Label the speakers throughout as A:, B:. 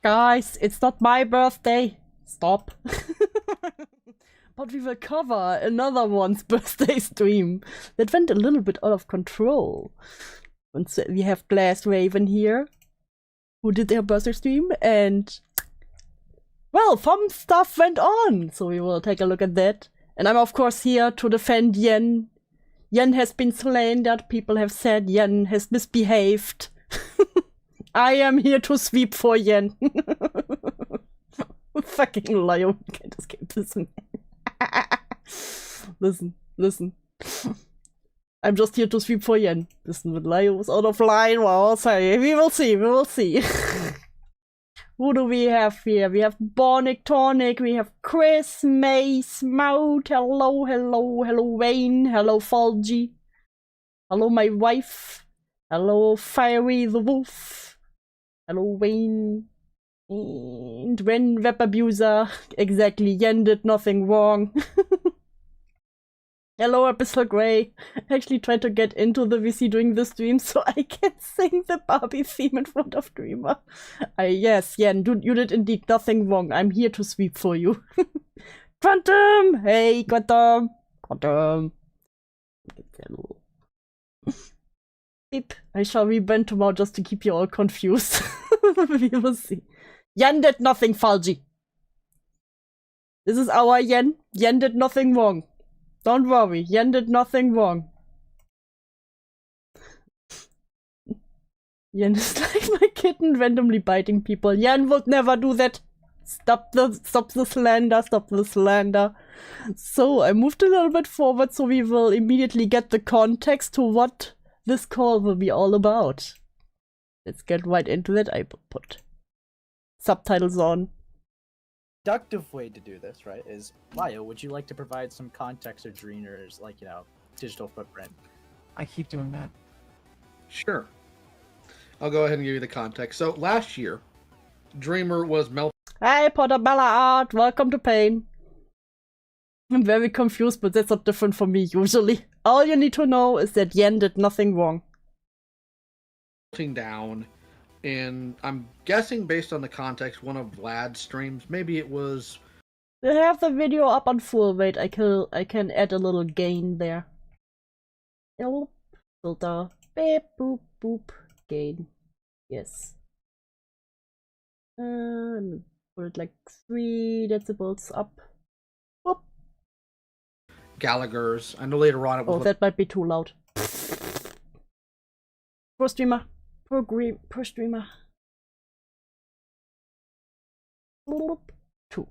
A: Guys, it's not my birthday. Stop. But we will cover another one's birthday stream that went a little bit out of control. And so we have Glass Raven here, who did their birthday stream, and well, fun stuff went on. So we will take a look at that. And I'm of course here to defend Yen. Yen has been slandered. People have said Yen has misbehaved. I am here to sweep for Yen. Fucking liar. We can't escape this. Listen. I'm just here to sweep for Yen. Listen, with Lio was out of line. Well, sorry. We will see. Who do we have here? We have Bonic Tonic, we have Chris, Mace, Mout, hello, Wayne, hello, Falgi, hello, my wife, hello, Fiery the Wolf, hello, Wayne, and when Web Abuser, exactly, Yen did nothing wrong. Hello, Abyssal Grey. I actually tried to get into the VC during the stream so I can sing the Barbie theme in front of Dreamer. Yes, Yen, you did indeed nothing wrong. I'm here to sweep for you. Quantum! Hey, Quantum! Beep. I shall rebrand tomorrow just to keep you all confused. We will see. Yen did nothing, Falgi. This is our Yen. Yen did nothing wrong. Don't worry, Yen did nothing wrong. Yen is like my kitten randomly biting people. Yen would never do that. Stop the slander. So I moved a little bit forward so we will immediately get the context to what this call will be all about. Let's get right into that. I will put subtitles on.
B: Productive way to do this, right, is Lio, would you like to provide some context or Dreamer's, like, digital footprint?
C: I keep doing that.
D: Sure. I'll go ahead and give you the context. So last year, Dreamer was melting.
A: Hey, Portabella Art, welcome to Pain. I'm very confused, but that's not different for me usually. All you need to know is that Yen did nothing wrong.
D: Down. And I'm guessing based on the context, one of Vlad's streams, maybe it was...
A: We have the video up on full. Wait, I can add a little gain there. Filter. Beep, boop, boop. Gain. Yes. Put it like 3 decibels up. Whoop.
D: Gallagher's. I know later on it was...
A: Oh, that might be too loud. Pro streamer. Per streamer. 2.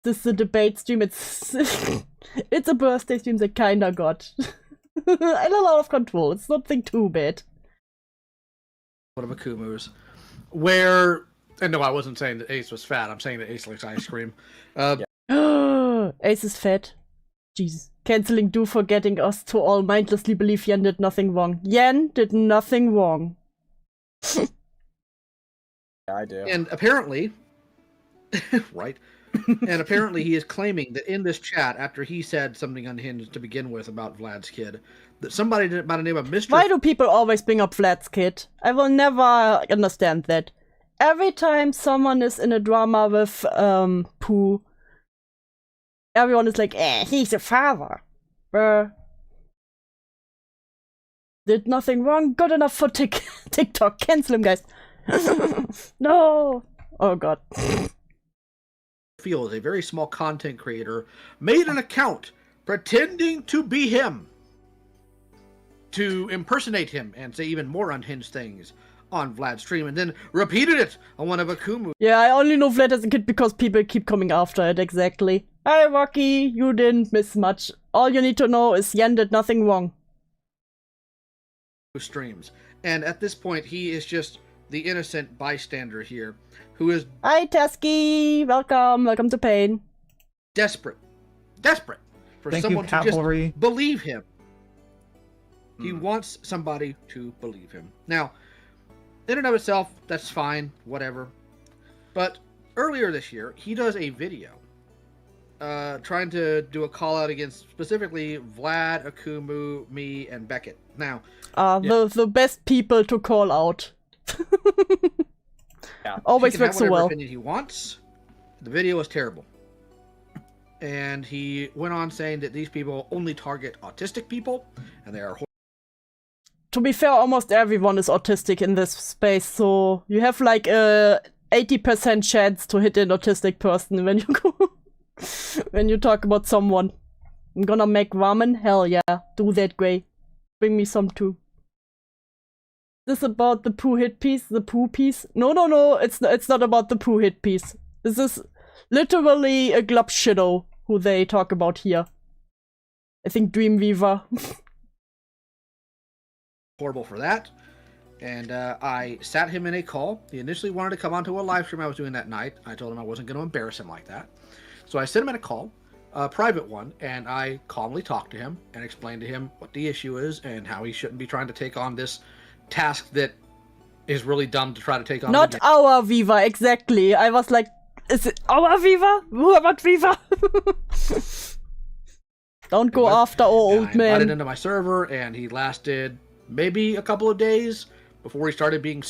A: This is a debate stream. It's it's a birthday stream that kinda got a lot of control. It's nothing too bad.
D: One of Akumu's. Where... And no, I wasn't saying that Ace was fat. I'm saying that Ace likes ice cream.
A: Ace is fat. Jesus. Canceling Do for getting us to all mindlessly believe Yen did nothing wrong. Yen did nothing wrong.
B: Yeah, I do.
D: And apparently... right. And apparently he is claiming that in this chat, after he said something unhinged to begin with about Vlad's kid, that somebody by the name of Mr.
A: Why do people always bring up Vlad's kid? I will never understand that. Every time someone is in a drama with Pooh, everyone is like, he's a father. Did nothing wrong. Good enough for TikTok. Cancel him, guys. No. Oh, God.
D: Feel is a very small content creator, made an account pretending to be him, to impersonate him and say even more unhinged things on Vlad's stream, and then repeated it on one of Akumu.
A: Yeah, I only know Vlad as a kid because people keep coming after it, exactly. Hey, Rocky, you didn't miss much. All you need to know is Yen did nothing wrong.
D: Streams. And at this point, he is just the innocent bystander here, who is...
A: Hi, Tesky! Welcome to Pain.
D: Desperate for someone to just believe him. He wants somebody to believe him. Now, in and of itself, that's fine, whatever. But earlier this year, he does a video trying to do a call out against specifically Vlad, Akumu, me, and Beckett. Now,
A: the best people to call out.
B: Yeah.
A: Always
D: he can
A: works
D: have
A: so
D: whatever
A: well.
D: opinion he wants. The video was terrible. And he went on saying that these people only target autistic people, and they are.
A: To be fair, almost everyone is autistic in this space, so you have like a 80% chance to hit an autistic person when you go when you talk about someone. I'm gonna make ramen? Hell yeah, do that, Gray. Bring me some too. This about the poo hit piece? The poo piece? No, it's not about the poo hit piece. This is literally a glub shadow who they talk about here. I think Dreamweaver.
D: Horrible for that. And I sat him in a call. He initially wanted to come onto a live stream I was doing that night. I told him I wasn't going to embarrass him like that. So I sent him in a call, a private one, and I calmly talked to him and explained to him what the issue is and how he shouldn't be trying to take on this task that is really dumb to try to take on.
A: Not our Viva, exactly. I was like, is it our Viva? What Viva? Don't go after old man.
D: I invited him to my server, and he lasted maybe a couple of days before he started being.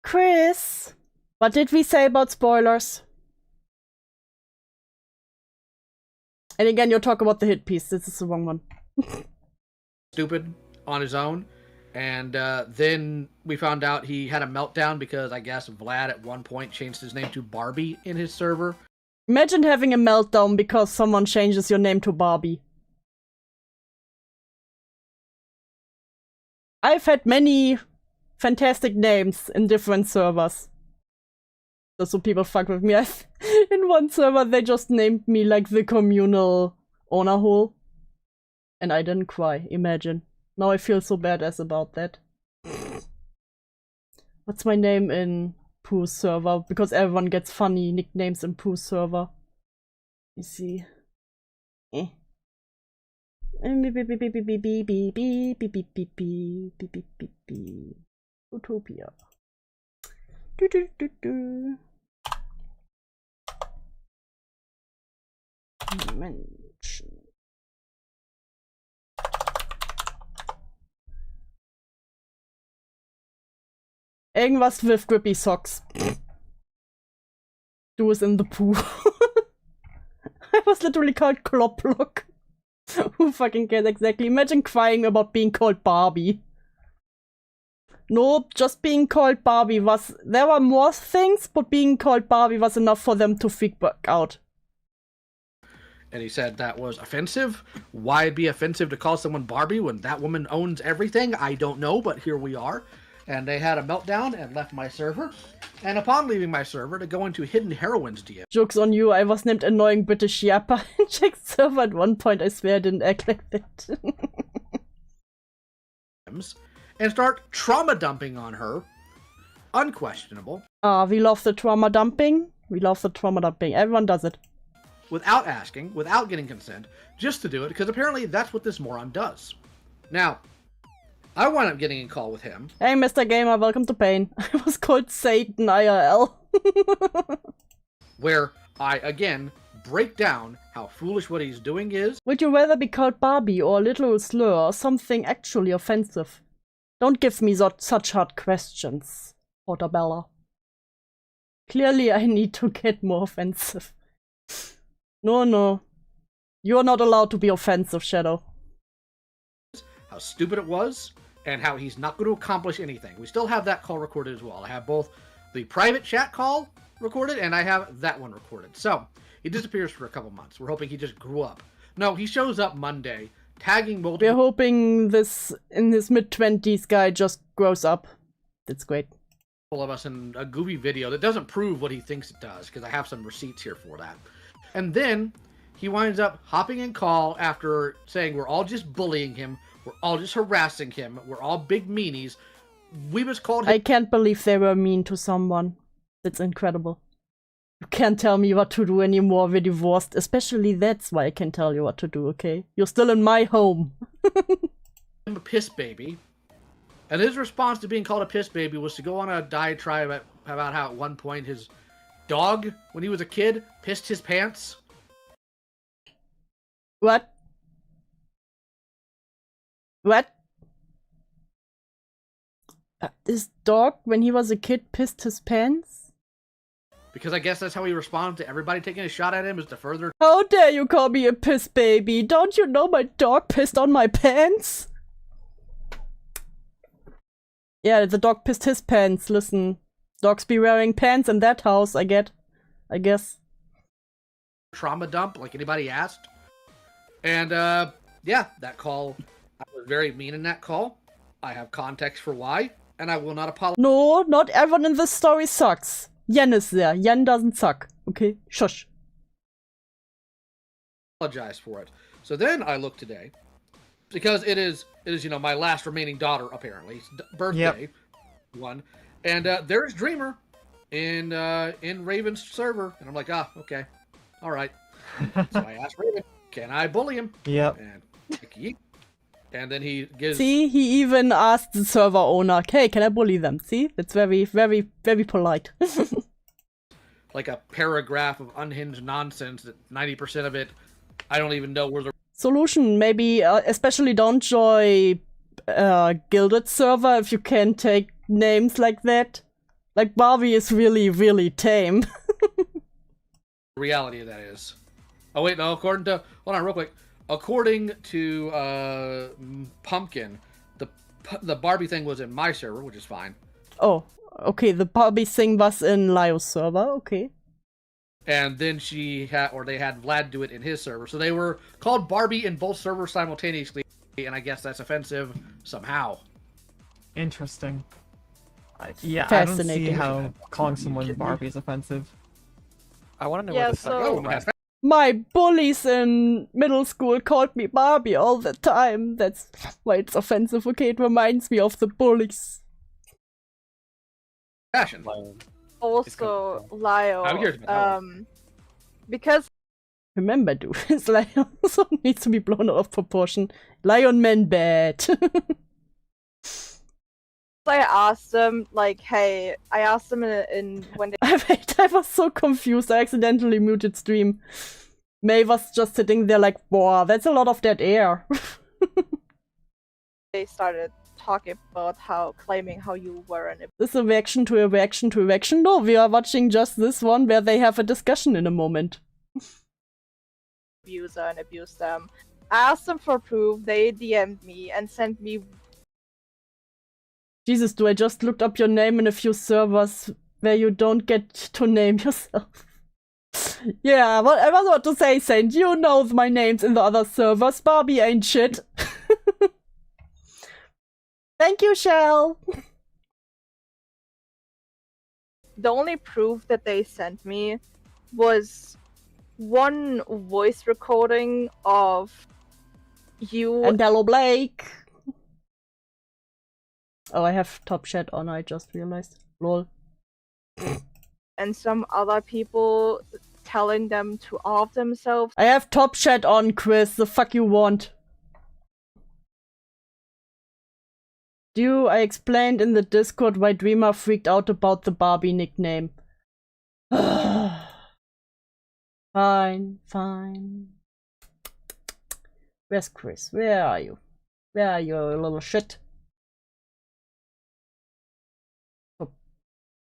A: Chris, what did we say about spoilers? And again, you're talking about the hit piece. This is the wrong one.
D: Stupid on his own. And then we found out he had a meltdown because I guess Vlad at one point changed his name to Barbie in his server.
A: Imagine having a meltdown because someone changes your name to Barbie. I've had many fantastic names in different servers. Just so people fuck with me. In one server, they just named me like the communal owner hole. And I didn't cry, imagine. Now I feel so badass about that. What's my name in Pooh's server? Because everyone gets funny nicknames in Pooh's server. Let me see. Utopia. Mensch. Irgendwas with grippy socks. Do is in the poo. I was literally called Kloplock. Who fucking cares exactly? Imagine crying about being called Barbie. Nope, just being called Barbie was... There were more things, but being called Barbie was enough for them to freak out.
D: And he said that was offensive. Why it'd be offensive to call someone Barbie when that woman owns everything? I don't know, but here we are. And they had a meltdown and left my server. And upon leaving my server to go into Hidden Heroines DM.
A: Joke's on you, I was named Annoying British Yapper in Jack's server at one point. I swear I didn't act like that.
D: And start trauma dumping on her. Unquestionable.
A: We love the trauma dumping. We love the trauma dumping. Everyone does it.
D: Without asking, without getting consent, just to do it, because apparently that's what this moron does. Now, I wound up getting a call with him.
A: Hey, Mr. Gamer, welcome to Pain. I was called Satan IRL.
D: Where I, again, break down how foolish what he's doing is.
A: Would you rather be called Barbie or a literal slur or something actually offensive? Don't give me such hard questions, Portabella. Clearly I need to get more offensive. No. You're not allowed to be offensive, Shadow.
D: How stupid it was, and how he's not going to accomplish anything. We still have that call recorded as well. I have both the private chat call recorded, and I have that one recorded. So, he disappears for a couple months. We're hoping he just grew up. No, he shows up Monday, tagging multiple...
A: We're hoping this, in his mid-20s guy just grows up. That's great.
D: Of us in a goofy video that doesn't prove what he thinks it does, because I have some receipts here for that. And then, he winds up hopping in call after saying we're all just bullying him, we're all just harassing him, we're all big meanies. We was called him...
A: I can't believe they were mean to someone. That's incredible. You can't tell me what to do anymore, we're divorced. Especially that's why I can tell you what to do, okay? You're still in my home.
D: I'm a piss baby. And his response to being called a piss baby was to go on a diatribe about how at one point his dog, when he was a kid, pissed his pants.
A: What? What? This dog, when he was a kid, pissed his pants?
D: Because I guess that's how he responded to everybody taking a shot at him, is to further...
A: How dare you call me a piss baby? Don't you know my dog pissed on my pants? Yeah, the dog pissed his pants. Listen, dogs be wearing pants in that house, I guess.
D: Trauma dump, like anybody asked. And, yeah, that call, I was very mean in that call. I have context for why, and I will not apologize.
A: No, not everyone in this story sucks. Yen is there. Yen doesn't suck. Okay? Shush.
D: Apologize for it. So then I look today, because it is my last remaining daughter, apparently. Birthday. One. And there's Dreamer in Raven's server. And I'm like, okay. All right. So I asked Raven, can I bully him?
C: Yep.
D: And then he gives...
A: See, he even asked the server owner, hey, can I bully them? See? That's very, very, very polite.
D: like a paragraph of unhinged nonsense that 90% of it, I don't even know where the...
A: Solution, maybe especially don't join Gilded server if you can't take names like that. Like, Barbie is really, really tame.
D: reality of that is. Oh wait, no, hold on real quick. According to Pumpkin, the Barbie thing was in my server, which is fine.
A: Oh, okay, the Barbie thing was in Lio's server, okay.
D: And then they had Vlad do it in his server. So they were called Barbie in both servers simultaneously, and I guess that's offensive somehow.
C: Interesting. Yeah, I don't see
A: Fascinating.
C: how calling someone Barbie is offensive.
E: I want to know where the second one.
A: My bullies in middle school called me Barbie all the time. That's why it's offensive. Okay, it reminds me of the bullies.
D: Fashion.
F: Also, Lio, because...
A: Remember, dude, Lion also needs to be blown out of proportion. Lion men bad.
F: I asked them, like, hey, I asked them in when they...
A: I was so confused. I accidentally muted stream. May was just sitting there like, wow, that's a lot of dead air.
F: They started talking about claiming how you were an
A: This a reaction to a reaction to a reaction? No, we are watching just this one where they have a discussion in a moment.
F: abuser and abused them. I asked them for proof, they DM'd me and sent me...
A: Jesus, do I just looked up your name in a few servers where you don't get to name yourself? Yeah, what I was about to say, Saint, you know my names in the other servers. Barbie ain't shit. Thank you, Shell.
F: The only proof that they sent me was one voice recording of you
A: and Hello Blake. Oh, I have top chat on, I just realized. Lol.
F: and some other people telling them to off themselves.
A: I have top chat on, Chris. The fuck you want? I explained in the Discord why Dreamer freaked out about the Barbie nickname. Fine, fine. Where's Chris? Where are you? Where are you, little shit?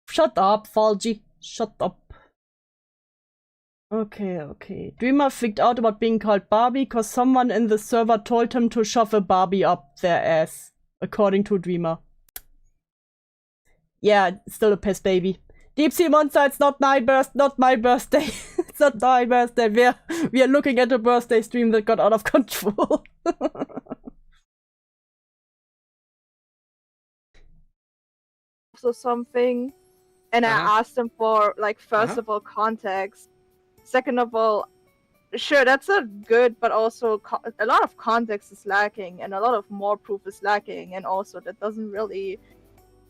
A: Shut up, Falgi. Shut up. Okay. Dreamer freaked out about being called Barbie because someone in the server told him to shove a Barbie up their ass. According to Dreamer. Yeah, it's still a piss baby. Deep Sea Monster, it's not my birthday. It's not my birthday. We are looking at a birthday stream that got out of control.
F: So something, and I asked them for, like, first of all, context. Second of all, sure, that's a good, but also a lot of context is lacking, and a lot of more proof is lacking, and also that doesn't really,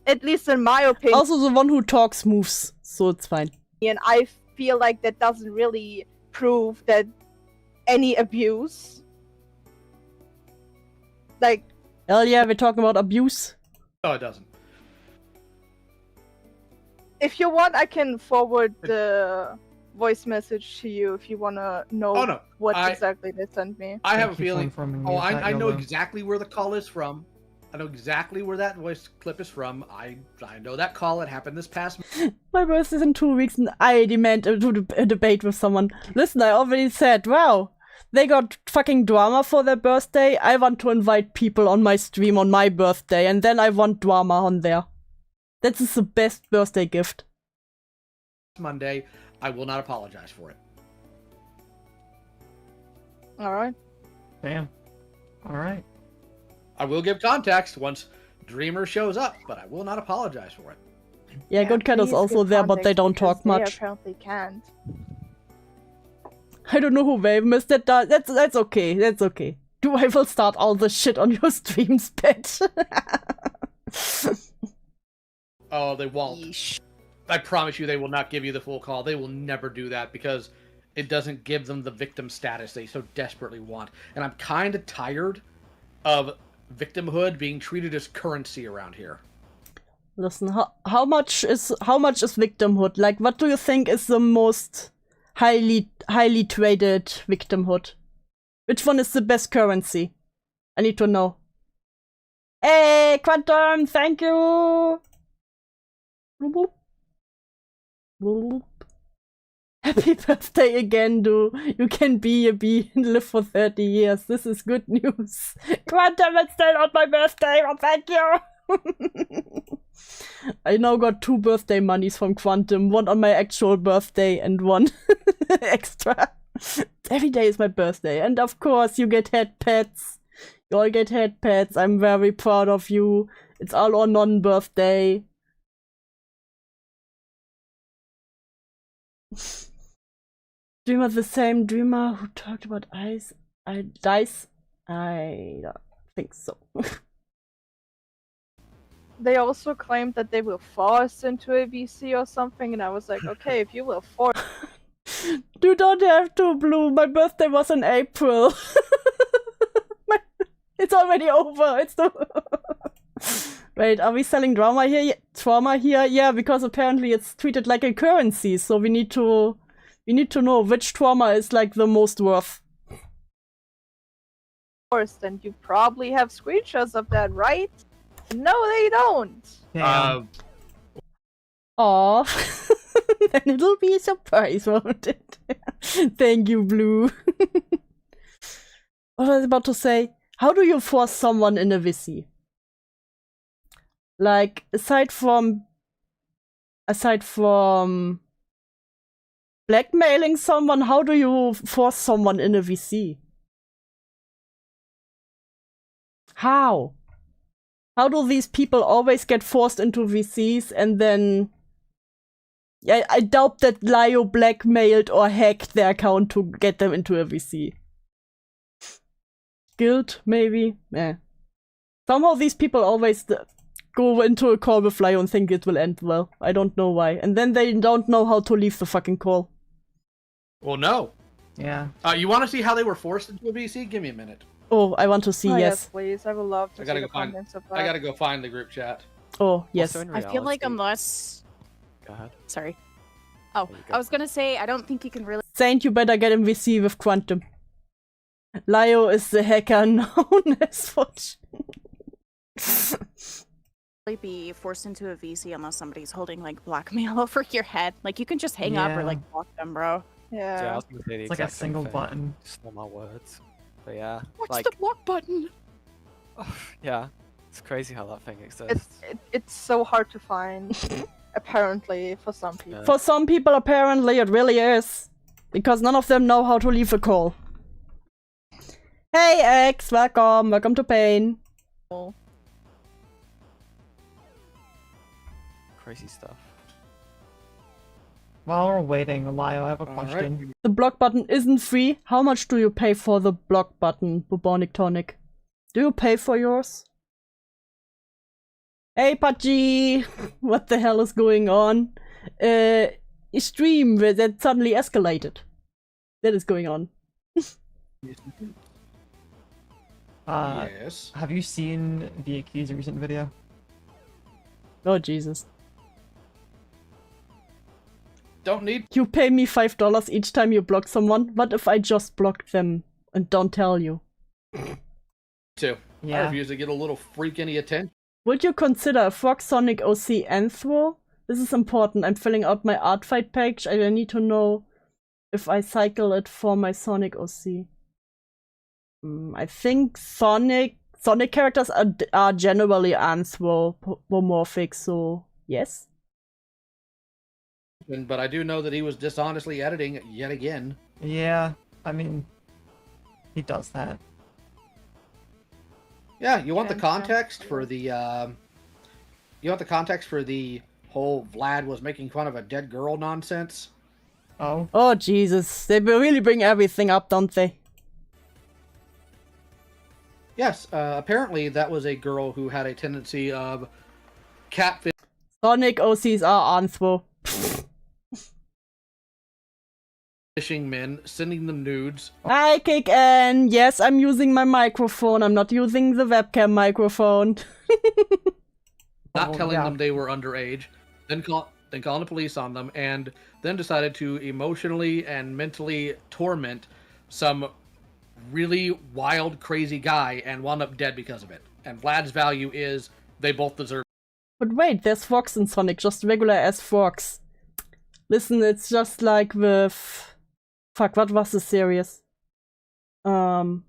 F: at least in my opinion.
A: Also the one who talks moves, so it's fine.
F: And I feel like that doesn't really prove that any abuse. Like.
A: Hell yeah, we're talking about abuse.
D: No, it doesn't.
F: If you want, I can forward the voice message to you if you want to know what exactly they sent me.
D: I have a feeling. I know exactly where the call is from. I know exactly where that voice clip is from. I know that call. It happened this past.
A: My birthday is in 2 weeks and I demand a debate with someone. Listen, I already said, wow, they got fucking drama for their birthday. I want to invite people on my stream on my birthday and then I want drama on there. That is the best birthday gift.
D: Monday, I will not apologize for it.
F: Alright.
C: Damn. Alright.
D: I will give context once Dreamer shows up, but I will not apologize for it.
A: Yeah, Good Cat is also there, but they don't talk much.
F: They apparently can't.
A: I don't know who Waven is. That's okay. That's okay. I will start all the shit on your streams, pet.
D: Oh, they won't.
F: Yeesh.
D: I promise you they will not give you the full call. They will never do that because it doesn't give them the victim status they so desperately want. And I'm kind of tired of victimhood being treated as currency around here.
A: Listen, how much is victimhood? Like, what do you think is the most highly traded victimhood? Which one is the best currency? I need to know. Hey, Quantum, thank you. Boop, boop. Happy birthday again, dude. You can be a bee and live for 30 years. This is good news. Quantum, it's still not my birthday. Oh, thank you. I now got 2 birthday monies from Quantum. One on my actual birthday and one extra. Every day is my birthday. And of course, you get head pets. You all get head pets. I'm very proud of you. It's all on non-birthday. Dreamer the same Dreamer who talked about dice? I don't think so.
F: They also claimed that they were forced into a VC or something, and I was like, okay, if you were forced.
A: You don't have to, Blue. My birthday was in April. It's already over. It's the. Wait, are we selling drama here? Trauma here? Yeah, because apparently it's treated like a currency, so we need to know which trauma is like the most worth.
F: And you probably have screenshots of that, right? No, they don't.
C: Yeah.
A: Aw. Then it'll be a surprise, won't it? Thank you, Blue. What was I about to say? How do you force someone in a VC? Like, aside from blackmailing someone, how do you force someone in a VC? How? How do these people always get forced into VCs and then... Yeah, I doubt that Lio blackmailed or hacked their account to get them into a VC. Guild, maybe? Yeah. Somehow these people always go into a call with Lio and think it will end well. I don't know why. And then they don't know how to leave the fucking call.
D: Well, no.
C: Yeah.
D: You want to see how they were forced into a VC? Give me a minute.
A: Oh, I want to see, yes.
F: Please. I would love to see the comments of that.
D: I gotta go find the group chat.
A: Oh, yes.
G: I feel like unless...
E: Go ahead.
G: Sorry. Oh, I was gonna say, I don't think you can really...
A: Saint, you better get in VC with Quantum. Lio is the hacker known as what?
G: be forced into a VC unless somebody's holding, like, blackmail over your head. Like, you can just hang up or, like, block them, bro.
F: Yeah.
E: I was gonna say the
C: It's like a
E: exact same
C: single
E: thing.
C: button.
E: Just not my words. But yeah.
G: What's
E: like,
G: the block button?
E: yeah. It's crazy how that thing exists.
F: It's so hard to find, apparently, for some people.
E: Yeah.
A: For some people, apparently, it really is. Because none of them know how to leave a call. Hey, X, welcome. Welcome to Pain.
E: Crazy stuff.
C: While we're waiting, Lio, I have a question.
D: Right.
A: The block button isn't free. How much do you pay for the block button, Bubonic Tonic? Do you pay for yours? Hey, Pachi! What the hell is going on? A stream that suddenly escalated. That is going on.
D: Yes.
C: Have you seen the Accused recent video?
A: Oh, Jesus.
D: Don't need.
A: You pay me $5 each time you block someone? What if I just block them and don't tell you?
D: to.
C: Yeah.
D: I refuse to get a little freak any attention.
A: Would you consider a Fox Sonic OC Anthro? This is important. I'm filling out my art fight page. I need to know if I cycle it for my Sonic OC. I think Sonic characters are generally anthropomorphic, so yes.
D: But I do know that he was dishonestly editing yet again.
C: Yeah, I mean, he does that.
D: Yeah, you want the context for the whole Vlad was making fun of a dead girl nonsense?
C: Oh.
A: Oh Jesus, they really bring everything up, don't they?
D: Yes, apparently that was a girl who had a tendency of catfish.
A: Sonic OCs are anthro.
D: Fishing men, sending them nudes.
A: Hi, Kick and yes, I'm using my microphone. I'm not using the webcam microphone.
D: Not telling them they were underage, then calling the police on them, and then decided to emotionally and mentally torment some really wild, crazy guy and wound up dead because of it. And Vlad's value is they both deserve.
A: But wait, there's Fox in Sonic, just regular as Fox. Listen, it's just like with... Fuck, what was the series? Where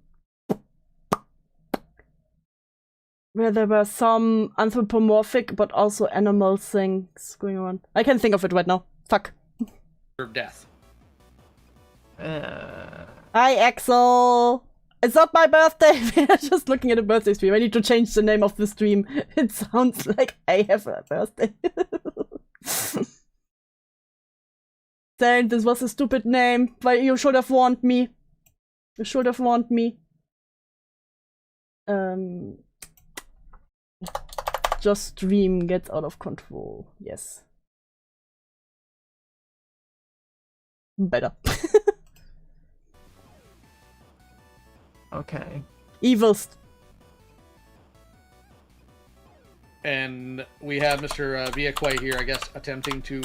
A: there were some anthropomorphic but also animal things going on. I can't think of it right now. Fuck.
D: Death.
A: Hi, Axel! It's not my birthday! We're just looking at a birthday stream. I need to change the name of the stream. It sounds like I have a birthday. Saying this was a stupid name, but you should have warned me. You should have warned me. Just stream gets out of control. Yes. Better.
C: Okay.
A: Evil.
D: And we have Mr. Villaquay here, I guess, attempting to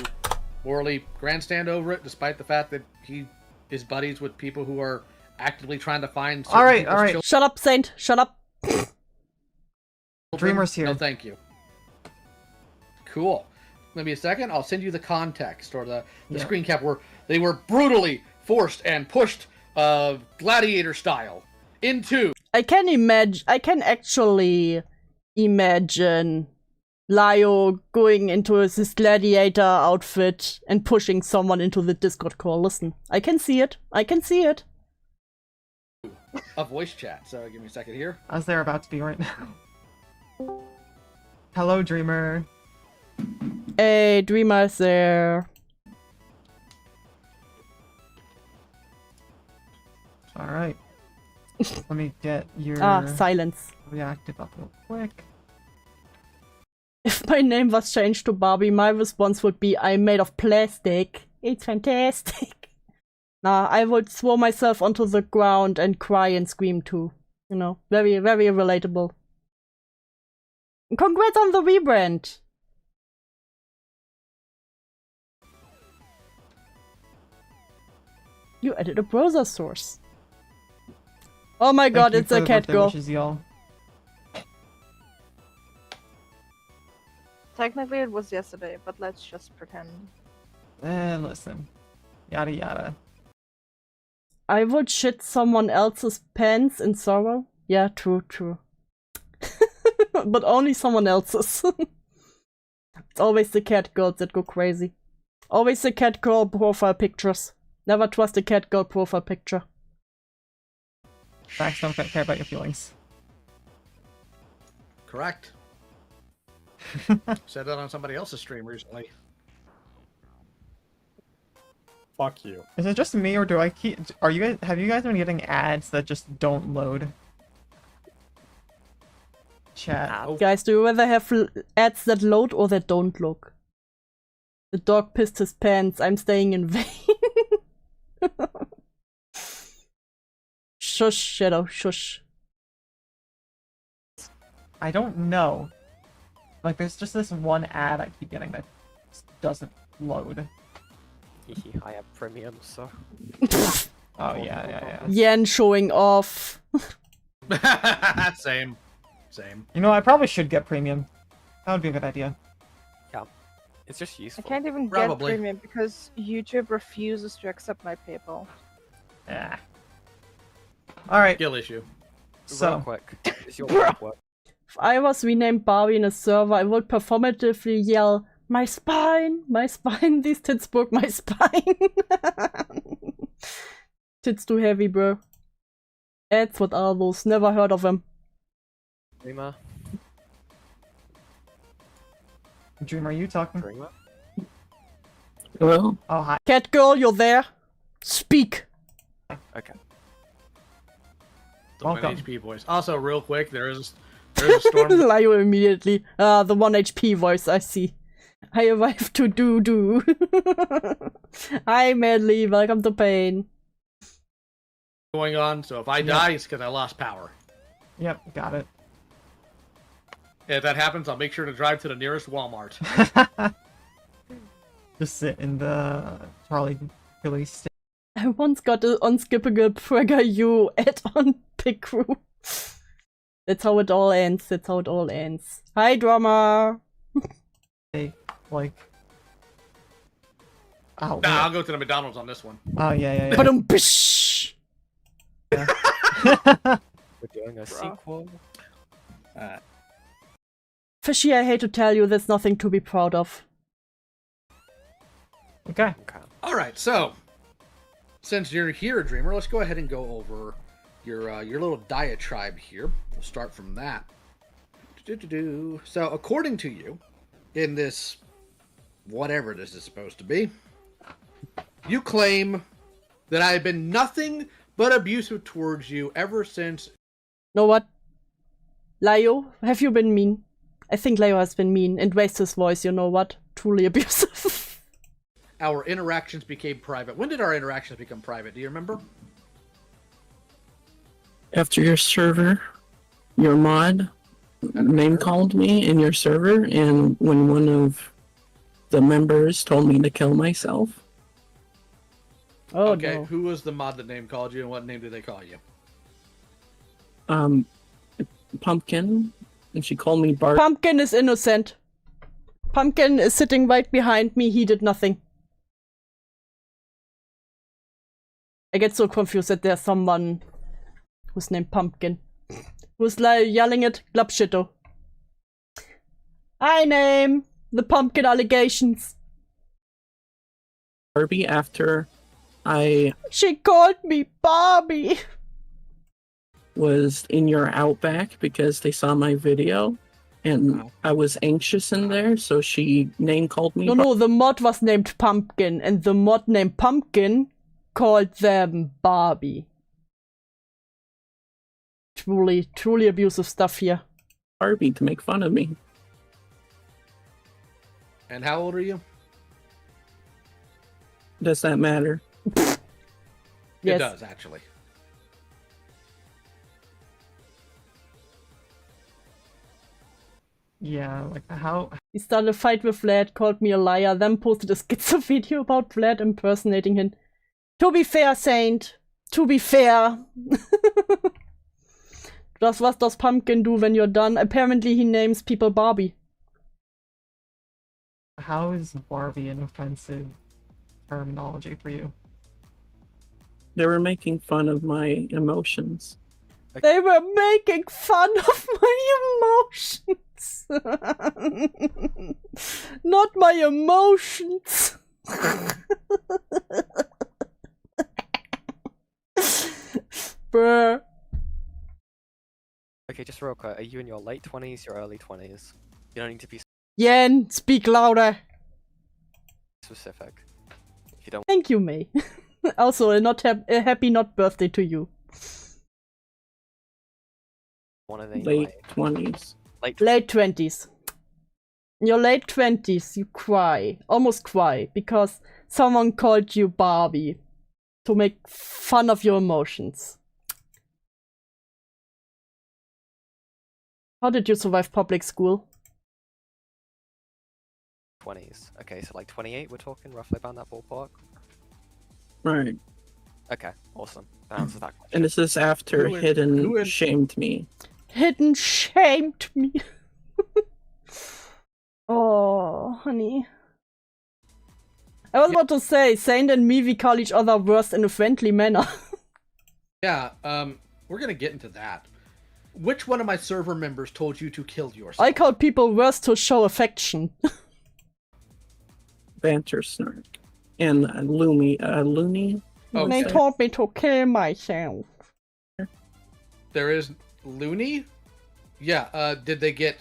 D: morally grandstand over it, despite the fact that he is buddies with people who are actively trying to find.
C: All right.
A: Shut up, Saint. Shut up.
C: Dreamer's here.
D: No, thank you. Cool. Let me a second. I'll send you the context or the screen cap where they were brutally forced and pushed, gladiator style, into.
A: I can actually imagine Lio going into his gladiator outfit and pushing someone into the Discord call. Listen, I can see it. I can see it.
D: A voice chat. So give me a second here.
C: As they're about to be right now. Hello, Dreamer.
A: Hey, Dreamer's there.
C: All right. Let me get your
A: silence.
C: Reactive up real quick.
A: If my name was changed to Barbie, my response would be, I'm made of plastic. It's fantastic. Nah, I would throw myself onto the ground and cry and scream too. You know, very, very relatable. Congrats on the rebrand. You added a browser source. Oh my god, it's a cat girl.
F: Technically it was yesterday, but let's just pretend.
C: Listen. Yada yada.
A: I would shit someone else's pants in sorrow. Yeah, true. But only someone else's. It's always the cat girls that go crazy. Always the cat girl profile pictures. Never trust a cat girl profile picture.
C: Facts don't care about your feelings.
D: Correct. Said that on somebody else's stream recently.
B: Fuck you.
C: Is it just me, or do I keep? Have you guys been getting ads that just don't load? Chat.
A: Guys, do you rather have ads that load or that don't look? The dog pissed his pants. I'm staying in vain. Shush, Shadow, shush.
C: I don't know. Like, there's just this one ad I keep getting that just doesn't load.
E: I have premium, so.
C: Oh, yeah.
A: Yen showing off.
D: Same.
B: Same.
C: You know, I probably should get premium. That would be a good idea.
E: Yeah, it's just
F: I
E: useful.
F: can't even
D: Probably.
F: get premium because YouTube refuses to accept my PayPal.
C: Yeah. All right.
B: Skill issue.
C: So
E: Real quick, is your mic work?
A: If I was renamed Barbie in a server, I would performatively yell, my spine, these tits broke my spine. Tits too heavy, bro. Ads, what are those? Never heard of them.
E: Dreamer?
C: Dream, are you talking?
E: Dreamer?
H: Hello?
C: Oh, hi.
A: Cat girl, you're there. Speak.
E: Okay.
B: The 1
C: Welcome.
B: HP voice. Also, real quick, there's a storm.
A: Lio immediately. The 1 HP voice, I see. I arrived to do. Hi, Medley. Welcome to Pain.
B: going on, so if I die, it's because I lost power.
C: Yep, got it.
B: If that happens, I'll make sure to drive to the nearest Walmart.
C: Just sit in the Charlie police.
A: I once got an unskippable PragerU add-on pick crew. That's how it all ends. That's how it all ends. Hi, drama.
C: Hey, like. Oh,
B: Nah, I'll go to the McDonald's on this one.
C: oh yeah.
A: But bish.
E: We're doing a sequel.
A: Fishy, I hate to tell you, there's nothing to be proud of.
C: Okay.
E: Okay.
D: All right, so since you're here, Dreamer, let's go ahead and go over your little diatribe here. We'll start from that. So, according to you, in this whatever this is supposed to be, you claim that I have been nothing but abusive towards you ever since.
A: Know what? Lio, have you been mean? I think Lio has been mean and raised his voice, you know what? Truly abusive.
D: Our interactions became private. When did our interactions become private? Do you remember?
H: After your server, your mod name called me in your server, and when one of the members told me to kill myself.
A: Oh,
D: Okay,
A: no.
D: who was the mod that name called you, and what name did they call you?
H: Pumpkin, and she called me Barbie.
A: Pumpkin is innocent. Pumpkin is sitting right behind me. He did nothing. I get so confused that there's someone who's named Pumpkin. Who's like yelling at Glubshitto. I name the pumpkin allegations.
H: Barbie after I
A: She called me Barbie.
H: was in your Outback because they saw my video, and I was anxious in there, so she name called me.
A: No, the mod was named Pumpkin, and the mod named Pumpkin called them Barbie. Truly abusive stuff here.
H: Barbie to make fun of me.
D: And how old are you?
H: Does that matter?
A: Yes.
D: It does, actually.
C: Yeah, like how?
A: He started a fight with Vlad, called me a liar, then posted a schizo video about Vlad impersonating him. To be fair, Saint. To be fair. What does Pumpkin do when you're done? Apparently he names people Barbie.
C: How is Barbie an offensive terminology for you?
H: They were making fun of my emotions.
A: They were making fun of my emotions. Not my emotions. Bruh.
E: Okay, just real quick. Are you in your late 20s, your early 20s? You don't need to be
A: Yen, speak louder.
E: specific. If you don't
A: Thank you, May. Also, a happy not birthday to you.
E: want to name
H: Late 20s.
A: Late 20s. In your late 20s, you cry. Almost cry. Because someone called you Barbie. To make fun of your emotions. How did you survive public school?
E: 20s. Okay, so like 28, we're talking roughly about that ballpark.
H: Right.
E: Okay, awesome. That answers that question.
H: And this is after
D: Who
H: Hidden
D: in-
H: shamed me.
A: Hidden shamed me. Oh, honey. I was about to say, Saint and me, we call each other worst in a friendly manner.
D: Yeah, we're gonna get into that. Which one of my server members told you to kill yourself?
A: I call people worst to show affection.
H: Banter Snark. And Looney.
A: And they told me to kill myself.
D: There is Looney? Yeah, did they get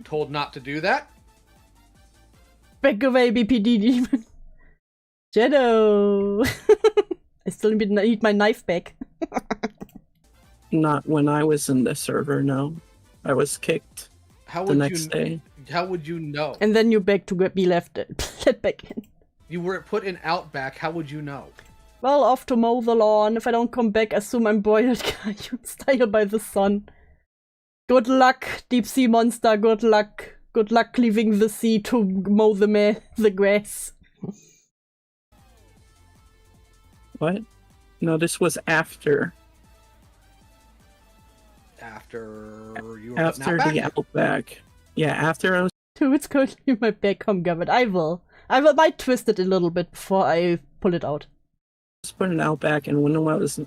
D: told not to do that?
A: Back away, BPD demon. Shadow. I still need my knife back.
H: Not when I was in the server, no. I was kicked the next day.
D: How would you know?
A: And then you beg to be let back in.
D: You were put in Outback, how would you know?
A: Well, off to mow the lawn. If I don't come back, assume I'm boiled style by the sun. Good luck, deep sea monster, good luck. Good luck leaving the sea to mow the grass.
H: What? No, this was after.
D: After you were
H: after the Outback. Yeah, after I was.
A: Dude, it's going to be my back home, Gavin. I might twist it a little bit before I pull it out.
H: Put it Outback, and when I was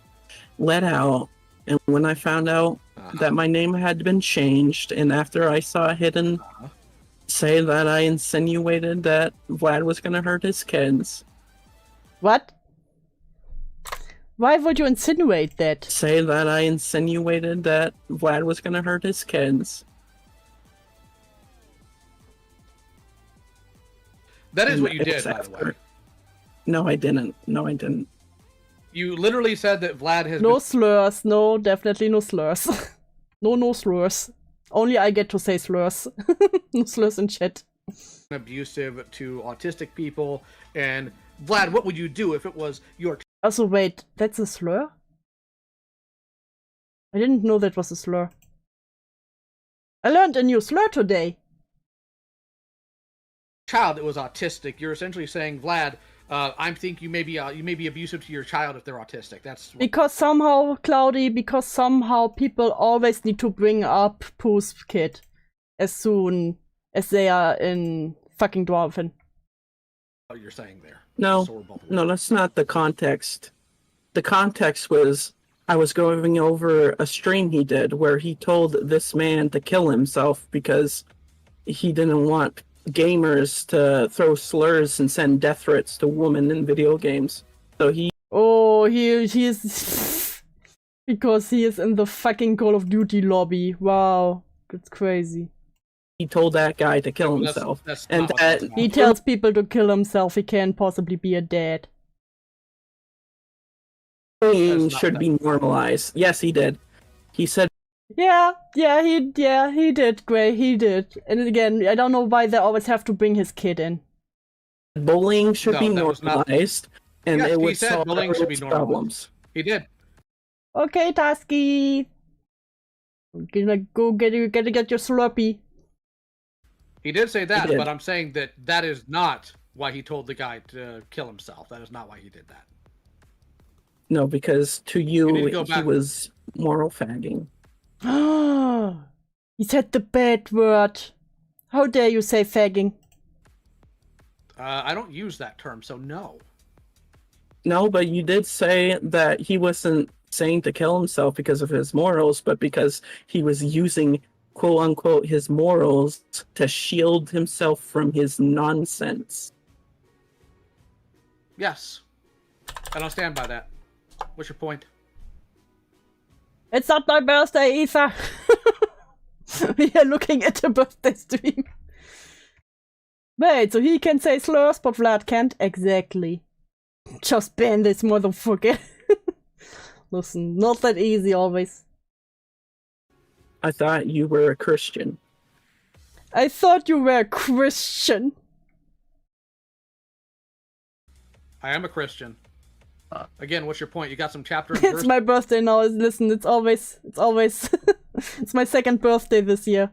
H: let out, and when I found out that my name had been changed, and after I saw Hidden say that I insinuated that Vlad was gonna hurt his kids.
A: What? Why would you insinuate that?
H: Say that I insinuated that Vlad was gonna hurt his kids.
D: That is what you did, by the way.
H: No, I didn't. No, I didn't.
D: You literally said that Vlad has
A: No slurs. No, definitely no slurs. No slurs. Only I get to say slurs. No slurs in chat.
D: Abusive to autistic people. And Vlad, what would you do if it was your...
A: Also, wait, that's a slur? I didn't know that was a slur. I learned a new slur today.
D: Child that was autistic. You're essentially saying, Vlad, I think you may be abusive to your child if they're autistic. That's what...
A: Because somehow, Cloudy, people always need to bring up Pooh's kid as soon as they are in fucking Dwarven.
D: What you're saying there.
H: No, that's not the context. The context was I was going over a stream he did where he told this man to kill himself because he didn't want gamers to throw slurs and send death threats to women in video games. So he...
A: Oh, he is... because he is in the fucking Call of Duty lobby. Wow, that's crazy.
H: He told that guy to kill himself.
A: And that he tells people to kill himself. He can't possibly be a dad.
H: Should be normalized. Yes, he did. He said...
A: Yeah, he did, Gray, he did. And again, I don't know why they always have to bring his kid in.
H: Bullying should be normalized, and it would solve
D: bullying should be
H: problems.
D: He did.
A: Okay, Tasky. I'm gonna go get your Slurpee.
D: He did say that, but I'm saying that is not why he told the guy to kill himself. That is not why he did that.
H: No, because to you he was moral fagging.
A: He said the bad word. How dare you say fagging?
D: I don't use that term, so no.
H: No, but you did say that he wasn't saying to kill himself because of his morals, but because he was using quote-unquote his morals to shield himself from his nonsense.
D: Yes. I don't stand by that. What's your point?
A: It's not my birthday either. We are looking at a birthday stream. Wait, so he can say slurs, but Vlad can't? Exactly. Just ban this motherfucker. Listen, not that easy always.
H: I thought you were a Christian.
A: I thought you were a Christian.
D: I am a Christian. Again, what's your point? You got some chapter and
A: It's
D: verse?
A: my birthday now. Listen, it's always it's my second birthday this year.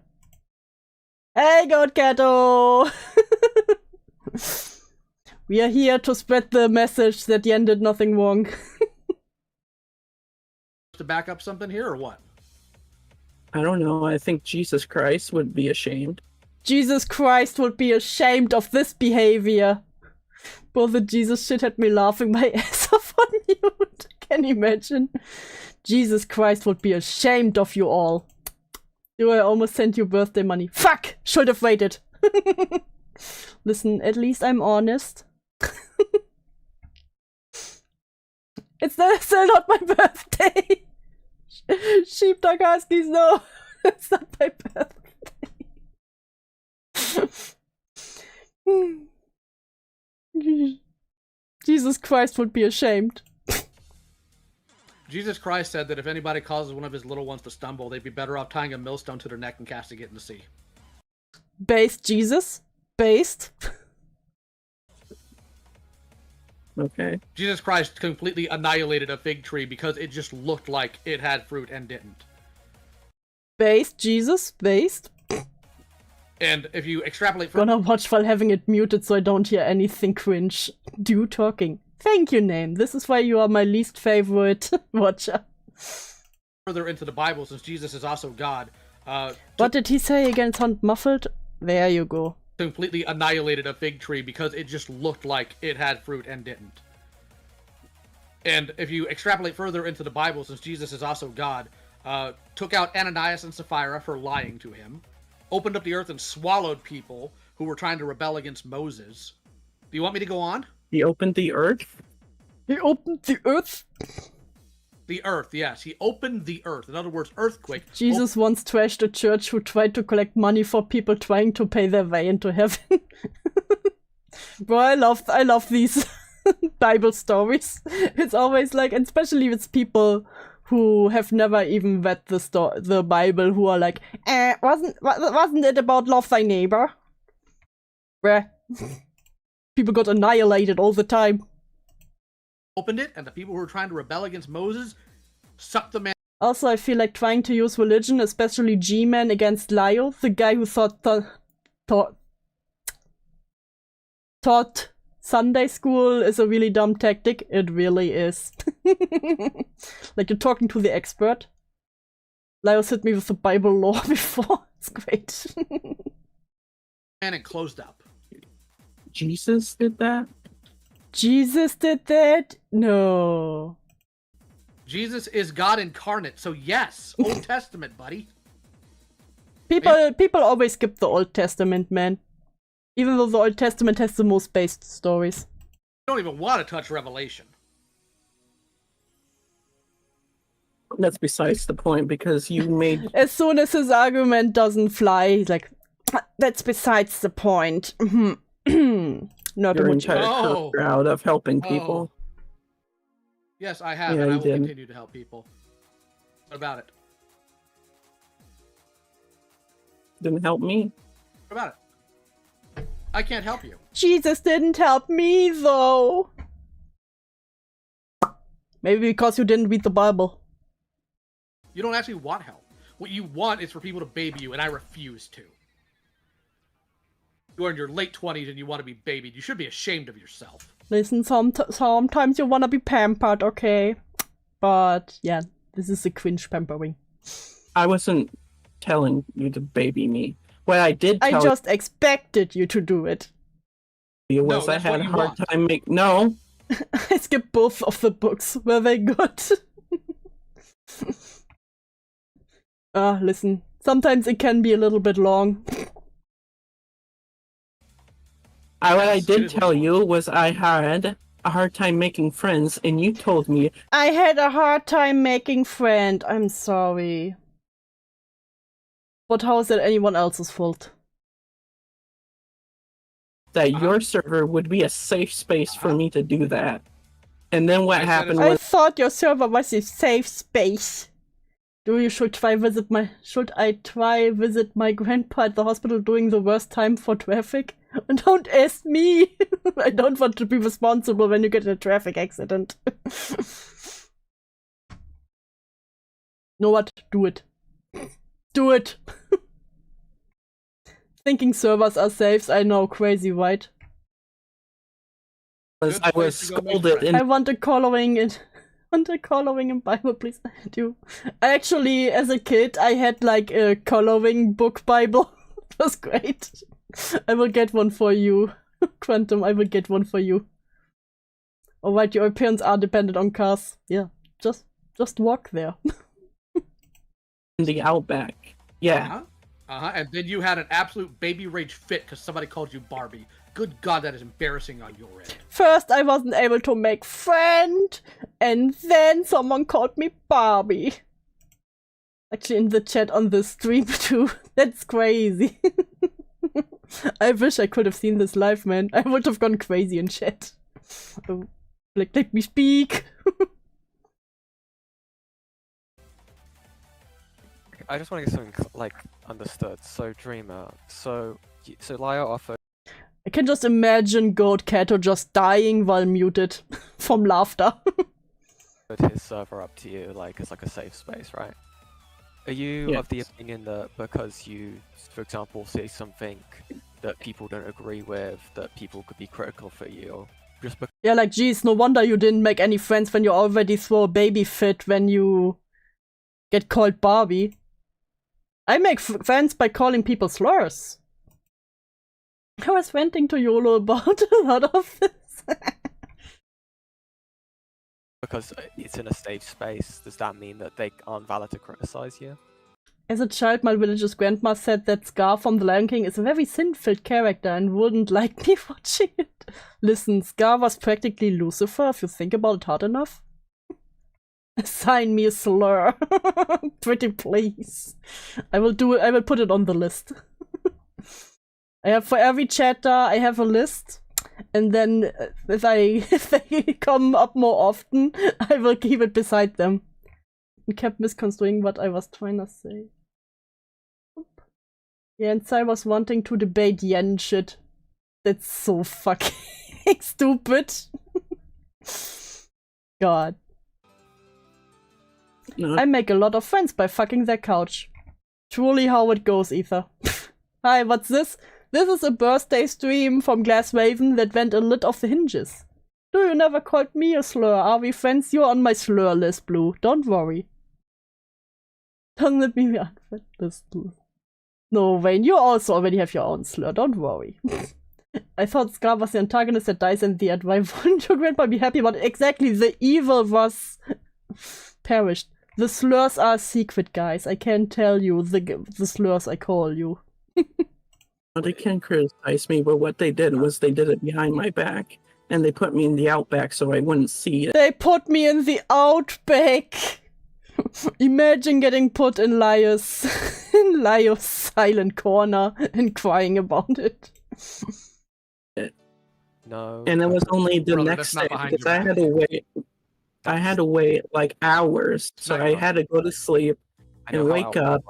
A: Hey, God Kato! We are here to spread the message that Yen did nothing wrong.
D: To back up something here or what?
H: I don't know. I think Jesus Christ would be ashamed.
A: Jesus Christ would be ashamed of this behavior. Both the Jesus shit had me laughing my ass off on mute. Can you imagine? Jesus Christ would be ashamed of you all. I almost sent you birthday money. Fuck! Should have waited. Listen, at least I'm honest. It's still not my birthday. Sheepdog Huskies, no. It's not my birthday. Jesus Christ would be ashamed.
D: Jesus Christ said that if anybody causes one of his little ones to stumble, they'd be better off tying a millstone to their neck and casting it in the sea.
A: Based Jesus? Based?
H: Okay.
D: Jesus Christ completely annihilated a fig tree because it just looked like it had fruit and didn't.
A: Based Jesus? Based?
D: And if you extrapolate from...
A: Gonna watch while having it muted so I don't hear anything cringe. Do talking. Thank you, Name. This is why you are my least favorite watcher.
D: Further into the Bible, since Jesus is also God.
A: What did he say again? Sound muffled? There you go.
D: Completely annihilated a fig tree because it just looked like it had fruit and didn't. And if you extrapolate further into the Bible, since Jesus is also God, took out Ananias and Sapphira for lying to him, opened up the earth and swallowed people who were trying to rebel against Moses. Do you want me to go on?
H: He opened the earth?
A: He opened the earth?
D: The earth, yes. He opened the earth. In other words, earthquake.
A: Jesus once trashed a church who tried to collect money for people trying to pay their way into heaven. Bro, I love these Bible stories. It's always like, and especially with people who have never even read the Bible, who are like, wasn't it about love thy neighbor? Bruh. People got annihilated all the time.
D: Opened it, and the people who were trying to rebel against Moses sucked the man.
A: Also, I feel like trying to use religion, especially G-Man against Lyle, the guy who thought Sunday school is a really dumb tactic. It really is. Like, you're talking to the expert. Lyle's hit me with the Bible lore before. It's great.
D: And it closed up.
H: Jesus did that?
A: Jesus did that? No.
D: Jesus is God incarnate, so yes, Old Testament, buddy.
A: People always skip the Old Testament, man. Even though the Old Testament has the most based stories.
D: You don't even want to touch Revelation.
H: That's besides the point, because you made...
A: As soon as his argument doesn't fly, he's like, that's besides the point. Not
H: your
A: a
H: entire crowd of helping people.
D: Yes, I have,
H: Yeah,
D: and I
H: you
D: will
H: did.
D: continue to help people. What about it?
H: Didn't help me.
D: What about it? I can't help you.
A: Jesus didn't help me, though. Maybe because you didn't read the Bible.
D: You don't actually want help. What you want is for people to baby you, and I refuse to. You are in your late 20s and you want to be babied. You should be ashamed of yourself.
A: Listen, sometimes you wanna be pampered, okay? But, yeah, this is a cringe pampering.
H: I wasn't telling you to baby me. What I did
A: I
H: tell
A: just expected you to do it.
H: you was I had a hard time No.
A: I skipped both of the books. Were they good? Listen. Sometimes it can be a little bit long.
H: What I did tell you was I had a hard time making friends, and you told me...
A: I had a hard time making friends. I'm sorry. But how is that anyone else's fault?
H: That your server would be a safe space for me to do that. And then what happened was...
A: I thought your server was a safe space. Should I try visit my grandpa at the hospital during the worst time for traffic? And don't ask me! I don't want to be responsible when you get in a traffic accident. Know what? Do it. Do it! Thinking servers are safes, I know, crazy, right?
H: I was scolded.
A: I want a coloring it. want a coloring and Bible, please? I do. Actually, as a kid, I had like a coloring book Bible. It was great. I will get one for you. Quantum, I will get one for you. Alright, your appearance are dependent on cars. Yeah, just walk there.
H: In the Outback. Yeah.
D: And then you had an absolute baby rage fit because somebody called you Barbie. Good God, that is embarrassing on your end.
A: First, I wasn't able to make friend, and then someone called me Barbie. Actually, in the chat on the stream too. That's crazy. I wish I could have seen this live, man. I would have gone crazy in chat. Oh, let me speak.
E: I just want to get something like understood. So Dreamer, so Lyle offered.
A: I can just imagine Goat Kato just dying while muted from laughter.
E: His server up to you, like as like a safe space, right? Are you of the opinion that because you, for example, say something that people don't agree with, that people could be critical for you, or just because?
A: Yeah, like, geez, no wonder you didn't make any friends when you already throw a baby fit when you get called Barbie. I make friends by calling people slurs. I was venting to YOLO about a lot of this.
E: Because it's in a safe space, does that mean that they aren't valid to criticize you?
A: As a child, my religious grandma said that Scar from The Lion King is a very sin-filled character and wouldn't like me watching it. Listen, Scar was practically Lucifer if you think about it hard enough. Assign me a slur. Pretty please. I will do it. I will put it on the list. I have for every chatter, I have a list. And then if they come up more often, I will keep it beside them. I kept misconstruing what I was trying to say. Yeah, and Sai was wanting to debate yen shit. That's so fucking stupid. God. No. I make a lot of friends by fucking their couch. Truly how it goes, Ether. Hi, what's this? This is a birthday stream from Glassraven that went a lit off the hinges. Do you never called me a slur? Are we friends? You're on my slur list, Blue. Don't worry. Don't let me be on that list, Blue. No, Wayne, you also already have your own slur. Don't worry. I thought Scar was the antagonist that dies in the end. Why wouldn't your grandpa be happy about it? Exactly, the evil was perished. The slurs are a secret, guys. I can't tell you the slurs I call you.
H: Well, they can criticize me, but what they did was they did it behind my back, and they put me in the Outback so I wouldn't see it.
A: They put me in the Outback! Imagine getting put in Laios silent corner and crying about it.
E: No.
H: And it was only the next day because I had to wait like hours, so I had to go to sleep and wake up.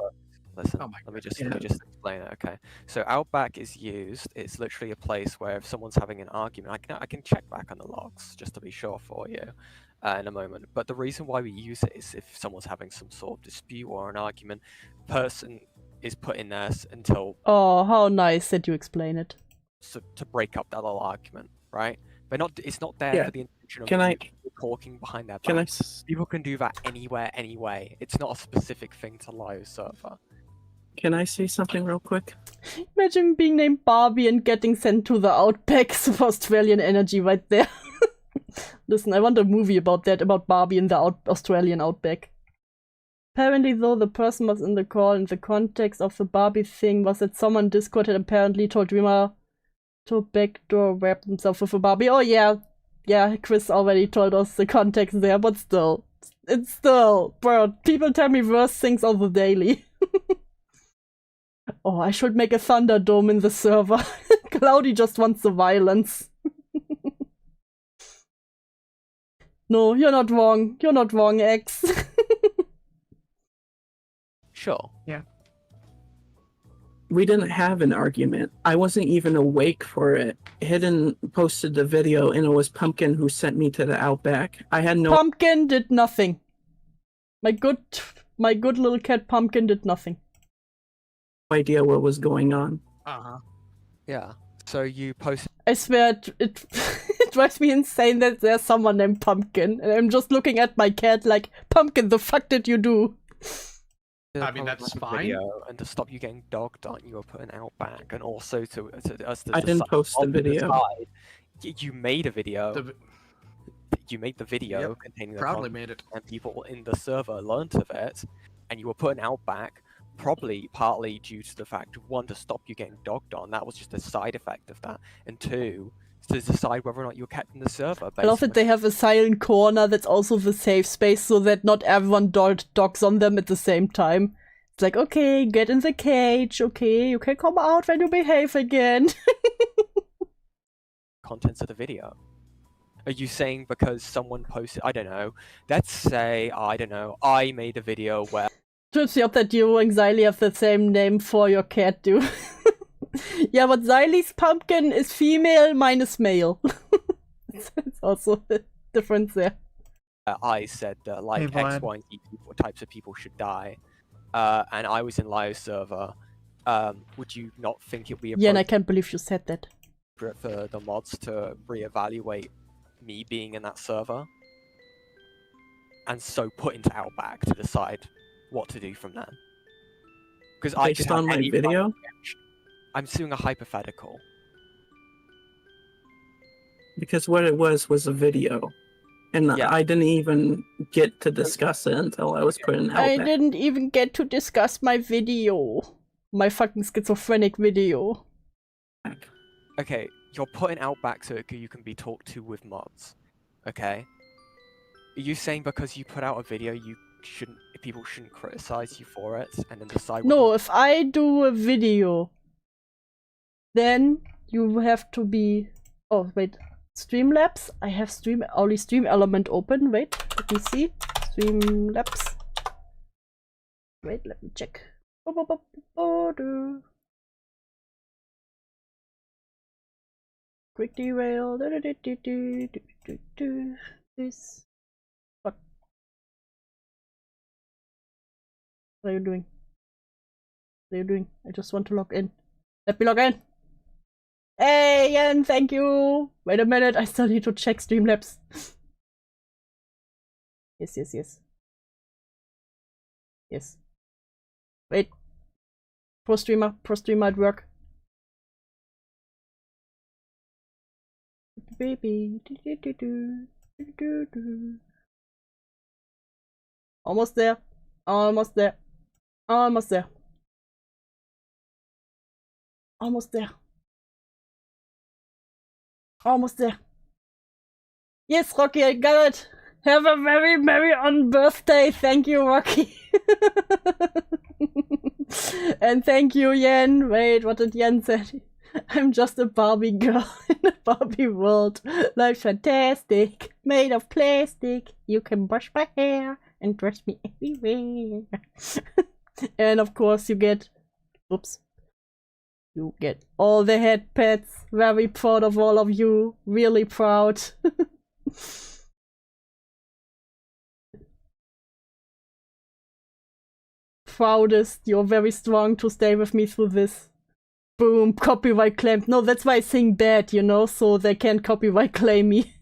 E: Listen, let me just explain it, okay? So Outback is used, it's literally a place where if someone's having an argument, I can check back on the logs just to be sure for you in a moment. But the reason why we use it is if someone's having some sort of dispute or an argument, person is put in there until...
A: Oh, how nice that you explain it.
E: So, to break up that little argument, right? But it's not there for the intention of talking behind their back. People can do that anywhere, anyway. It's not a specific thing to Lio's server.
H: Can I say something real quick?
A: Imagine being named Barbie and getting sent to the Outback. Super Australian energy right there. Listen, I want a movie about that, about Barbie in the Australian Outback. Apparently, though, the person was in the call and the context of the Barbie thing was that someone Discord had apparently told Dreamer to backdoor wrap himself with a Barbie. Oh yeah, Chris already told us the context there, but still. It's still, bro, people tell me worse things on the daily. Oh, I should make a Thunderdome in the server. Cloudy just wants the violence. No, you're not wrong. You're not wrong, X.
E: Sure.
H: Yeah. We didn't have an argument. I wasn't even awake for it. Hidden posted the video and it was Pumpkin who sent me to the Outback. I had no—
A: Pumpkin did nothing. My good little cat Pumpkin did nothing.
H: Idea what was going on.
E: Yeah. So you posted.
A: I swear it It drives me insane that there's someone named Pumpkin, and I'm just looking at my cat like, Pumpkin, the fuck did you do?
I: I mean, that's fine.
E: And to stop you getting dogged on, you were putting Outback, and also to us to
H: I didn't post the video.
E: You made a video. You made the video containing the
D: proudly
E: content,
D: made it,
E: and people in the server learnt of it, and you were putting Outback, probably partly due to the fact of, one, to stop you getting dogged on. That was just a side effect of that, and two, to decide whether or not you were kept in the server.
A: I love that they have a silent corner that's also the safe space so that not everyone dogs on them at the same time. It's like, okay, get in the cage, okay, you can come out when you behave again.
E: Contents of the video. Are you saying because someone posted, I don't know, let's say, I don't know, I made a video where...
A: Turns out that you and Xylee have the same name for your cat, dude. Yeah, but Xylee's Pumpkin is female, mine is male. It's also a difference there.
E: I said that like X, Y, and Z types of people should die, and I was in Lio's server. Would you not think it would be appropriate?
A: Yeah, and I can't believe you said that.
E: For the mods to reevaluate me being in that server, and so put into Outback to decide what to do from then? Because I
H: based on my video.
E: I'm doing a hypothetical.
H: Because what it was a video. And I didn't even get to discuss it until I was put in Outback.
A: I didn't even get to discuss my video. My fucking schizophrenic video.
E: Okay, you're put in Outback so you can be talked to with mods. Okay? Are you saying because you put out a video people shouldn't criticize you for it and then decide...
A: No, if I do a video, then you have to be... Oh, wait. Streamlabs? I have only stream element open. Wait, let me see. Streamlabs. Wait, let me check. Quick derail. This. What? What are you doing? What are you doing? I just want to log in. Let me log in. Hey, Yen, thank you. Wait a minute, I still need to check Streamlabs. Yes. Yes. Wait. Pro streamer at work. Baby. Almost there. Almost there. Almost there. Almost there. Almost there. Yes, Rocky, I got it. Have a very merry on birthday. Thank you, Rocky. And thank you, Yen. Wait, what did Yen say? I'm just a Barbie girl in a Barbie world. Life's fantastic. Made of plastic. You can brush my hair and dress me everywhere. And of course you get... Oops. You get all the head pets. Very proud of all of you. Really proud. Proudest. You're very strong to stay with me through this. Boom. Copyright claimed. No, that's why I sing bad, you know, so they can't copyright claim me.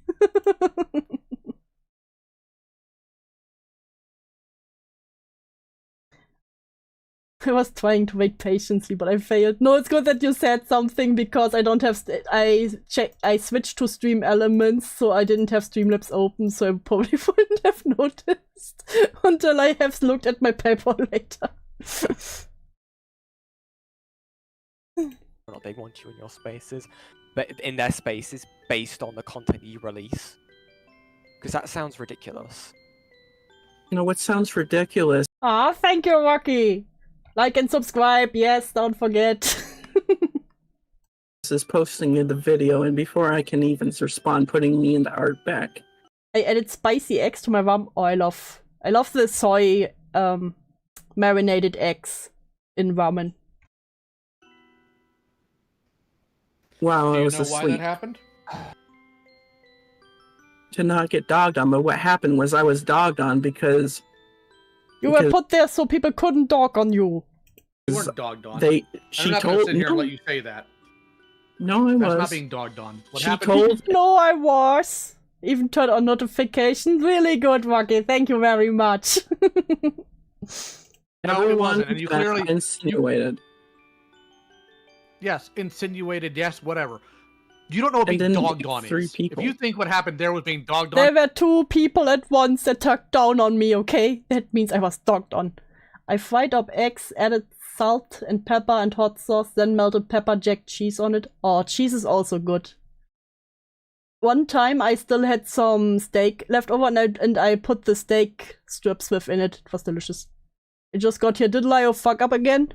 A: I was trying to wait patiently, but I failed. No, it's good that you said something because I don't have. I switched to Stream Elements, so I didn't have Streamlabs open, so I probably wouldn't have noticed until I have looked at my paper later.
E: They want you in your spaces, but in their spaces based on the content you release. Because that sounds ridiculous.
H: You know what sounds ridiculous?
A: Ah, thank you, Rocky. Like and subscribe, yes, don't forget.
H: This is posting in the video, and before I can even respond, putting me into Outback.
A: I added spicy eggs to my ramen. Oh, I love the soy marinated eggs in ramen.
H: Wow,
I: Do
H: I
I: you
H: was
I: know
H: asleep.
I: why that happened?
H: To not get dogged on, but what happened was I was dogged on because...
A: You were put there so people couldn't dog on you.
I: You weren't dogged on.
H: She
I: I'm not
H: told
I: gonna sit here and
H: no.
I: let you say that.
H: No, I was.
I: That's not being dogged on. What
H: She
I: happened?
H: told.
A: No, I was. Even turned on notifications. Really good, Rocky. Thank you very much.
I: No, it wasn't, and you clearly
H: insinuated.
I: Yes, insinuated. Yes, whatever. You don't know what being
H: then
I: dogged on
H: three
I: is.
H: people.
I: If you think what happened there was being dogged
A: There
I: on,
A: were 2 people at once that tucked down on me, okay? That means I was dogged on. I fried up eggs, added salt and pepper and hot sauce, then melted pepper jack cheese on it. Oh, cheese is also good. One time I still had some steak left over and I put the steak strips within it. It was delicious. I just got here. Did Lio fuck up again?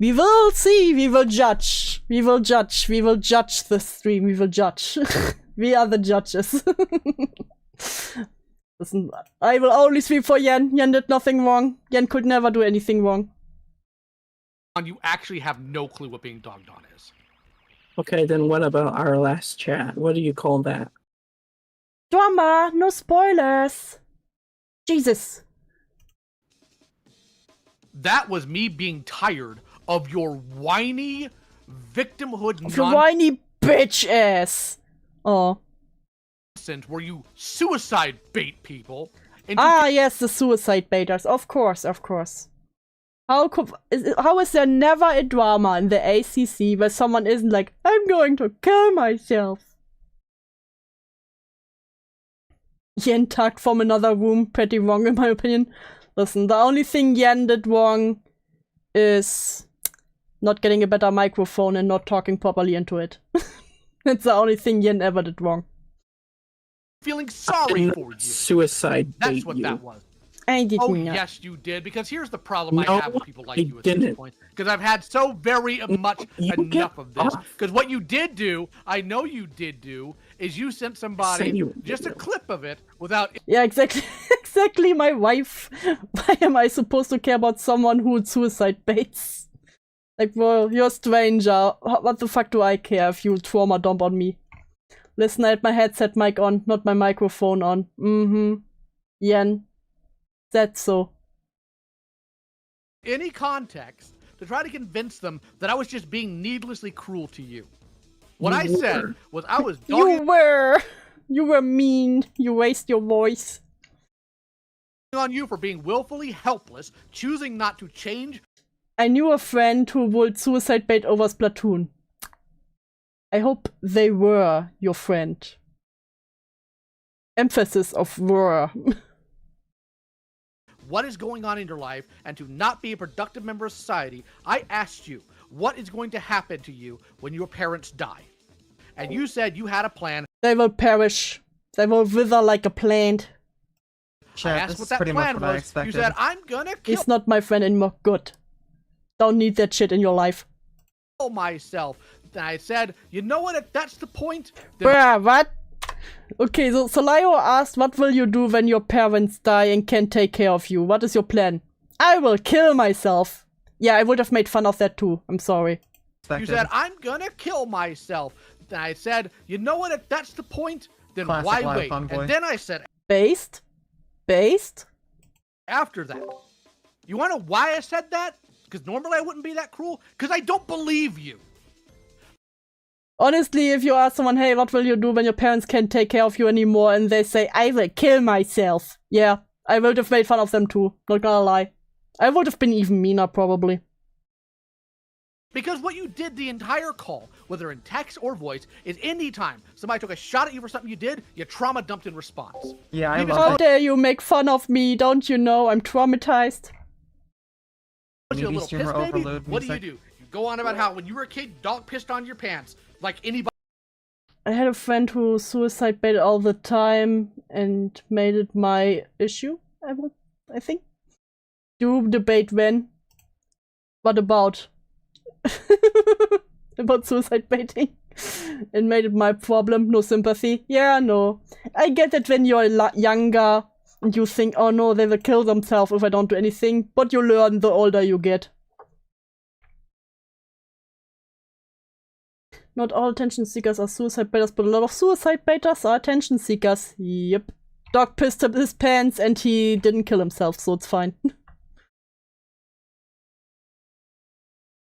A: We will see. We will judge. We will judge. We will judge the stream. We will judge. We are the judges. Listen, I will only speak for Yen. Yen did nothing wrong. Yen could never do anything wrong.
I: you actually have no clue what being dogged on is.
H: Okay, then what about our last chat? What do you call that?
A: Drama, no spoilers. Jesus.
I: That was me being tired of your whiny victimhood
A: Of your whiny bitch ass. Oh.
I: Where you suicide bait people.
A: Yes, the suicide baiters. Of course, of course. How is there never a drama in the ACC where someone isn't like, I'm going to kill myself? Yen tucked from another room, pretty wrong in my opinion. Listen, the only thing Yen did wrong is not getting a better microphone and not talking properly into it. That's the only thing Yen ever did wrong.
I: Feeling sorry for you.
H: Suicide bait.
I: That's what that was.
A: I didn't.
I: Oh, yes, you did. Because here's the problem I have with people like you at
H: didn't.
I: this point. Because I've had so very much enough of this. Because what you did do, I know you did do, is you sent somebody just a clip of it without...
A: Yeah, exactly. Exactly, my wife. Why am I supposed to care about someone who suicide baits? Like, well, you're a stranger. What the fuck do I care if you trauma dump on me? Listen, I had my headset mic on, not my microphone on. Yen. That's so.
I: Any context to try to convince them that I was just being needlessly cruel to you. What I said was I was dogging
A: You were mean. You raised your voice.
I: On you for being willfully helpless, choosing not to change.
A: I knew a friend who would suicide bait over Splatoon. I hope they were your friend. Emphasis of were.
I: What is going on in your life and to not be a productive member of society. I asked you, what is going to happen to you when your parents die? And you said you had a plan.
A: They will perish. They will wither like a plant.
I: I asked what that plan was. You said, I'm gonna kill...
A: He's not my friend anymore. Good. Don't need that shit in your life.
I: ...myself. Then I said, you know what, if that's the point...
A: Bruh, what? Okay, so Lio asked, what will you do when your parents die and can't take care of you? What is your plan? I will kill myself. Yeah, I would have made fun of that too. I'm sorry.
I: You said, I'm gonna kill myself. Then I said, you know what, if that's the point, then why wait? And then I said...
A: Based?
I: After that. You wanna know why I said that? Because normally I wouldn't be that cruel. Because I don't believe you.
A: Honestly, if you ask someone, hey, what will you do when your parents can't take care of you anymore? And they say, I will kill myself. Yeah, I would have made fun of them too. Not gonna lie. I would have been even meaner, probably.
I: Because what you did the entire call, whether in text or voice, is anytime somebody took a shot at you for something you did, you trauma dumped in response.
C: Yeah, I love
A: How dare you make fun of me? Don't you know I'm traumatized?
I: You a little piss baby? What do? You go on about how when you were a kid, dog pissed on your pants. Like anybody.
A: I had a friend who suicide baited all the time and made it my issue, I think. You debate when. What about? About suicide baiting? And made it my problem, no sympathy. Yeah, no. I get it when you're younger and you think, oh no, they will kill themselves if I don't do anything. But you learn the older you get. Not all attention seekers are suicide baiters, but a lot of suicide baiters are attention seekers. Yep. Dog pissed up his pants and he didn't kill himself, so it's fine.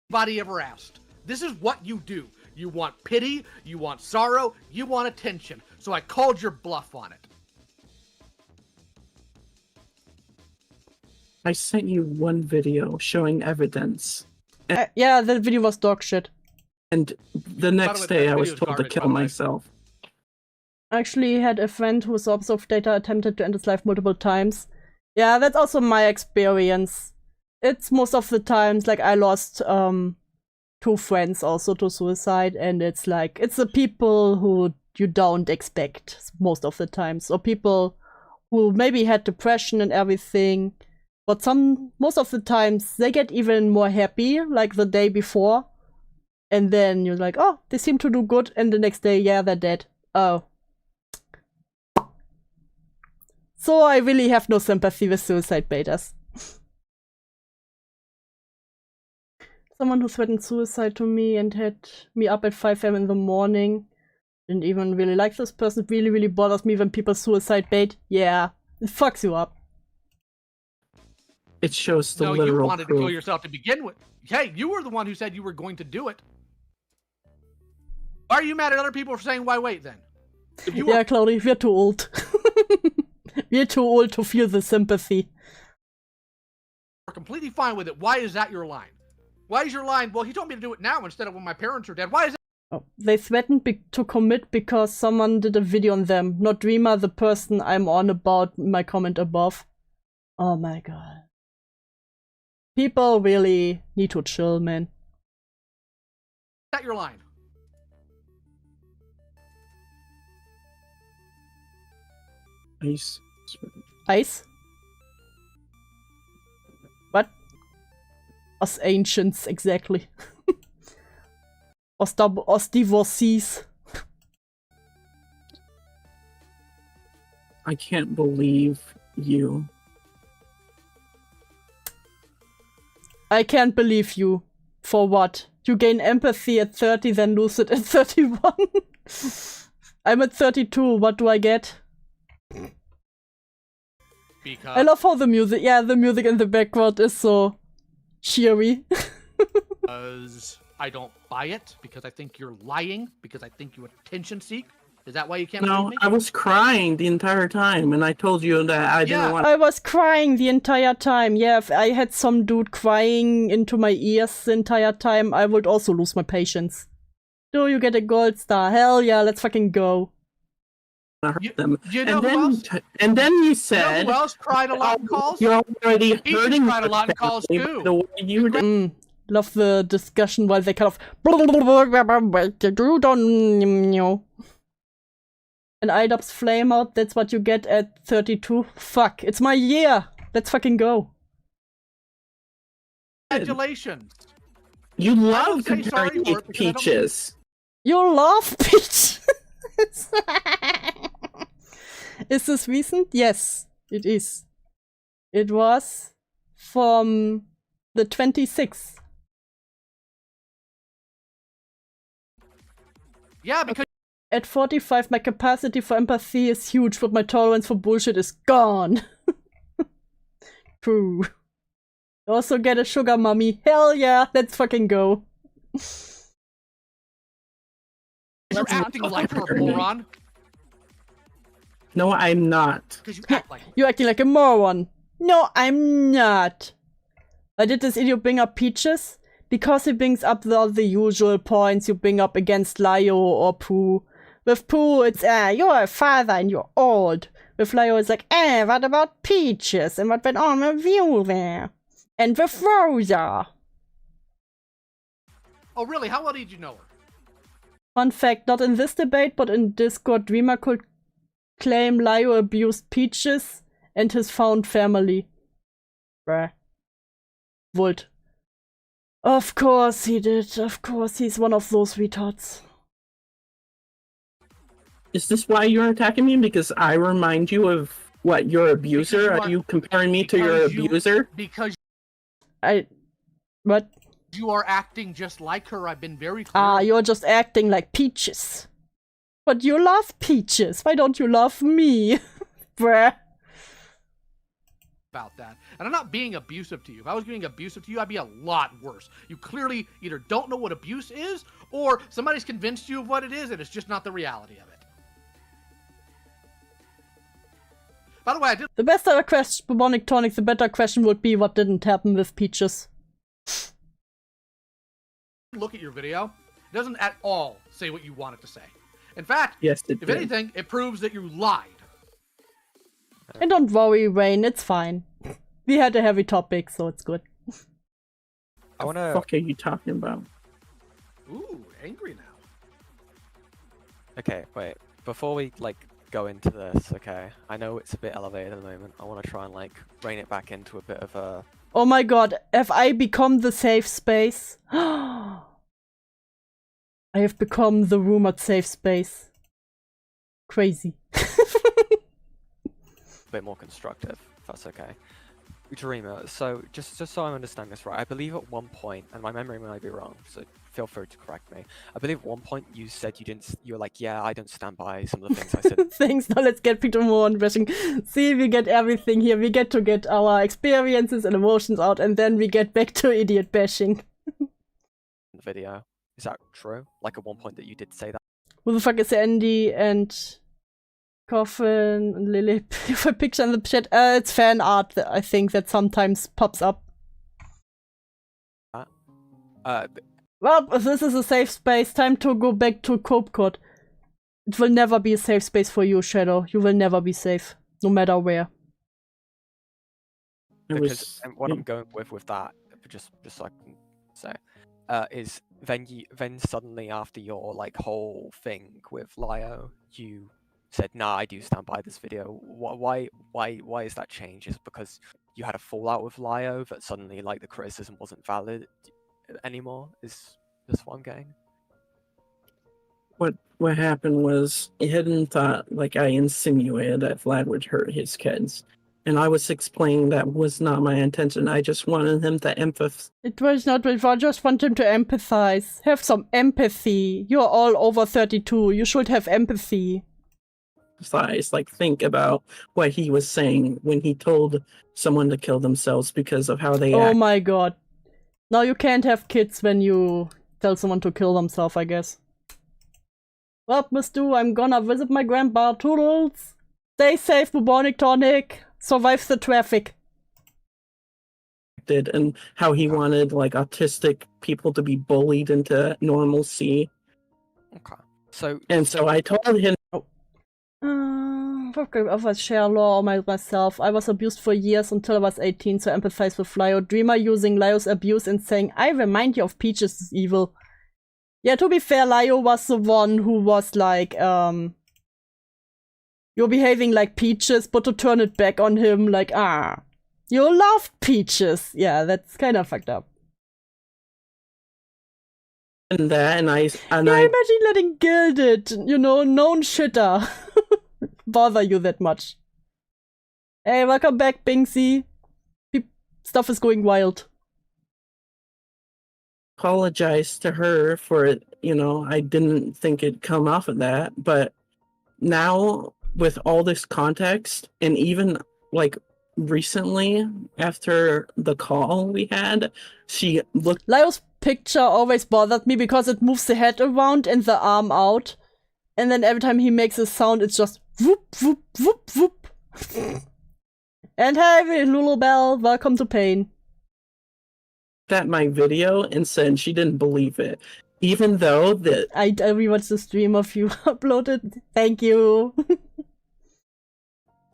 I: Nobody ever asked. This is what you do. You want pity, you want sorrow, you want attention. So I called your bluff on it.
H: I sent you one video showing evidence.
A: Yeah, that video was dog shit.
H: And the next day I was told to kill myself.
A: I actually had a friend whose source of data attempted to end his life multiple times. Yeah, that's also my experience. It's most of the times, like, I lost 2 friends also to suicide, and it's like, it's the people who you don't expect most of the times, or people who maybe had depression and everything, but most of the times they get even more happy, like the day before, and then you're like, oh, they seem to do good, and the next day, yeah, they're dead. Oh. So I really have no sympathy with suicide betas. Someone who threatened suicide to me and had me up at 5 AM in the morning. Didn't even really like this person. It really, really bothers me when people suicide bait. Yeah, it fucks you up.
H: It shows the
I: no,
H: literal
I: you wanted
H: proof.
I: to kill yourself to begin with. Hey, you were the one who said you were going to do it. Why are you mad at other people for saying why wait then?
A: Yeah, Cloudy, we're too old. We're too old to feel the sympathy.
I: We're completely fine with it. Why is that your line? Why is your line, well, he told me to do it now instead of when my parents are dead. Why is that?
A: Oh, they threatened to commit because someone did a video on them. Not Dreamer, the person I'm on about my comment above. Oh my god. People really need to chill, man.
I: Is that your line?
H: Ice.
A: Ice? What? Us ancients, exactly. Us divorcees.
H: I can't believe you.
A: I can't believe you. For what? You gain empathy at 30, then lose it at 31? I'm at 32, what do I get?
I: Because
A: I love how the music, yeah, the music in the background is so cheery.
I: because I don't buy it, because I think you're lying, because I think you attention seek. Is that why you can't believe me?
H: I was crying the entire time, and I told you that I didn't want.
A: I was crying the entire time. Yeah, if I had some dude crying into my ears the entire time, I would also lose my patience. Do you get a gold star? Hell yeah, let's fucking go.
H: Hurt them.
I: You know who else?
H: And then you said,
I: you know who else cried a lot in calls?
H: You're already hurting.
I: Cried a lot in calls too.
H: The way you were.
A: Love the discussion while they kind of. And IDOPS flame out, that's what you get at 32. Fuck, it's my year! Let's fucking go.
I: Congratulations.
H: You love comparing me to Peaches.
A: You love Peach! Is this recent? Yes, it is. It was from the 26th.
I: Yeah, because
A: at 45, my capacity for empathy is huge, but my tolerance for bullshit is gone. True. Also get a sugar mummy. Hell yeah, let's fucking go.
I: you're acting like a moron.
H: No, I'm not.
I: Because you act like
A: You're acting like a moron. No, I'm not. I did this idiot bring up Peaches because he brings up all the usual points you bring up against Lio or Pooh. With Pooh, it's, you're a father and you're old. With Lio, it's like, what about Peaches? And what went on with you there? And with Rosa.
I: Oh, really? How well did you know her?
A: Fun fact, not in this debate, but in Discord, Dreamer could claim Lio abused Peaches and his found family. Bruh. Volt. Of course he did. Of course he's one of those retards.
H: Is this why you're attacking me? Because I remind you of what, your abuser? Are you comparing me to your abuser?
I: Because
A: what?
I: You are acting just like her. I've been very clear.
A: You're just acting like Peaches. But you love Peaches. Why don't you love me? Bruh.
I: about that. And I'm not being abusive to you. If I was being abusive to you, I'd be a lot worse. You clearly either don't know what abuse is, or somebody's convinced you of what it is, and it's just not the reality of it. By the way, I did...
A: The best ever question, Bubonic Tonic, the better question would be what didn't happen with Peaches.
I: Look at your video. It doesn't at all say what you want it to say. In fact,
H: yes,
I: if anything, it proves that you lied.
A: And don't worry, Rain, it's fine. We had a heavy topic, so it's good.
H: I wanna... What the fuck are you talking about?
I: Ooh, angry now.
E: Okay, wait. Before we, like, go into this, okay? I know it's a bit elevated at the moment. I want to try and, like, rein it back into a bit of a...
A: Oh my god, have I become the safe space? I have become the rumored safe space. Crazy.
E: bit more constructive, if that's okay. Dreamer, so just so I understand this right, I believe at one point, and my memory might be wrong, so feel free to correct me. I believe at one point you said you were like, yeah, I don't stand by some of the things I said.
A: Thanks, now let's get people more on bashing. See, we get everything here. We get to get our experiences and emotions out, and then we get back to idiot bashing.
E: Video. Is that true? Like at one point that you did say that?
A: Who the fuck is Andy and Coffin and Lily? If a picture in the chat, it's fan art, I think, that sometimes pops up. Well, this is a safe space. Time to go back to Cope Code. It will never be a safe space for you, Shadow. You will never be safe, no matter where.
E: Because what I'm going with that, just so I can say, is then suddenly after your like whole thing with Lio, you said, "Nah, I do stand by this video." Why is that change? Is it because you had a fallout with Lio that suddenly like the criticism wasn't valid anymore? Is this what I'm getting?
H: What happened was Hidden thought like I insinuated that Vlad would hurt his kids. And I was explaining that was not my intention. I just wanted him to empathize.
A: It was not, I just want him to empathize. Have some empathy. You're all over 32. You should have empathy.
H: Like, think about what he was saying when he told someone to kill themselves because of how they act.
A: Oh my god. Now you can't have kids when you tell someone to kill themselves, I guess. Well, Miss Du, I'm gonna visit my grandpa. Toodles! Stay safe, Bubonic Tonic! Survive the traffic.
H: And how he wanted like autistic people to be bullied into normalcy.
E: Okay. So
H: I told him.
A: I was share law myself. I was abused for years until I was 18, so empathize with Lio. Dreamer using Lio's abuse and saying, I remind you of Peaches is evil. Yeah, to be fair, Lio was the one who was like, you're behaving like Peaches, but to turn it back on him, like, you loved Peaches. Yeah, that's kind of fucked up.
H: And I
A: imagine letting Gilded, you know, known shitter, bother you that much. Hey, welcome back, Bingsy. Stuff is going wild.
H: Apologize to her for it, you know, I didn't think it'd come off of that, but now with all this context, and even like recently after the call we had, she looked.
A: Lio's picture always bothered me because it moves the head around and the arm out, and then every time he makes a sound, it's just whoop whoop whoop whoop. And hey, Lulubelle, welcome to Pain.
H: At my video and said she didn't believe it, even though that
A: I rewatched the stream of you uploaded. Thank you.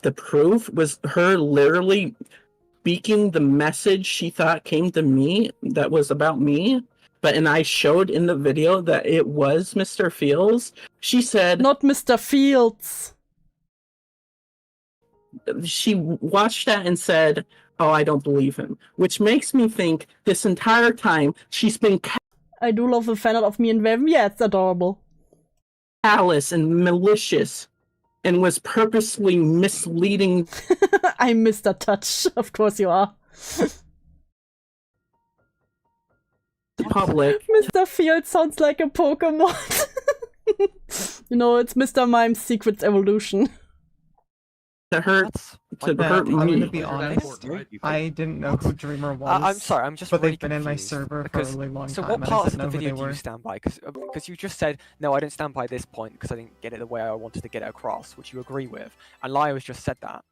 H: The proof was her literally speaking the message she thought came to me that was about me, and I showed in the video that it was Mr. Fields. She said,
A: "Not Mr. Fields."
H: She watched that and said, "Oh, I don't believe him," which makes me think this entire time she's been.
A: I do love the fan art of me and Venom. Yeah, it's adorable.
H: Callous and malicious, and was purposely misleading.
A: I'm Mr. Touch. Of course you are.
H: The public.
A: Mr. Field sounds like a Pokemon. You know, it's Mr. Mime's Secret Evolution.
H: To hurt
C: I'm
H: me.
C: gonna be honest. I didn't know who Dreamer was.
E: I'm sorry, I'm just
C: but
E: really
C: they've been in my
E: confused
C: server for
E: because,
C: a really long
E: so
C: time.
E: what
C: And I
E: parts of
C: didn't
E: the
C: know who
E: video
C: they
E: do you
C: were.
E: stand by? Because you just said, no, I didn't stand by this point because I didn't get it the way I wanted to get it across, which you agree with. And Lio has just said that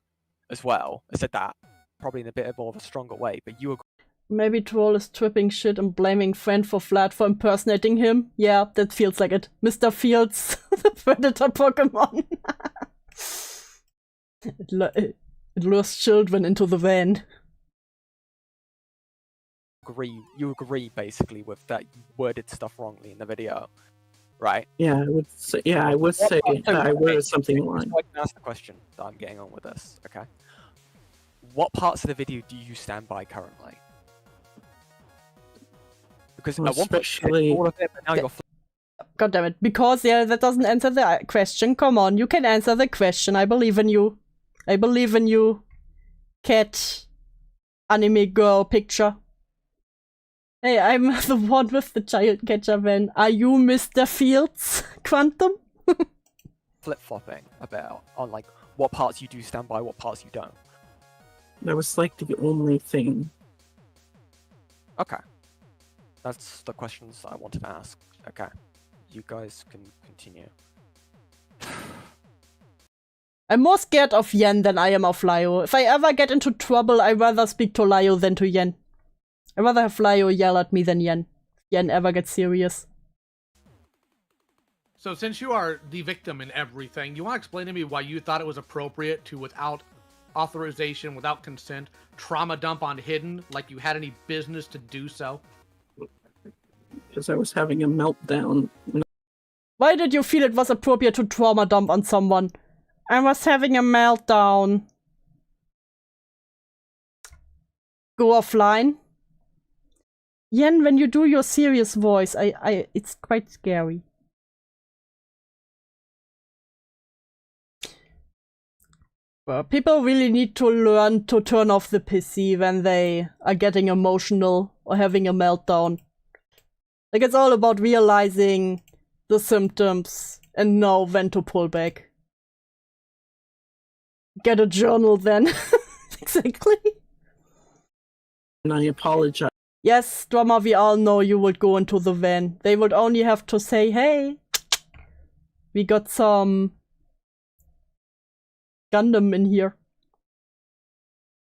E: as well. I said that probably in a bit more of a stronger way, but you agree.
A: Maybe Troll is tripping shit and blaming friend for Flat for impersonating him. Yeah, that feels like it. Mr. Fields, the predator Pokemon. It lures children into the van.
E: You agree basically with that you worded stuff wrongly in the video, right?
H: Yeah, I would say I worded something wrong.
E: I can ask the question that I'm getting on with this, okay? What parts of the video do you stand by currently? Because
H: Well,
E: at one point,
H: especially-
E: all of it, but now you're
A: God damn it. Because, yeah, that doesn't answer the question. Come on, you can answer the question. I believe in you. I believe in you. Cat. Anime girl picture. Hey, I'm the one with the child catcher van. Are you Mr. Fields? Quantum?
E: flip-flopping a bit on like what parts you do stand by, what parts you don't.
H: That was like the only thing.
E: Okay. That's the questions I wanted to ask. Okay. You guys can continue.
A: I'm more scared of Yen than I am of Lio. If I ever get into trouble, I'd rather speak to Lio than to Yen. I'd rather have Lio yell at me than Yen. Yen ever gets serious.
I: So since you are the victim in everything, you want to explain to me why you thought it was appropriate to, without authorization, without consent, trauma dump on Hidden like you had any business to do so?
H: Because I was having a meltdown.
A: Why did you feel it was appropriate to trauma dump on someone? I was having a meltdown. Go offline. Yen, when you do your serious voice, it's quite scary. Well, people really need to learn to turn off the PC when they are getting emotional or having a meltdown. Like, it's all about realizing the symptoms and know when to pull back. Get a journal then. Exactly.
H: And I apologize.
A: Yes, Drama, we all know you would go into the van. They would only have to say, hey, we got some Gundam in here.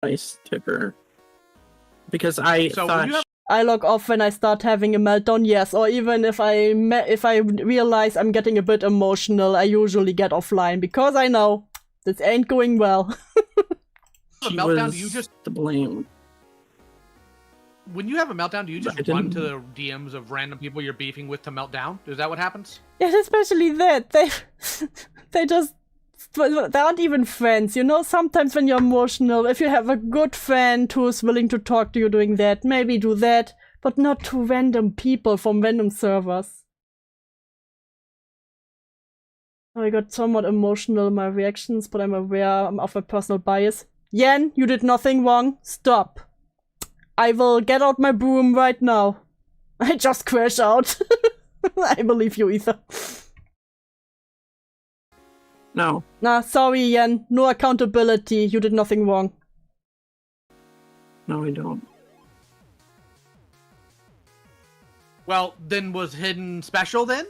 H: Nice ticker. Because I thought...
A: I log off when I start having a meltdown, yes. Or even if I realize I'm getting a bit emotional, I usually get offline. Because I know this ain't going well.
H: She
I: meltdown,
H: was
I: do you just
H: to blame.
I: When you have a meltdown, do you just run to the DMs of random people you're beefing with to melt down? Is that what happens?
A: Yeah, especially that. They aren't even friends, you know? Sometimes when you're emotional, if you have a good friend who's willing to talk to you doing that, maybe do that, but not to random people from random servers. I got somewhat emotional in my reactions, but I'm aware of my personal bias. Yen, you did nothing wrong. Stop. I will get out my broom right now. I just crash out. I believe you, Ether.
H: No.
A: Nah, sorry, Yen. No accountability. You did nothing wrong.
H: No, I don't.
I: Well, then was Hidden special then?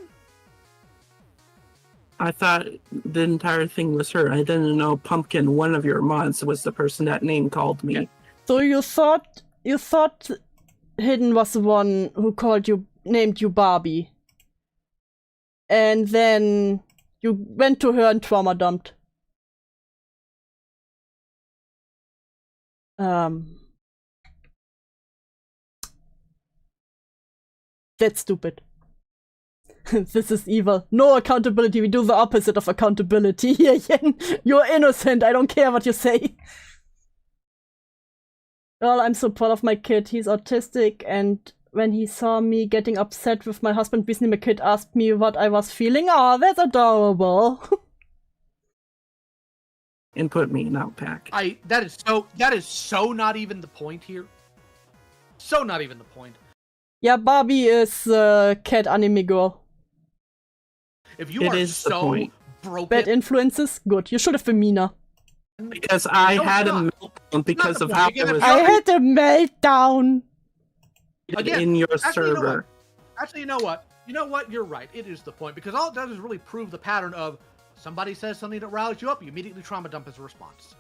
H: I thought the entire thing was her. I didn't know Pumpkin, one of your mods, was the person that name called me.
A: So you thought Hidden was the one who named you Barbie. And then you went to her and trauma dumped. That's stupid. This is evil. No accountability. We do the opposite of accountability here, Yen. You're innocent. I don't care what you say. Well, I'm so proud of my kid. He's autistic, and when he saw me getting upset with my husband, recently my kid asked me what I was feeling. Oh, that's adorable.
H: And put me in Outback.
I: That is so not even the point here. So not even the point.
A: Yeah, Barbie is cat anime girl.
I: If you are so broken,
A: bad influences, good. You should have been meaner.
H: Because I had a meltdown because of how it was.
A: I had a meltdown
H: in your server.
I: Actually, you know what? You know what? You're right. It is the point, because all it does is really prove the pattern of somebody says something that riles you up, you immediately trauma dump as a response.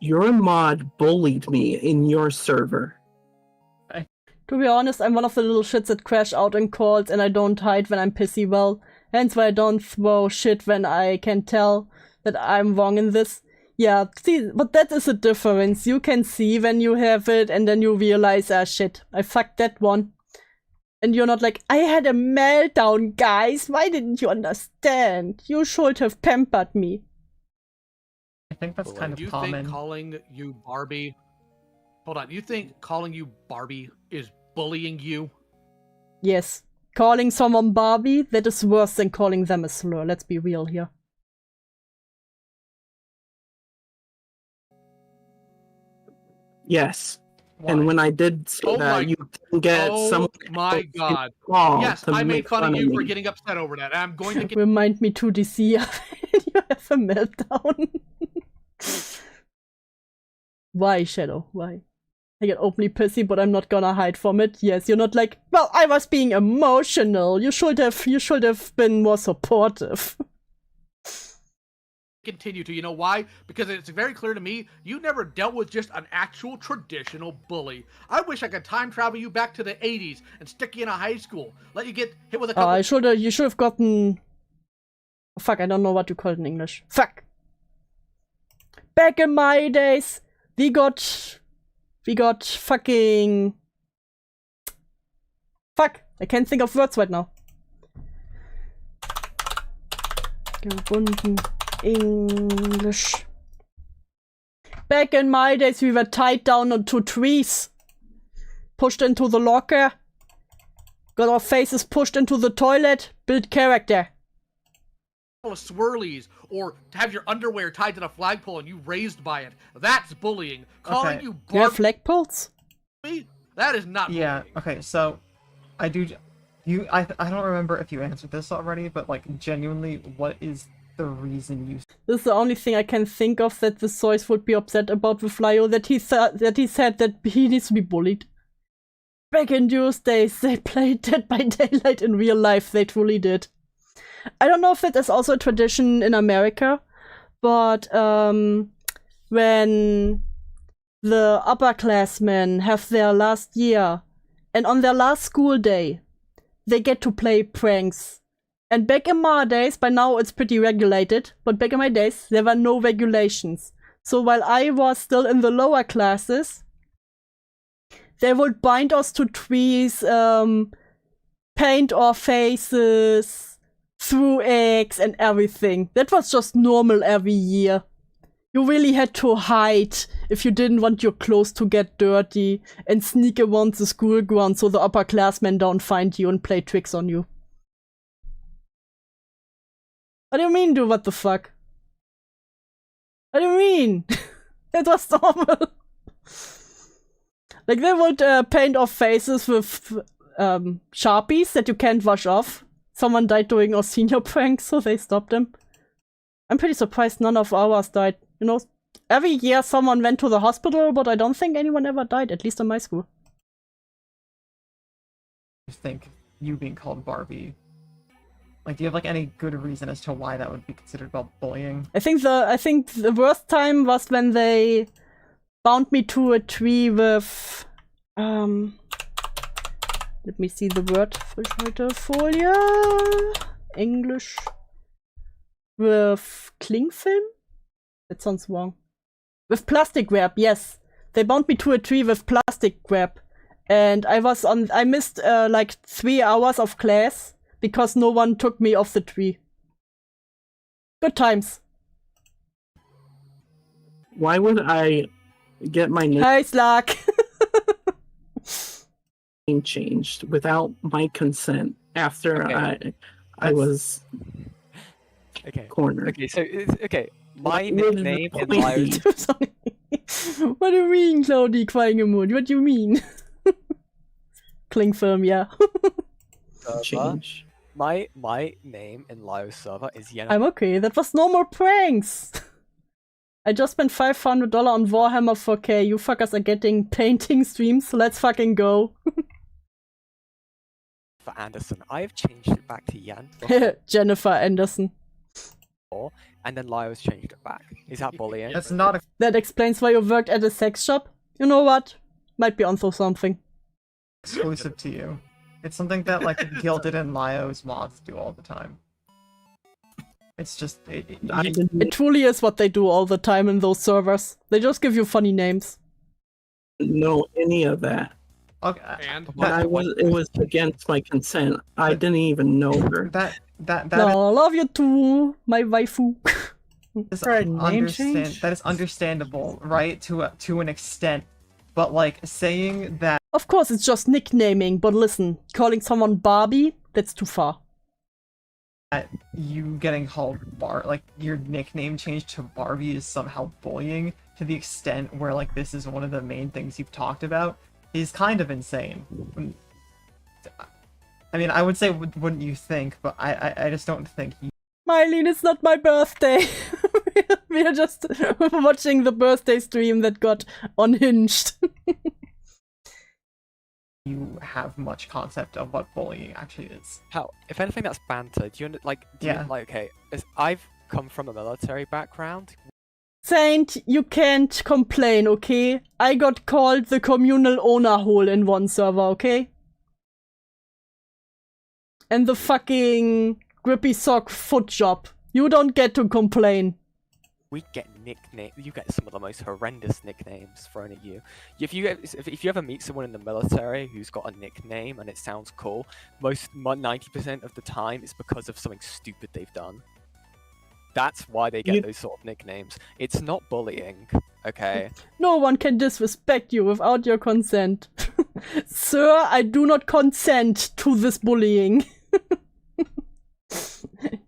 H: Your mod bullied me in your server.
A: To be honest, I'm one of the little shits that crash out in calls, and I don't hide when I'm pissy well. Hence why I don't throw shit when I can tell that I'm wrong in this. Yeah, see, but that is a difference. You can see when you have it, and then you realize, ah shit, I fucked that one. And you're not like, I had a meltdown, guys. Why didn't you understand? You should have pampered me.
C: I think that's kind of common.
I: Do you think calling you Barbie... Hold on. You think calling you Barbie is bullying you?
A: Yes. Calling someone Barbie, that is worse than calling them a slur. Let's be real here.
H: Yes. Why? And when I did say that, you didn't get someone...
I: Oh my god. Yes, I made fun of you for getting upset over that. I'm going to get...
A: Remind me to DC. You have a meltdown. Why, Shadow? Why? I get openly pissy, but I'm not gonna hide from it. Yes, you're not like, well, I was being emotional. You should have been more supportive.
I: Continue to, you know why? Because it's very clear to me you never dealt with just an actual traditional bully. I wish I could time travel you back to the 80s and stick you in a high school, let you get hit with a couple...
A: you should have gotten... Oh, fuck, I don't know what you call it in English. Fuck! Back in my days, we got fucking... Fuck! I can't think of words right now. Gebunden English. Back in my days, we were tied down onto trees. Pushed into the locker. Got our faces pushed into the toilet. Build character.
I: Swirlies, or to have your underwear tied to the flagpole and you raised by it. That's bullying. Calling you Barbie...
A: You have flagpoles?
I: That is not bullying.
C: Yeah, okay, so I don't remember if you answered this already, but like genuinely, what is the reason you...
A: This is the only thing I can think of that the Soys would be upset about with Lyo, that he said that he needs to be bullied. Back in those days, they played Dead by Daylight in real life, they truly did. I don't know if that is also a tradition in America, but when the upperclassmen have their last year, and on their last school day, they get to play pranks. And back in my days, by now it's pretty regulated, but back in my days, there were no regulations. So while I was still in the lower classes, they would bind us to trees, paint our faces, threw eggs and everything. That was just normal every year. You really had to hide if you didn't want your clothes to get dirty and sneak around the school ground so the upperclassmen don't find you and play tricks on you. What do you mean, what the fuck? What do you mean? It was normal. Like, they would paint our faces with Sharpies that you can't wash off. Someone died doing our senior pranks, so they stopped them. I'm pretty surprised none of ours died. You know, every year someone went to the hospital, but I don't think anyone ever died, at least in my school.
C: I think you being called Barbie... Like, do you have, like, any good reason as to why that would be considered bullying?
A: I think the worst time was when they bound me to a tree with... Let me see the word. Folie. English. With cling film? That sounds wrong. With plastic wrap, yes. They bound me to a tree with plastic wrap. And I missed like 3 hours of class because no one took me off the tree. Good times.
H: Why would I get my name?
A: Hi, Slack.
H: Changed without my consent after I was cornered.
E: Okay, so my nickname in Lyo's...
A: What do you mean, Cloudy crying emoji? What do you mean? Cling firm, yeah.
H: Change.
E: My name in Lyo's server is Yen.
A: I'm okay. That was normal pranks. I just spent $500 on Warhammer 4K. You fuckers are getting painting streams. Let's fucking go.
E: For Anderson, I have changed it back to Jan.
A: Jennifer Anderson.
E: And then Lio's changed it back. Is that bullying?
C: That's not a...
A: That explains why you worked at a sex shop. You know what? Might be onto something.
C: exclusive to you. It's something that like Gilded and Lio's mods do all the time. It's just
A: it truly is what they do all the time in those servers. They just give you funny names.
H: Know any of that.
C: Okay.
I: And
H: it was against my consent. I didn't even know her.
A: No, I love you too, my waifu.
C: That is understandable, right? To an extent. But like saying that
A: of course it's just nicknaming, but listen, calling someone Barbie, that's too far.
C: You getting called like your nickname changed to Barbie is somehow bullying to the extent where like this is one of the main things you've talked about is kind of insane. I mean, I would say wouldn't you think, but I just don't think
A: Mylene, it's not my birthday. We are just watching the birthday stream that got unhinged.
C: You have much concept of what bullying actually is.
E: How, if anything, that's banter. Do you okay? I've come from a military background.
A: Saint, you can't complain, okay? I got called the communal owner hole in one server, okay? And the fucking grippy sock foot job. You don't get to complain.
E: We get nicknames. You get some of the most horrendous nicknames thrown at you. If you ever meet someone in the military who's got a nickname and it sounds cool, 90% of the time it's because of something stupid they've done. That's why they get those sort of nicknames. It's not bullying, okay? No
A: one can disrespect you without your consent. Sir, I do not consent to this bullying.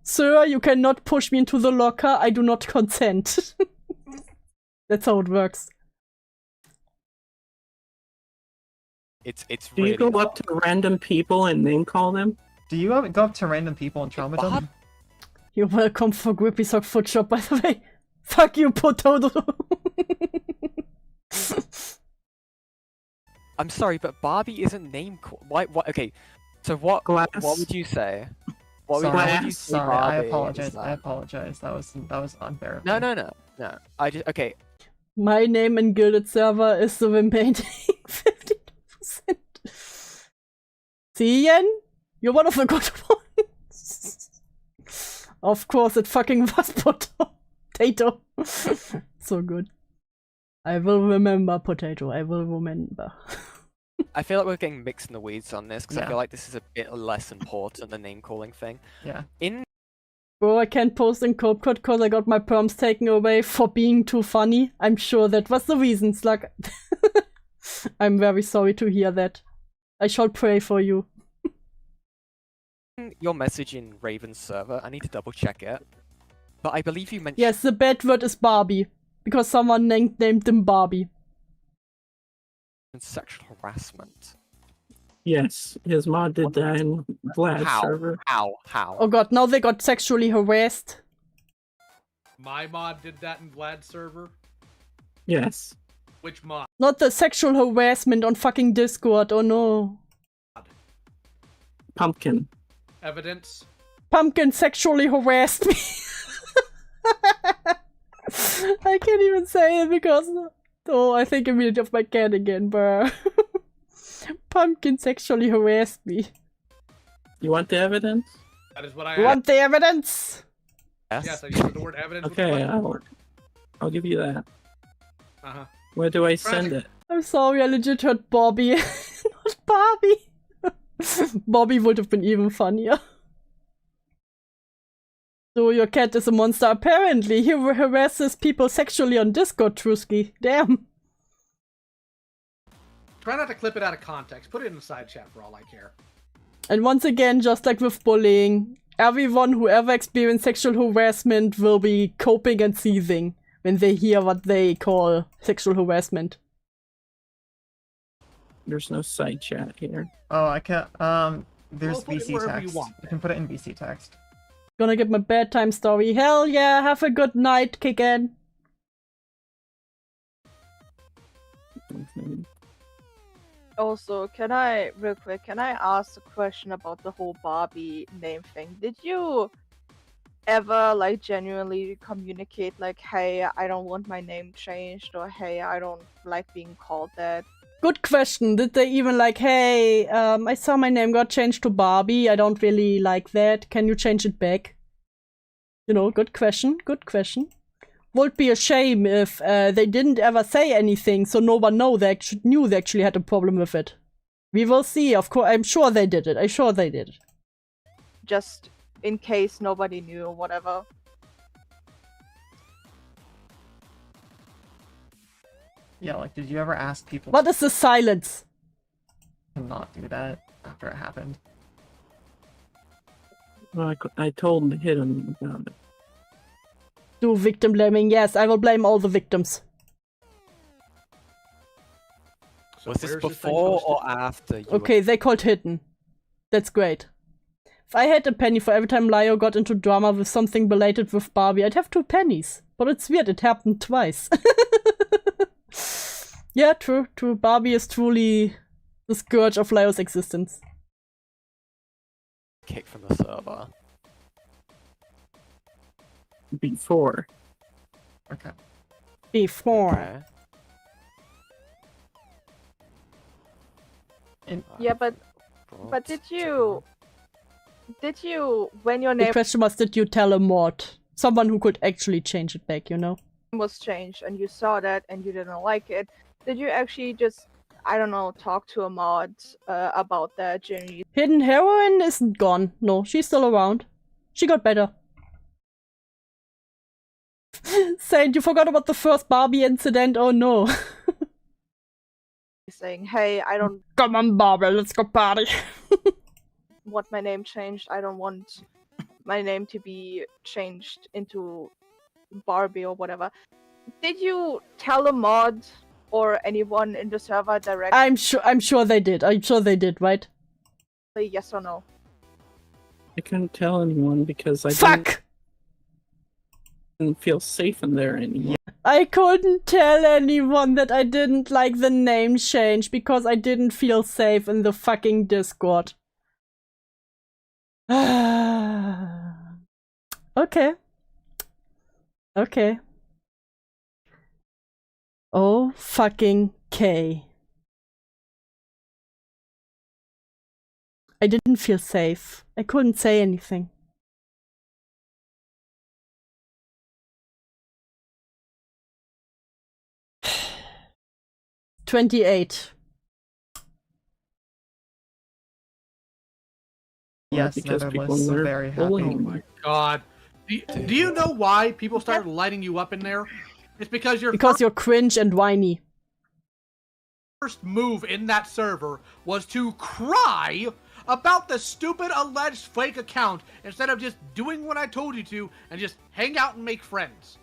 A: Sir, you cannot push me into the locker. I do not consent. That's how it works.
E: It's
H: Do you go up to random people and name call them?
C: Do you go up to random people and trauma them?
A: You're welcome for Grippy Sock Foot Shop, by the way. Fuck you, potato.
E: I'm sorry, but Barbie isn't name call. Why? Okay, so what would you say? What would you say?
C: Sorry,
E: Barbie
C: I apologize. I apologize. That was unfair.
E: No. Okay.
A: My name in Gilded server is the remaining 50%. See, Yen? You're one of the good ones. Of course, it fucking was potato. So good. I will remember potato. I will remember.
E: I feel like we're getting mixed in the weeds on this because I feel like this is a bit less important than the name calling thing.
C: Yeah.
A: Bro, I can't post in Cope Code because I got my perms taken away for being too funny. I'm sure that was the reason, Slug. I'm very sorry to hear that. I shall pray for you.
E: Your message in Raven's server, I need to double check it. But I believe you mentioned...
A: Yes, the bad word is Barbie. Because someone named him Barbie.
E: Sexual harassment.
H: Yes, his mod did that in Vlad's server.
E: How?
A: Oh god, now they got sexually harassed.
I: My mod did that in Vlad's server?
H: Yes.
I: Which mod?
A: Not the sexual harassment on fucking Discord, oh no.
H: Pumpkin.
I: Evidence?
A: Pumpkin sexually harassed me. I can't even say it because... Oh, I think immediately of my cat again, bruh. Pumpkin sexually harassed me.
H: You want the evidence?
I: That is what I
A: You want the evidence?
I: Yes, I used the word evidence.
H: Okay, I'll give you that.
I: Uh-huh.
H: Where do I send it?
A: I'm sorry, I legit heard Bobby. Not Barbie. Bobby would have been even funnier. So your cat is a monster. Apparently, he harasses people sexually on Discord, Trusky. Damn.
I: Try not to clip it out of context. Put it in the side chat for all I care.
A: And once again, just like with bullying, everyone who ever experienced sexual harassment will be coping and seething when they hear what they call sexual harassment.
H: There's no side chat here.
C: Oh, I can't. There's VC text. You can put it in VC text.
A: Gonna get my bedtime story. Hell yeah, have a good night, Kicken.
F: Also, can I, real quick, can I ask a question about the whole Barbie name thing? Did you ever, like, genuinely communicate, like, hey, I don't want my name changed, or hey, I don't like being called that?
A: Good question. Did they even like, hey, I saw my name got changed to Barbie. I don't really like that. Can you change it back? You know, good question. Good question. Would be a shame if they didn't ever say anything, so no one knew they actually had a problem with it. We will see. Of course, I'm sure they did it. I'm sure they did it.
F: Just in case nobody knew or whatever.
C: Yeah, like, did you ever ask people
A: What is the silence?
C: to not do that after it happened?
H: Well, I told Hidden about it.
A: Do victim blaming? Yes, I will blame all the victims.
I: So
E: Was this
I: where's thing
E: before
I: posted?
E: or after you
A: Okay, they called Hidden. That's great. If I had a penny for every time Leo got into drama with something related with Barbie, I'd have 2 pennies. But it's weird, it happened twice. Yeah, true. Barbie is truly the scourge of Leo's existence.
E: kicked from the server?
H: Before.
C: Okay.
A: Before.
E: Okay.
F: Yeah, but did you, when your
A: The
F: name
A: question was, did you tell a mod? Someone who could actually change it back, you know?
F: was changed and you saw that and you didn't like it, did you actually just, I don't know, talk to a mod about that? Genuinely?
A: Hidden Heroine isn't gone. No, she's still around. She got better. Saint, you forgot about the first Barbie incident? Oh no.
F: Saying, hey, I don't
A: Come on, Barbie, let's go party.
F: want my name changed. I don't want my name to be changed into Barbie or whatever. Did you tell a mod or anyone in the server directly?
A: I'm sure they did. I'm sure they did, right?
F: Yes or no?
H: I couldn't tell anyone because I
A: Fuck!
H: didn't feel safe in there anymore.
A: I couldn't tell anyone that I didn't like the name change because I didn't feel safe in the fucking Discord. Okay. Okay. Oh fucking K. I didn't feel safe. I couldn't say anything. $28.
C: Yes,
H: because
C: Nether
H: people
C: was
H: were
C: very
H: bullying
C: happy.
I: Oh my god. Do you know why people started lighting you up in there? It's because
A: You're cringe and whiny.
I: first move in that server was to cry about the stupid alleged fake account instead of just doing what I told you to and just hang out and make friends.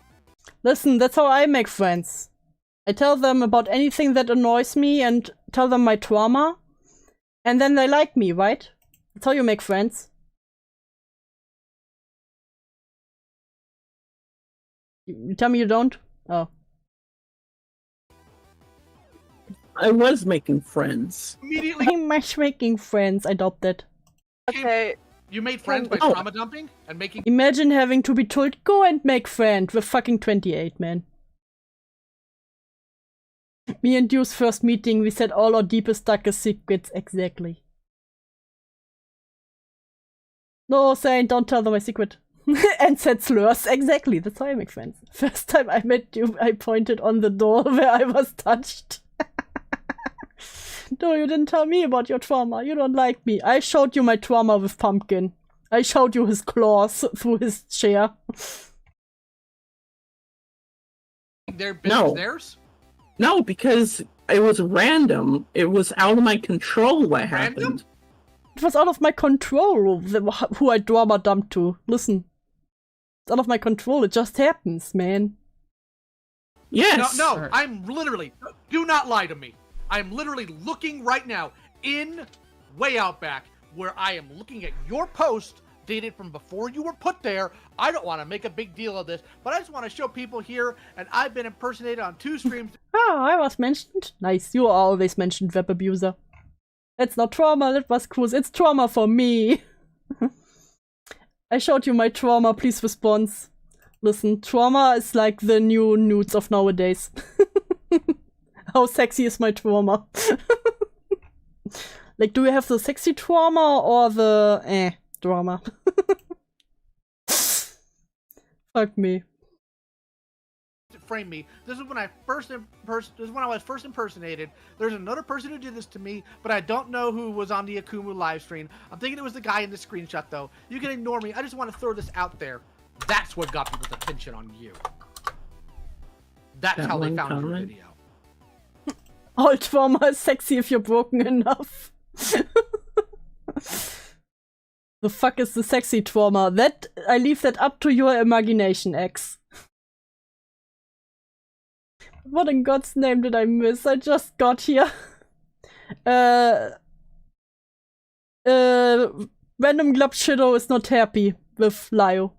A: Listen, that's how I make friends. I tell them about anything that annoys me and tell them my trauma. And then they like me, right? That's how you make friends. You tell me you don't? Oh.
H: I was making friends.
I: Immediately,
A: I'm matchmaking friends. I doubt that.
F: Okay.
I: you made friends by
H: Oh.
I: trauma dumping and making.
A: Imagine having to be told, go and make friend with fucking 28, man. Me and Dew's first meeting, we said all our deepest, darkest secrets. Exactly. No, Saint, don't tell them my secret. And said slurs. Exactly, that's how I make friends. First time I met you, I pointed on the door where I was touched. No, you didn't tell me about your trauma. You don't like me. I showed you my trauma with Pumpkin. I showed you his claws through his chair.
I: Their business
H: No.
I: theirs?
H: No, because it was random. It was out of my control what happened.
I: Random?
A: It was out of my control who I trauma dumped to. Listen. It's out of my control. It just happens, man.
H: Yes.
I: No, I'm literally. Do not lie to me. I'm literally looking right now in Way Outback where I am looking at your post dated from before you were put there. I don't want to make a big deal of this, but I just want to show people here, and I've been impersonated on 2 streams.
A: Ah, I was mentioned. Nice, you are always mentioned, web abuser. That's not trauma, that was Cruz. It's trauma for me. I showed you my trauma, please response. Listen, trauma is like the new nudes of nowadays. How sexy is my trauma? Like, do you have the sexy trauma or the drama? Fuck me.
I: Frame me. This is when I was first impersonated. There's another person who did this to me, but I don't know who was on the Akumu live stream. I'm thinking it was the guy in the screenshot, though. You can ignore me. I just want to throw this out there. That's what got people's attention on you. That's how they found your video.
A: All trauma is sexy if you're broken enough. The fuck is the sexy trauma? That I leave that up to your imagination, X. What in God's name did I miss? I just got here. Random Glub Shadow is not happy with Lio.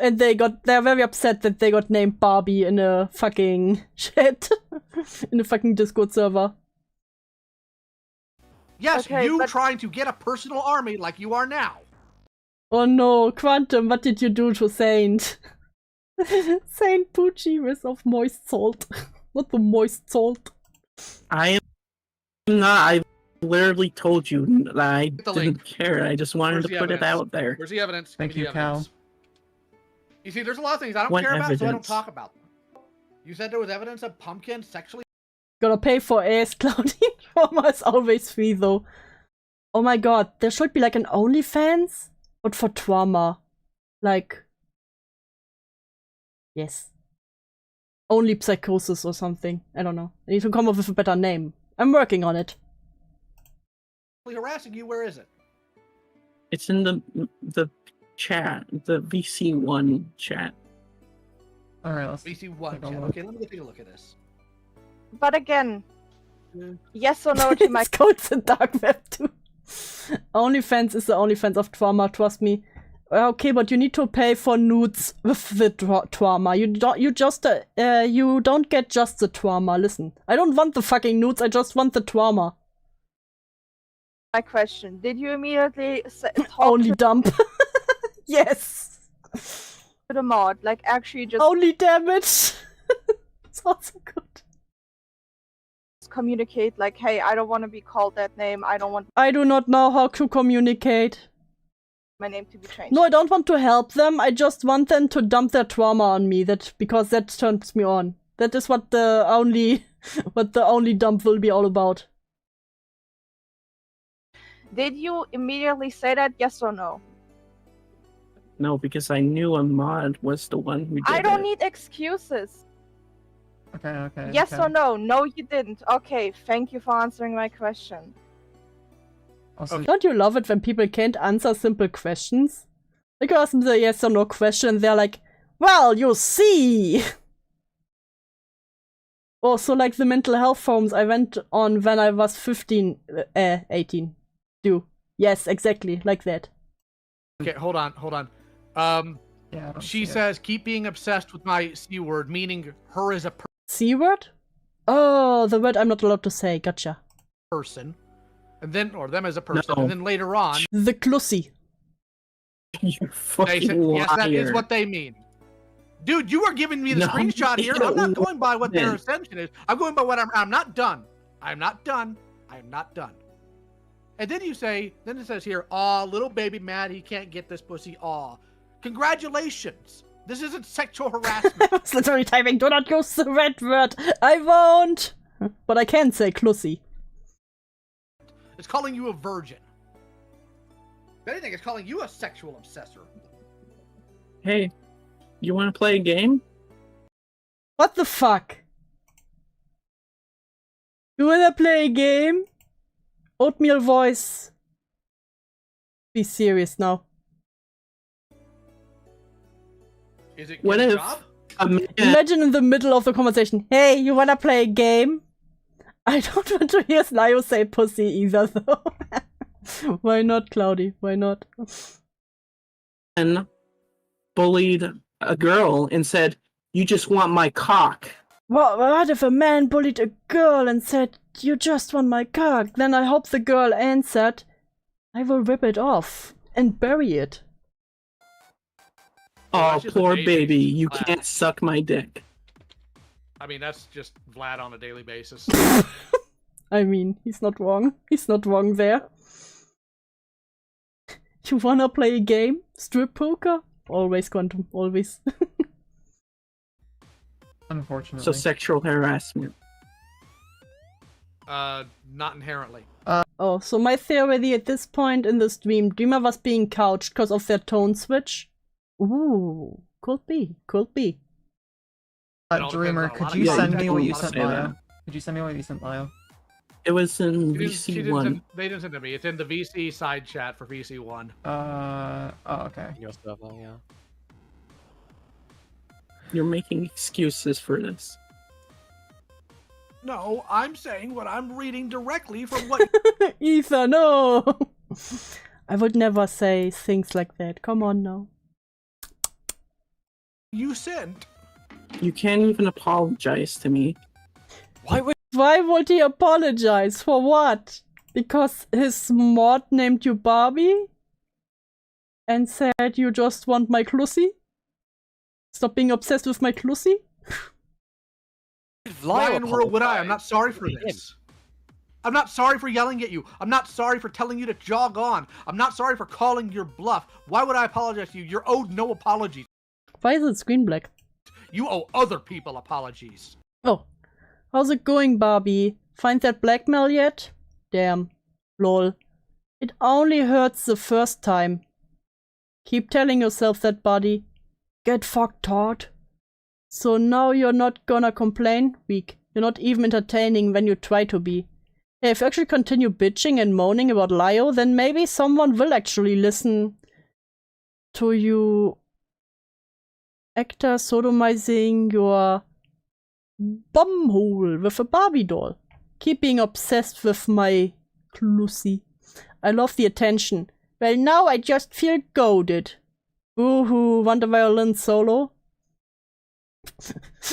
A: And they're very upset that they got named Barbie in a fucking chat. In a fucking Discord server.
I: Yes, okay, trying to get a personal army like you are now.
A: Oh no, Quantum, what did you do to Saint? Saint Poochie with of moist salt. What the moist salt?
H: I am not. I literally told you that I didn't care. I just wanted to put it out there.
I: Where's the evidence?
C: Thank you, Cal.
I: You see, there's a lot of things I don't care about, so I don't talk about them. You said there was evidence of Pumpkin sexually.
A: Gotta pay for ass, Cloudy. Trauma is always free, though. Oh my god, there should be like an OnlyFans, but for trauma. Like. Yes. Only Psychosis or something. I don't know. I need to come up with a better name. I'm working on it.
I: Harassing you, where is it?
H: It's in the chat, the VC1 chat.
C: Alright, let's
I: VC1 chat. Okay, let me take a look at this.
F: But again, yes or no to my...
A: It's called the dark web too. OnlyFans is the OnlyFans of trauma, trust me. Okay, but you need to pay for nudes with the trauma. You don't get just the trauma. Listen, I don't want the fucking nudes, I just want the trauma.
F: My question, did you immediately
A: only dump? Yes.
F: To the mod, like actually just
A: only damage. It's also good.
F: Communicate like, hey, I don't want to be called that name. I
A: do not know how to communicate.
F: My name to be changed.
A: No, I don't want to help them. I just want them to dump their trauma on me. Because that turns me on. That is what the only dump will be all about.
F: Did you immediately say that? Yes or no?
H: No, because I knew a mod was the one who did it.
F: I don't need excuses.
C: Okay.
F: Yes or no? No, you didn't. Okay, thank you for answering my question.
A: Also, don't you love it when people can't answer simple questions? Like, you ask them the yes or no question, and they're like, well, you see! Also, like the mental health forums I went on when I was 18. Yes, exactly, like that.
I: Okay, hold on.
C: Yeah,
I: she says, keep being obsessed with my C word, meaning her as a
A: C word? Oh, the word I'm not allowed to say, gotcha.
I: Person. And then, or them as a person, and then later on...
A: The Clussy.
H: You fucking liar.
I: Yes, that is what they mean. Dude, you are giving me the screenshot here. I'm not going by what their assumption is. I'm going by what I'm not done. I'm not done. And then you say, then it says here, aw, little baby mad he can't get this pussy, aw. Congratulations. This isn't sexual harassment.
A: I was literally typing, do not use the red word. I won't. But I can say Clussy.
I: It's calling you a virgin. If anything, it's calling you a sexual obsessor.
H: Hey, you want to play a game?
A: What the fuck? You wanna play a game? Oatmeal voice. Be serious now.
I: Is it your job?
A: Imagine in the middle of the conversation, hey, you wanna play a game? I don't want to hear Slyo say pussy either, though. Why not, Cloudy? Why not?
H: And bullied a girl and said, "You just want my cock."
A: What if a man bullied a girl and said, "You just want my cock"? Then I hope the girl answered, "I will rip it off and bury it."
H: Oh, poor baby, you can't suck my dick.
I: I mean, that's just Vlad on a daily basis.
A: I mean, he's not wrong. He's not wrong there. You wanna play a game? Strip poker? Always, Quantum, always.
C: Unfortunately.
H: So sexual harassment.
I: Not inherently.
A: Oh, so my theory at this point in the stream, Dreamer was being couched because of their tone switch. Ooh, could be, could be.
C: Dreamer, could you send me what you sent, Lio? Could you send me what you sent, Lio?
H: It was in VC1.
I: They didn't send it to me. It's in the VC side chat for VC1.
C: Oh, okay.
E: In your server, yeah.
H: You're making excuses for this.
I: No, I'm saying what I'm reading directly from what.
A: Ether, no! I would never say things like that. Come on now.
I: You sent.
H: You can't even apologize to me.
A: Why would he apologize? For what? Because his mod named you Barbie? And said you just want my Clusy? Stop being obsessed with my Clusy?
I: Why in the world would I? I'm not sorry for this. I'm not sorry for yelling at you. I'm not sorry for telling you to jog on. I'm not sorry for calling your bluff. Why would I apologize to you? You're owed no apologies.
A: Why is it screen black?
I: You owe other people apologies.
A: Oh. How's it going, Barbie? Find that blackmail yet? Damn. Lol. It only hurts the first time. Keep telling yourself that, buddy. Get fucked, Todd. So now you're not gonna complain? Weak. You're not even entertaining when you try to be. Hey, if you actually continue bitching and moaning about Lio, then maybe someone will actually listen to you actor sodomizing your bumhole with a Barbie doll. Keep being obsessed with my Clusy. I love the attention. Well, now I just feel goaded. Boo-hoo, want a violin solo?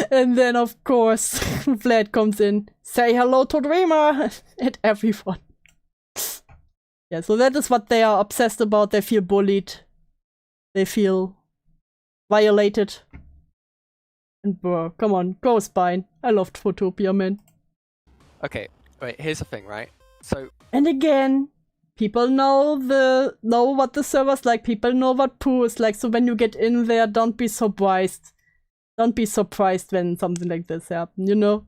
A: And then, of course, Vlad comes in. Say hello to Dreamer! And everyone. Yeah, so that is what they are obsessed about. They feel bullied. They feel violated. And bro, come on, go Spine. I loved Photopia, man.
E: Okay, wait, here's the thing, right? So...
A: And again, people know what the server's like. People know what poo is like. So when you get in there, don't be surprised. Don't be surprised when something like this happens, you know?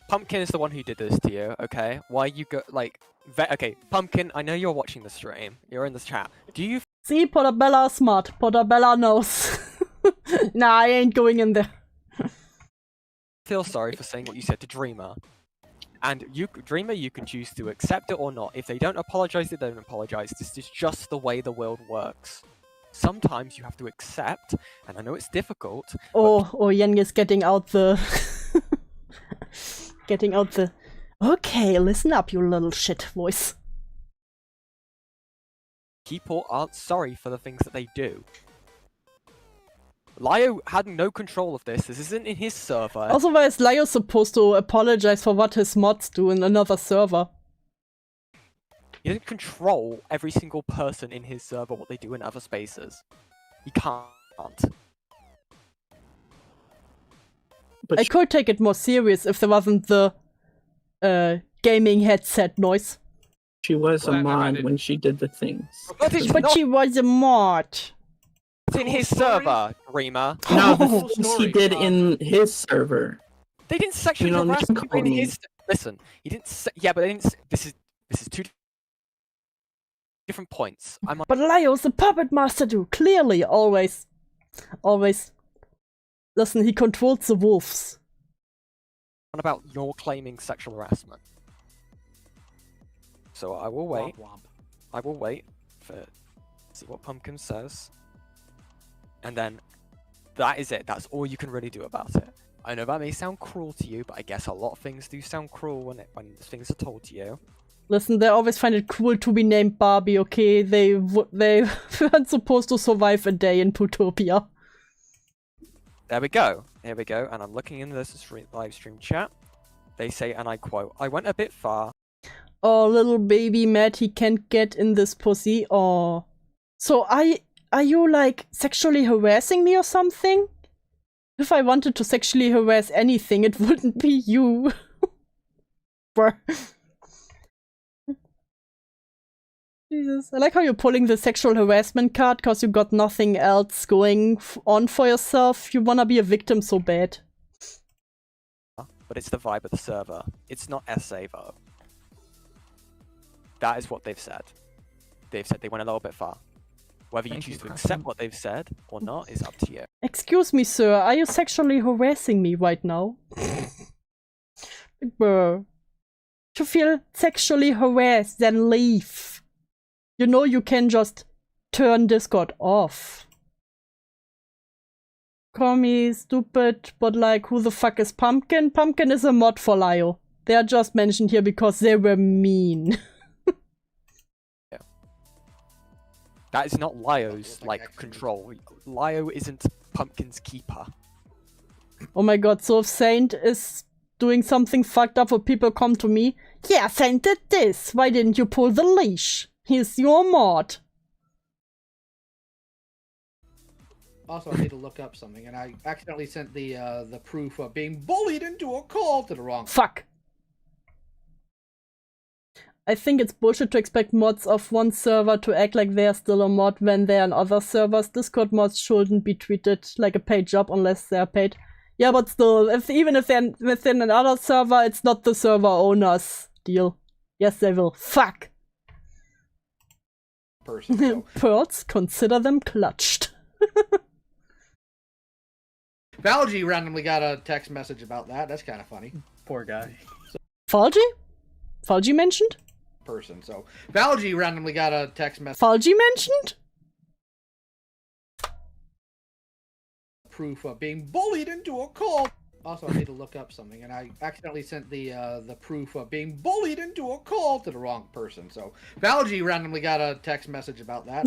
E: Pumpkin is the one who did this to you, okay? Why you go, like... Okay, Pumpkin, I know you're watching the stream. You're in the chat. Do you...
A: See, Portabella is smart. Portabella knows. Nah, I ain't going in there.
E: feel sorry for saying what you said to Dreamer. And Dreamer, you can choose to accept it or not. If they don't apologize, they don't apologize. This is just the way the world works. Sometimes you have to accept, and I know it's difficult.
A: Oh, Yen is getting out the... Okay, listen up, you little shit voice.
E: People aren't sorry for the things that they do. Lio had no control of this. This isn't in his server.
A: Also, why is Lio supposed to apologize for what his mods do in another server?
E: He doesn't control every single person in his server, what they do in other spaces. He can't.
A: But I could take it more serious if there wasn't the gaming headset noise.
H: She was a mod when she did the things.
A: But she was a mod.
E: It's in his server, Dreamer.
H: No, the things he did in his server.
E: They didn't sexually harass people in his... Listen, he didn't... Yeah, but they didn't... This is two different points.
A: But Lio's the puppet master too. Clearly, always. Listen, he controls the wolves.
E: What about your claiming sexual harassment? So I will wait. I will wait for see what Pumpkin says. And then that is it. That's all you can really do about it. I know that may sound cruel to you, but I guess a lot of things do sound cruel when things are told to you.
A: Listen, they always find it cool to be named Barbie, okay? They weren't supposed to survive a day in Putopia.
E: There we go. Here we go. And I'm looking in this live stream chat. They say, and I quote, I went a bit far.
A: Oh, little baby Matt, he can't get in this pussy. Oh. So are you, like, sexually harassing me or something? If I wanted to sexually harass anything, it wouldn't be you. Bruh. Jesus. I like how you're pulling the sexual harassment card because you got nothing else going on for yourself. You wanna be a victim so bad.
E: But it's the vibe of the server. It's not SA though. That is what they've said. They've said they went a little bit far. Whether you choose to accept what they've said or not is up to you.
A: Excuse me, sir. Are you sexually harassing me right now? Bruh. If you feel sexually harassed, then leave. You know you can just turn Discord off. Call me stupid, but like, who the fuck is Pumpkin? Pumpkin is a mod for Lio. They are just mentioned here because they were mean.
E: Yeah. That is not Lio's, like, control. Lio isn't Pumpkin's keeper.
A: Oh my god, so if Saint is doing something fucked up, or people come to me, yeah, Saint did this. Why didn't you pull the leash? He's your mod.
D: Also, I need to look up something, and I accidentally sent the proof of being bullied into a call to the wrong.
A: Fuck. I think it's bullshit to expect mods of one server to act like they're still a mod when they're on other servers. Discord mods shouldn't be treated like a paid job unless they're paid. Yeah, but still, even if they're within another server, it's not the server owner's deal. Yes, they will. Fuck.
D: Person, so.
A: Pearls, consider them clutched.
D: Valgy randomly got a text message about that. That's kind of funny.
B: Poor guy.
A: Falgy? Falgy mentioned?
D: Person, so Valgy randomly got a text message.
A: Falgy mentioned?
D: Proof of being bullied into a call. Also, I need to look up something, and I accidentally sent the proof of being bullied into a call to the wrong person. So Valgy randomly got a text message about that.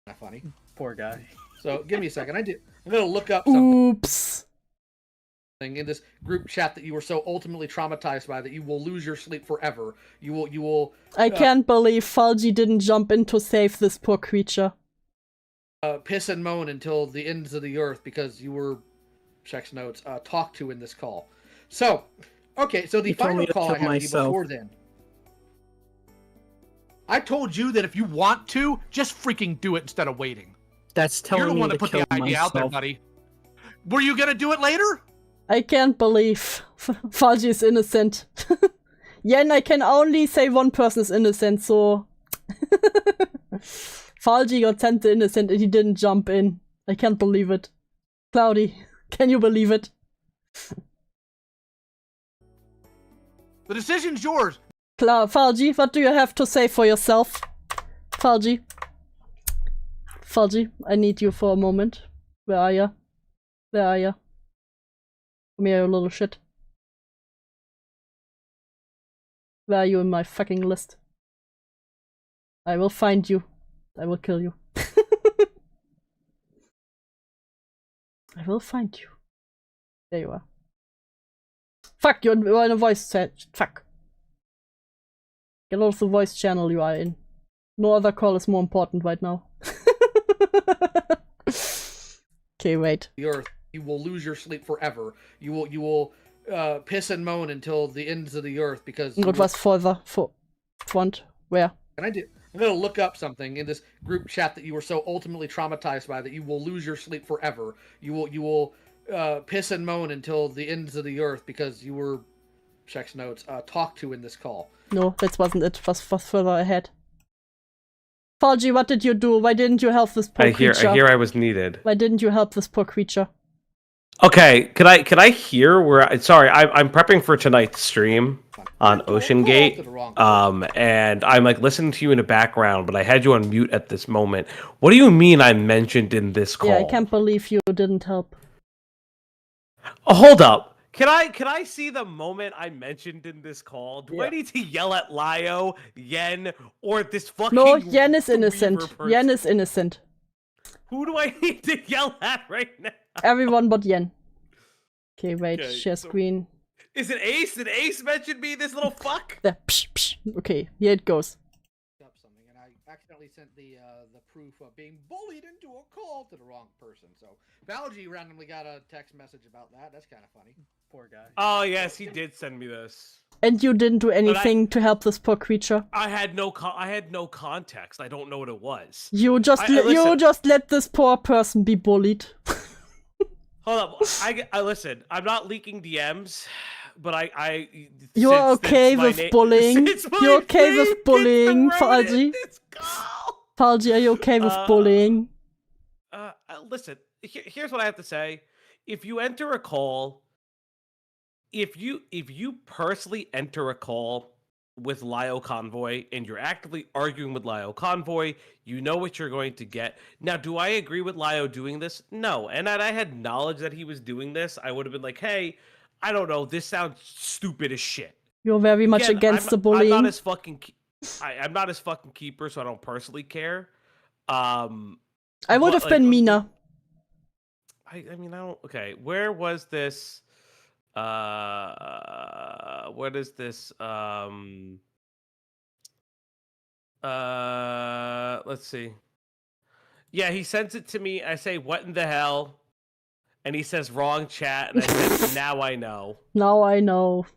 D: That's funny.
B: Poor guy.
D: So give me a second. I'm gonna look up something.
A: Oops.
D: In this group chat that you were so ultimately traumatized by that you will lose your sleep forever. You will.
A: I can't believe Falgy didn't jump in to save this poor creature.
D: Piss and moan until the ends of the earth because you were, checks notes, talked to in this call. So, okay, so the final call I had with you before then.
I: I told you that if you want to, just freaking do it instead of waiting.
H: That's telling
I: You're the one
H: me
I: that put
H: to
I: the
H: kill
I: idea out there,
H: myself.
I: buddy. Were you gonna do it later?
A: I can't believe Falgy is innocent. Yen, I can only say one person is innocent, so... Falgy got sent to innocent and he didn't jump in. I can't believe it. Cloudy, can you believe it?
I: The decision's yours.
A: Falgy, what do you have to say for yourself? Falgy. Falgy, I need you for a moment. Where are ya? Where are ya? Come here, you little shit. Where are you in my fucking list? I will find you. I will kill you. I will find you. There you are. Fuck, you're in a voice chat. Fuck. Get out of the voice channel you are in. No other call is more important right now. Okay, wait.
D: The earth, you will lose your sleep forever. You will piss and moan until the ends of the earth because.
A: What was further front? Where?
D: And I'm gonna look up something in this group chat that you were so ultimately traumatized by that you will lose your sleep forever. You will piss and moan until the ends of the earth because you were, checks notes, talked to in this call.
A: No, that wasn't it. Was further ahead. Falgy, what did you do? Why didn't you help this poor creature?
J: I hear I was needed.
A: Why didn't you help this poor creature?
J: Okay, could I hear where? Sorry, I'm prepping for tonight's stream on Ocean Gate, and I'm like listening to you in the background, but I had you on mute at this moment. What do you mean I'm mentioned in this call?
A: Yeah, I can't believe you didn't help.
J: Oh, hold up. Can I see the moment I mentioned in this call? Do I need to yell at Lio, Yen, or this fucking
A: No, Yen is innocent.
J: person?
A: Yen is innocent.
J: Who do I need to yell at right now?
A: Everyone but Yen. Okay, wait,
J: Okay,
A: share
J: so-
A: screen.
J: Is it Ace? Did Ace mention me, this little fuck?
A: There, psh, psh. Okay, here it goes.
D: Up something, and I accidentally sent the proof of being bullied into a call to the wrong person. So Valji randomly got a text message about that. That's kind of funny.
B: Poor guy.
J: Oh yes, he did send me this.
A: And you didn't do anything to help this poor creature.
J: I had no context. I don't know what it was.
A: You just you just let this poor person be bullied.
J: Hold up, I listen. I'm not leaking DMs, but
A: You're okay with bullying. You're okay with bullying, Falji. Falji, are you okay with bullying?
J: Listen. Here's what I have to say. If you enter a call, if you personally enter a call with Lio Convoy and you're actively arguing with Lio Convoy, you know what you're going to get. Now, do I agree with Lio doing this? No. And had I had knowledge that he was doing this, I would have been like, hey, I don't know, this sounds stupid as shit.
A: You're very much against the bullying.
J: I'm not as fucking keeper, so I don't personally care. I
A: would have been Mina.
J: I mean, I don't. Okay, where was this? What is this? Let's see. Yeah, he sends it to me. I say, "What in the hell?" And he says, "Wrong chat." And I said, "Now I know."
A: Now I know.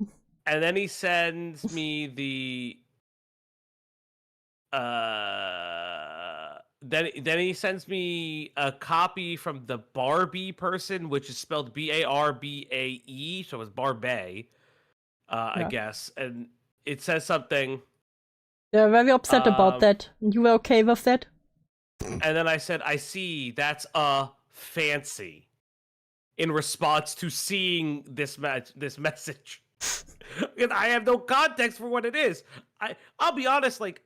J: And then he sends me the. Then he sends me a copy from the Barbie person, which is spelled Barbae, so it's Barbie, I guess. And it says something.
A: They're very upset about that. You were okay with that?
J: And then I said, I see, that's fancy. In response to seeing this message. Because I have no context for what it is. I'll be honest, like,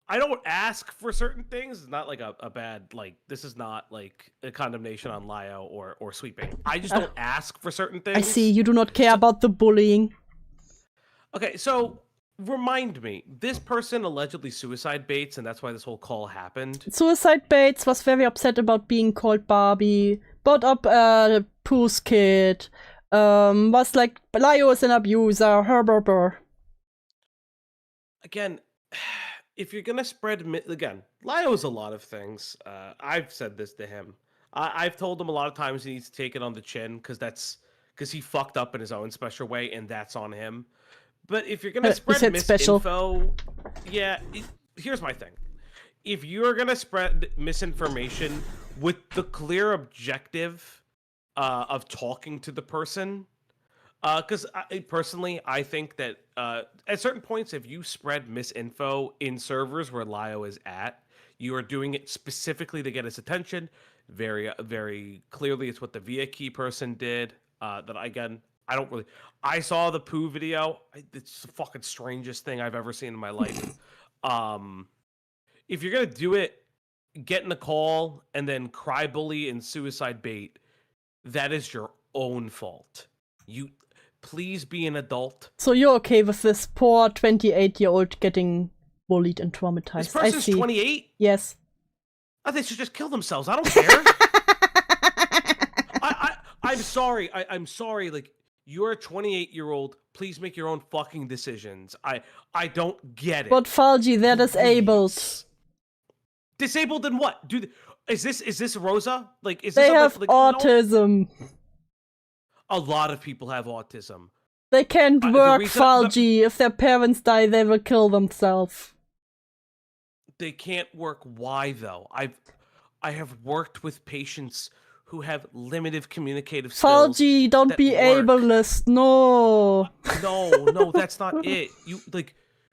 J: I don't ask for certain things. It's not like a bad, like, this is not like a condemnation on Lio or sweeping. I just don't ask for certain things.
A: I see, you do not care about the bullying.
J: Okay, so remind me, this person allegedly suicide baits, and that's why this whole call happened.
A: Suicide Bates was very upset about being called Barbie, brought up Pooh's kid, was like, Lio is an abuser, her.
J: Again, if you're gonna spread again, Lio's a lot of things. I've said this to him. I've told him a lot of times he needs to take it on the chin because he fucked up in his own special way, and that's on him. But if you're gonna spread misinfo, here's my thing: if you're gonna spread misinformation with the clear objective of talking to the person. Because personally, I think that at certain points, if you spread misinfo in servers where Lio is at, you are doing it specifically to get his attention. Very, very clearly, it's what the Via Key person did. I saw the Pooh video. It's the fucking strangest thing I've ever seen in my life. If you're gonna do it, get in the call and then cry bully and suicide bait. That is your own fault. Please be an adult.
A: So you're okay with this poor 28-year-old getting bullied and traumatized?
J: This person's 28?
A: Yes.
J: They should just kill themselves. I don't care. I'm sorry. I'm sorry. Like, you're a 28-year-old. Please make your own fucking decisions. I don't get it.
A: But Falji, they're disabled.
J: Disabled in what? Is this Rosa? Like, is
A: they
J: this
A: have autism.
J: No? A lot of people have autism.
A: They can't work, Falji. If their parents die, they will kill themselves.
J: They can't work. Why though? I have worked with patients who have limited communicative skills.
A: Falji, don't be ableist. No.
J: No, that's not it.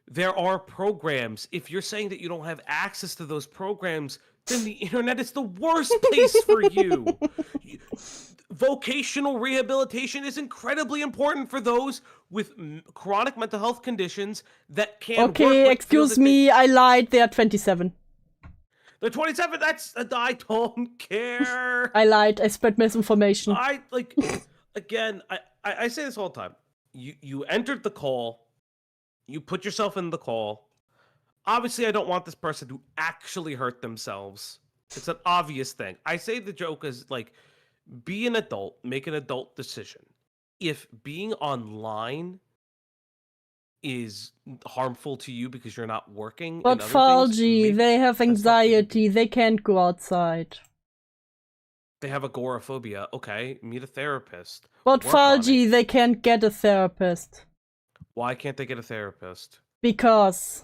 J: There are programs. If you're saying that you don't have access to those programs, then the internet is the worst place for you. Vocational rehabilitation is incredibly important for those with chronic mental health conditions that can't work.
A: Okay, excuse me, I lied. They are 27.
J: They're 27. I don't care.
A: I lied. I spread misinformation.
J: I say this all the time. You entered the call. You put yourself in the call. Obviously, I don't want this person to actually hurt themselves. It's an obvious thing. I say the joke is like, be an adult, make an adult decision. If being online is harmful to you because you're not working,
A: but Falgi, they have anxiety. They can't go outside.
J: They have agoraphobia. Okay, meet a therapist.
A: But Falgi, they can't get a therapist.
J: Why can't they get a therapist?
A: Because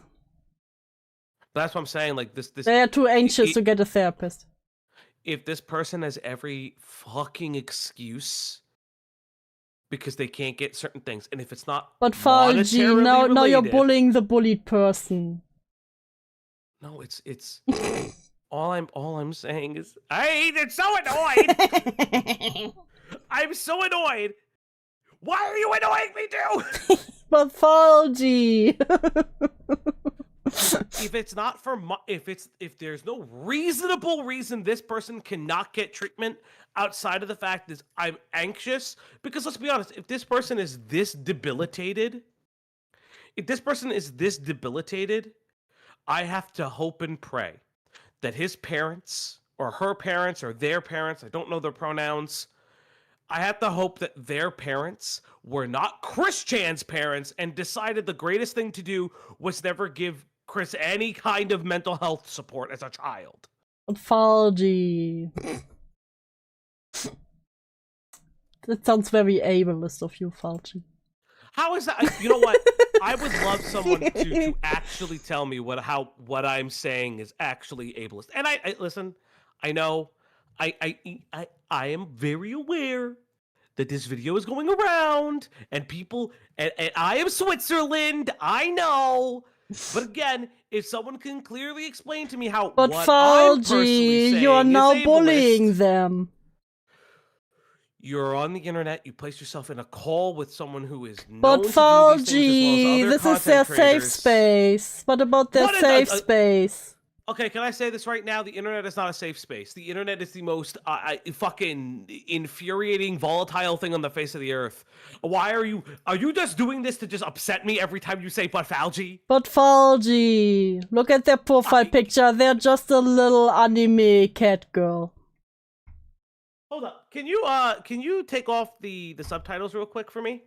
J: that's what I'm saying. Like this
A: they are too anxious to get a therapist.
J: If this person has every fucking excuse because they can't get certain things, and if it's not,
A: but Falgi, now you're bullying the bullied person.
J: No, it's all I'm saying is I hate it. So annoyed. I'm so annoyed. Why are you annoying me too?
A: But Falgi.
J: If it's not for if there's no reasonable reason this person cannot get treatment outside of the fact that I'm anxious, because let's be honest, if this person is this debilitated, I have to hope and pray that his parents or her parents or their parents, I don't know their pronouns, I have to hope that their parents were not Chris Chan's parents and decided the greatest thing to do was never give Chris any kind of mental health support as a child.
A: Falgi. That sounds very ableist of you, Falgi.
J: How is that? You know what? I would love someone to actually tell me what I'm saying is actually ableist. And I listen, I know I am very aware that this video is going around and people and I am Switzerland, I know. But again, if someone can clearly explain to me how
A: but
J: what
A: Falgi, you are now bullying them.
J: You're on the internet, you place yourself in a call with someone who is known
A: but
J: to do these
A: Falgi,
J: things as well as other
A: this is their
J: creators.
A: safe space. What about their safe space?
J: Okay, can I say this right now? The internet is not a safe space. The internet is the most fucking infuriating, volatile thing on the face of the earth. Why are you just doing this to just upset me every time you say but Falgi?
A: But Falgi, look at their profile picture. They're just a little anime cat girl.
J: Hold up. Can you take off the subtitles real quick for me?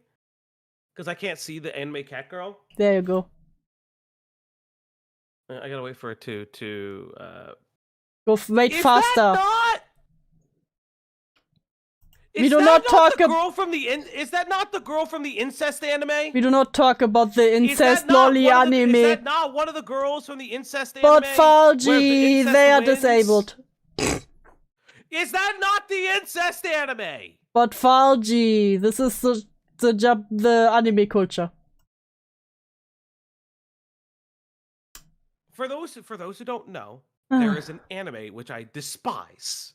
J: Because I can't see the anime cat girl.
A: There you go.
J: I gotta wait for it to
A: go wait faster.
J: We do not talk about is that not the girl from the incest anime?
A: We do not talk about the incest lolly anime.
J: Is that not one of the girls from the incest anime?
A: But Falgi, they are disabled.
J: Is that not the incest anime?
A: But Falgi, this is the anime culture.
J: For those who don't know, there is an anime which I despise.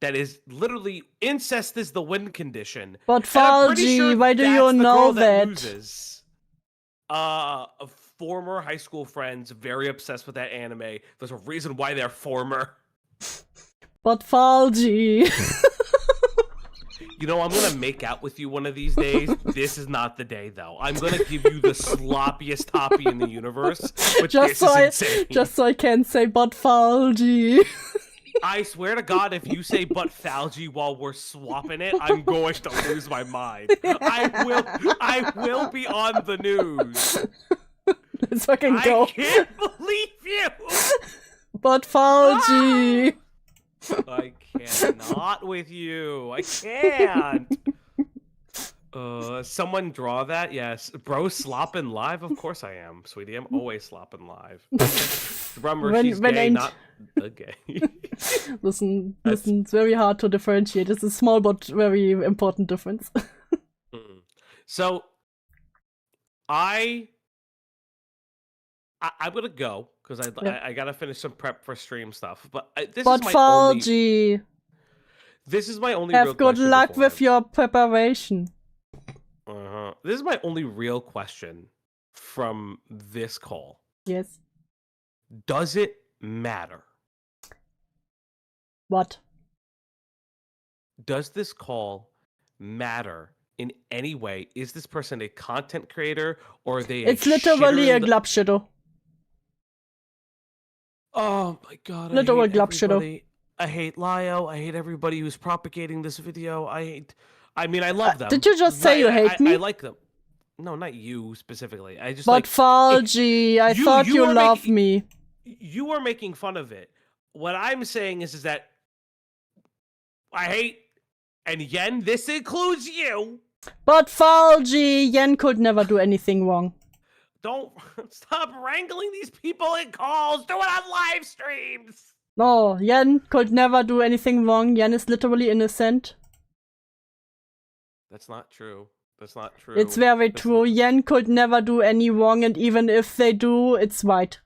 J: That is literally incest is the win condition.
A: But Falgi, sure why do you know that?
J: Loses. Former high school friends, very obsessed with that anime. There's a reason why they're former.
A: But Falgi.
J: You know, I'm gonna make out with you one of these days. This is not the day, though. I'm gonna give you the sloppiest toppy in the universe. But just
A: so I can say but Falgi.
J: I swear to God, if you say but Falgi while we're swapping it, I'm going to lose my mind. I will be on the news.
A: Let's fucking go.
J: I can't believe you.
A: But Falgi.
J: I cannot with you. I can't. Someone draw that? Yes. Bro, slopping live? Of course I am, sweetie. I'm always slopping live. Remember, she's gay, not the gay.
A: Listen, it's very hard to differentiate. It's a small but very important difference.
J: So, I'm gonna go because I gotta finish some prep for stream stuff. But this is my only.
A: Have good luck with your preparation.
J: This is my only real question from this call.
A: Yes.
J: Does it matter?
A: What?
J: Does this call matter in any way, is this person a content creator or are they?
A: It's literally a glub shitter.
J: Oh my god!
A: Literal glub
J: shitter. I hate Lio. I hate everybody who's propagating this video. I mean, I love them.
A: Did you just say you hate me?
J: I like them. No, not you specifically. I just.
A: But Falgi, I thought you loved me.
J: You are making fun of it. What I'm saying is that I hate, and Yen, this includes you.
A: But Falgi, Yen could never do anything wrong.
J: Don't stop wrangling these people in calls. Do it on live streams.
A: No, Yen could never do anything wrong. Yen is literally innocent.
J: That's not true. That's not true.
A: It's very true. Yen could never do any wrong, and even if they do, it's right.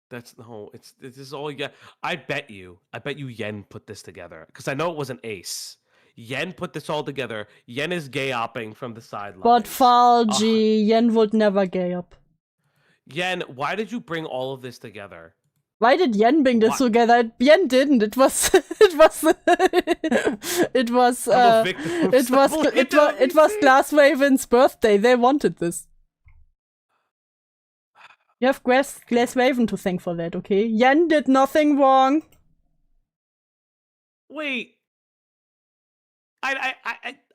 J: This is all you got. I bet you Yen put this together because I know it was an ace. Yen put this all together. Yen is gay-opping from the sidelines.
A: But Falgi, Yen would never gay up.
J: Yen, why did you bring all of this together?
A: Why did Yen bring this together? Yen didn't. It was Glassraven's birthday. They wanted this. You have Glassraven to thank for that, okay? Yen did nothing wrong.
J: Wait. I've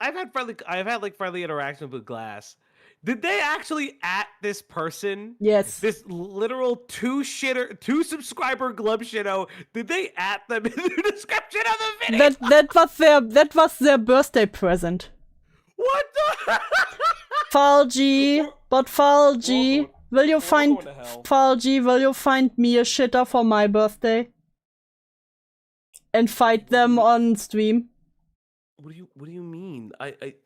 J: had friendly interaction with Glass. Did they actually at this person?
A: Yes.
J: This literal 2 subscriber glub shitto. Did they at them in the description of the video?
A: That was their birthday present.
J: What the?
A: Falgi, will you find me a shitter for my birthday? And fight them on stream?
J: What do you mean?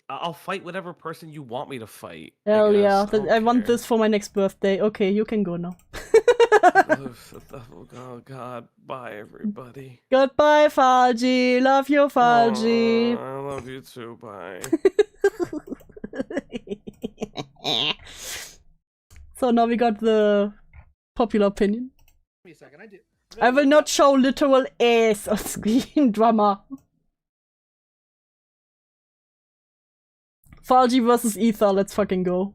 J: I'll fight whatever person you want me to fight.
A: Hell yeah! I want this for my next birthday. Okay, you can go now.
J: Oh god! Bye everybody.
A: Goodbye, Falgi. Love you, Falgi.
J: I love you too. Bye.
A: So now we got the popular opinion.
D: Give me a second.
A: I will not show literal ass on screen. Drama. Falgi versus Ether, let's fucking go.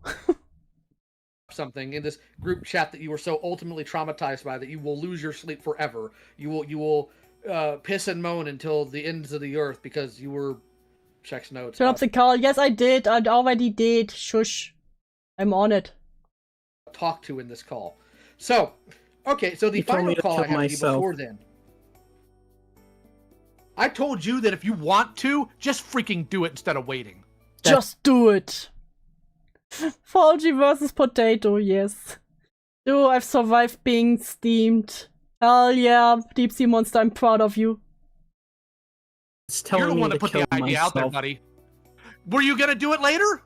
D: Something in this group chat that you were so ultimately traumatized by that you will lose your sleep forever. You will piss and moan until the ends of the earth because you were checks notes.
A: Turn up the call. Yes, I did. I already did. Shush. I'm on it.
D: Talk to in this call. So, okay, so the final call I have to you before then.
I: I told you that if you want to, just freaking do it instead of waiting.
A: Just do it. Falgi versus Potato, yes. Dude, I've survived being steamed. Hell yeah, Deep Sea Monster, I'm proud of you.
I: You're the one that put the idea out there, buddy. Were you gonna do it later?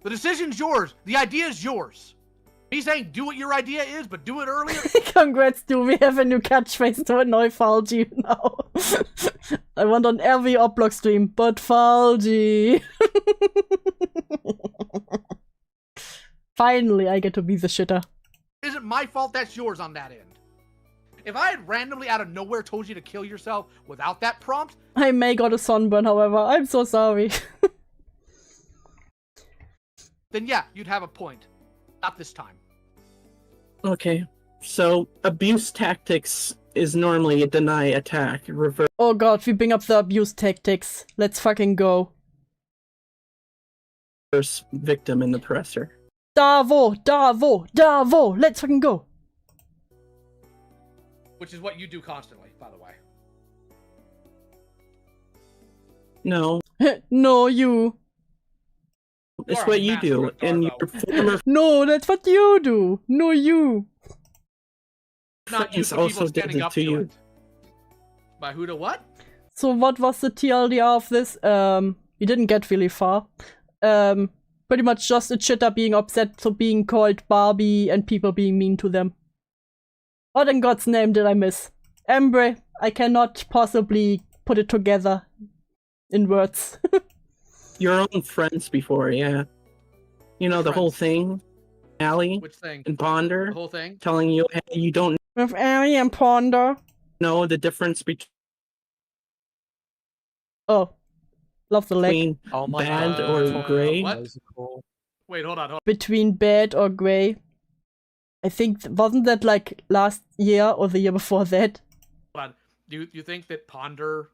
I: The decision's yours. The idea is yours. Me saying do what your idea is, but do it earlier.
A: Congrats, dude. We have a new catchphrase to annoy Falgi now. I want on every Oplock stream, but Falgi. Finally, I get to be the shitter.
I: It isn't my fault, that's yours on that end. If I had randomly out of nowhere told you to kill yourself without that prompt...
A: I may got a sunburn, however. I'm so sorry.
I: Then yeah, you'd have a point. Not this time.
H: Okay, so abuse tactics is normally a deny attack. Reverse.
A: Oh god, we bring up the abuse tactics. Let's fucking go.
H: First victim and oppressor.
A: Davo, let's fucking go.
I: Which is what you do constantly, by the way.
H: No.
A: No, you.
H: It's what you do in your former...
A: No, that's what you do. No, you.
I: Not you, so also did it to you. By who to what?
A: So what was the TLDR of this? We didn't get really far. Pretty much just a chitter being upset for being called Barbie and people being mean to them. What in God's name did I miss? Embre, I cannot possibly put it together in words.
H: Your own friends before, yeah. You know, the whole thing. Allie.
I: Which thing?
H: And Ponder.
I: The whole thing?
H: Telling you, hey, you don't
A: with Allie and Ponder.
H: Know the difference between...
A: Oh. Love the leg.
H: Between
E: Oh my
H: bad
E: God.
H: or gray?
I: What?
E: Those are cool.
I: Wait, hold on.
A: Between bad or gray. I think, wasn't that like last year or the year before that?
I: Hold on. You think that Ponder,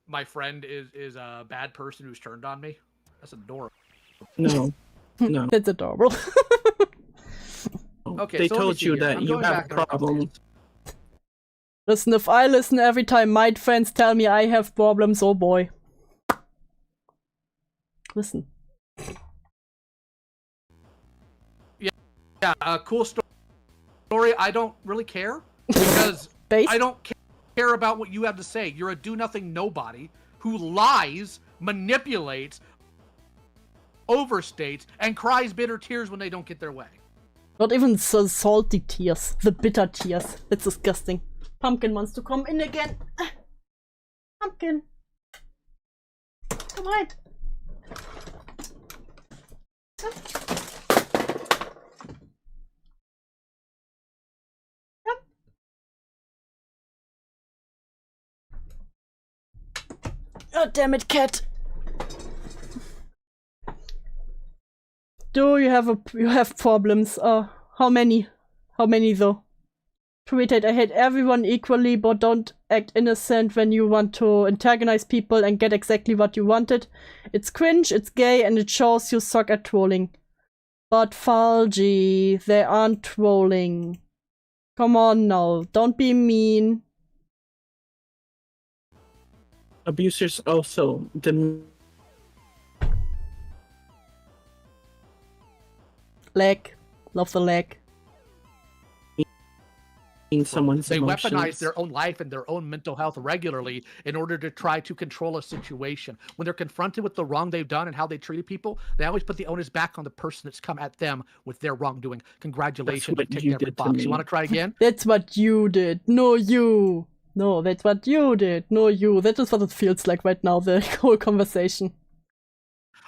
I: my friend, is a bad person who's turned on me? That's adorable.
H: No. No.
A: That's adorable.
I: Okay,
H: They
I: so let me
H: told
I: see
H: you
I: here.
H: that
I: I'm
H: you
I: going
H: have
I: back in our
H: problems.
A: Listen, if I listen every time my friends tell me I have problems, oh boy. Listen.
I: Yeah, cool story. I don't really care because I don't care about what you have to say. You're a do-nothing nobody who lies, manipulates, overstates, and cries bitter tears when they don't get their way.
A: Not even so salty tears. The bitter tears. That's disgusting. Pumpkin wants to come in again. Pumpkin. Come on. Come. Come. Oh, damn it, cat. Do you have problems? How many? How many though? Tweeted, I hate everyone equally, but don't act innocent when you want to antagonize people and get exactly what you wanted. It's cringe, it's gay, and it shows you suck at trolling. But Falgi, they aren't trolling. Come on now, don't be mean.
H: Abusers also
A: Leg. Love the leg.
H: Someone's
I: They
H: emotions.
I: weaponize their own life and their own mental health regularly in order to try to control a situation. When they're confronted with the wrong they've done and how they treated people, they always put the onus back on the person that's come at them with their wrongdoing. Congratulations, you ticked every box. You want to try again?
A: That's what you did. No, you. No, that's what you did. No, you. That is what it feels like right now, the whole conversation.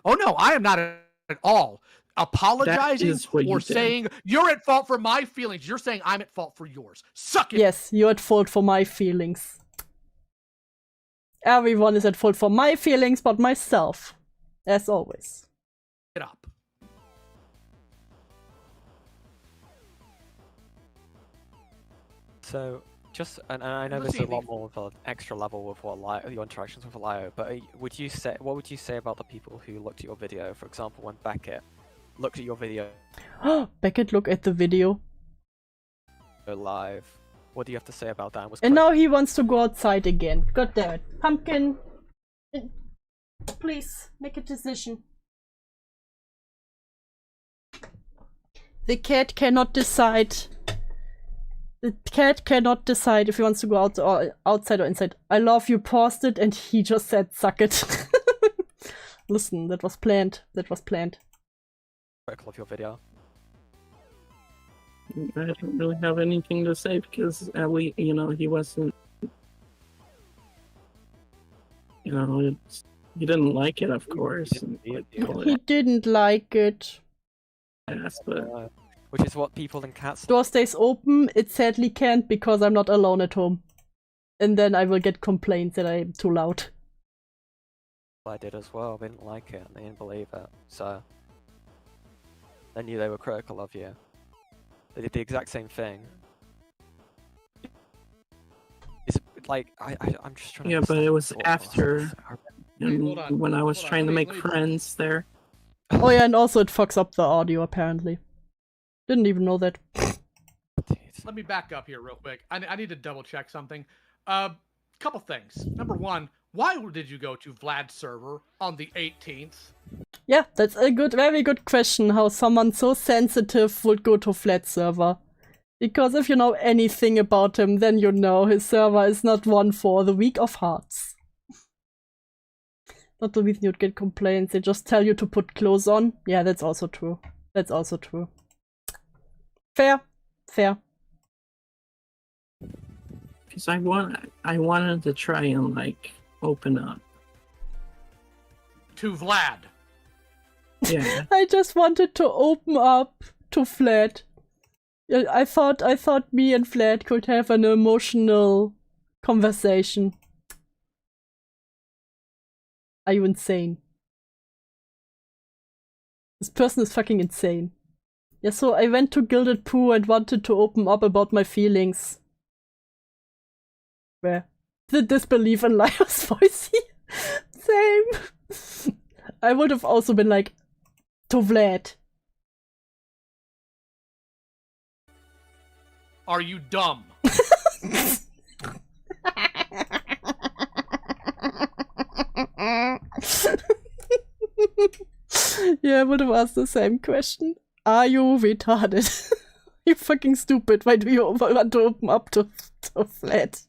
I: Oh no, I am not at all apologizing or saying you're at fault for my feelings. You're saying I'm at fault for yours. Suck it.
A: Yes, you're at fault for my feelings. Everyone is at fault for my feelings but myself. As always.
I: Get up.
E: So, and I know there's a lot more of an extra level with what your interactions with Lio, but what would you say about the people who looked at your video? For example, when Beckett looked at your video.
A: Beckett looked at the video.
E: Live. What do you have to say about that?
A: And now he wants to go outside again. God damn it. Pumpkin. Please, make a decision. The cat cannot decide. The cat cannot decide if he wants to go out or outside or inside. I love you paused it and he just said suck it. Listen, that was planned. That was planned.
E: Critical of your video.
H: I don't really have anything to say because he wasn't. He didn't like it, of course.
A: He didn't like it.
H: Yes, but
E: which is what people in cats.
A: Door stays open. It sadly can't because I'm not alone at home, and then I will get complaints that I'm too loud.
E: I did as well. They didn't like it. They didn't believe it. So they knew they were critical of you. They did the exact same thing. It's like I'm just trying to.
H: Yeah, but it was after when I was trying to make friends there.
A: Oh yeah, and also it fucks up the audio apparently. Didn't even know that.
I: Let me back up here real quick. I need to double check something. Couple things. Number one, why did you go to Vlad's server on the 18th?
A: Yeah, that's a very good question, how someone so sensitive would go to Vlad's server. Because if you know anything about him, then you know his server is not one for the weak of hearts. Not the reason you'd get complaints, they just tell you to put clothes on. Yeah, that's also true. That's also true. Fair. Fair.
H: Because I wanted to try and open up.
I: To Vlad.
H: Yeah.
A: I just wanted to open up to Vlad. I thought me and Vlad could have an emotional conversation. Are you insane? This person is fucking insane. Yeah, so I went to Gilded Pooh and wanted to open up about my feelings. Where? The disbelief in Liar's voice. Same. I would have also been like, to Vlad.
I: Are you dumb?
A: Yeah, I would have asked the same question. Are you retarded? You fucking stupid. Why do you want to open up to Vlad?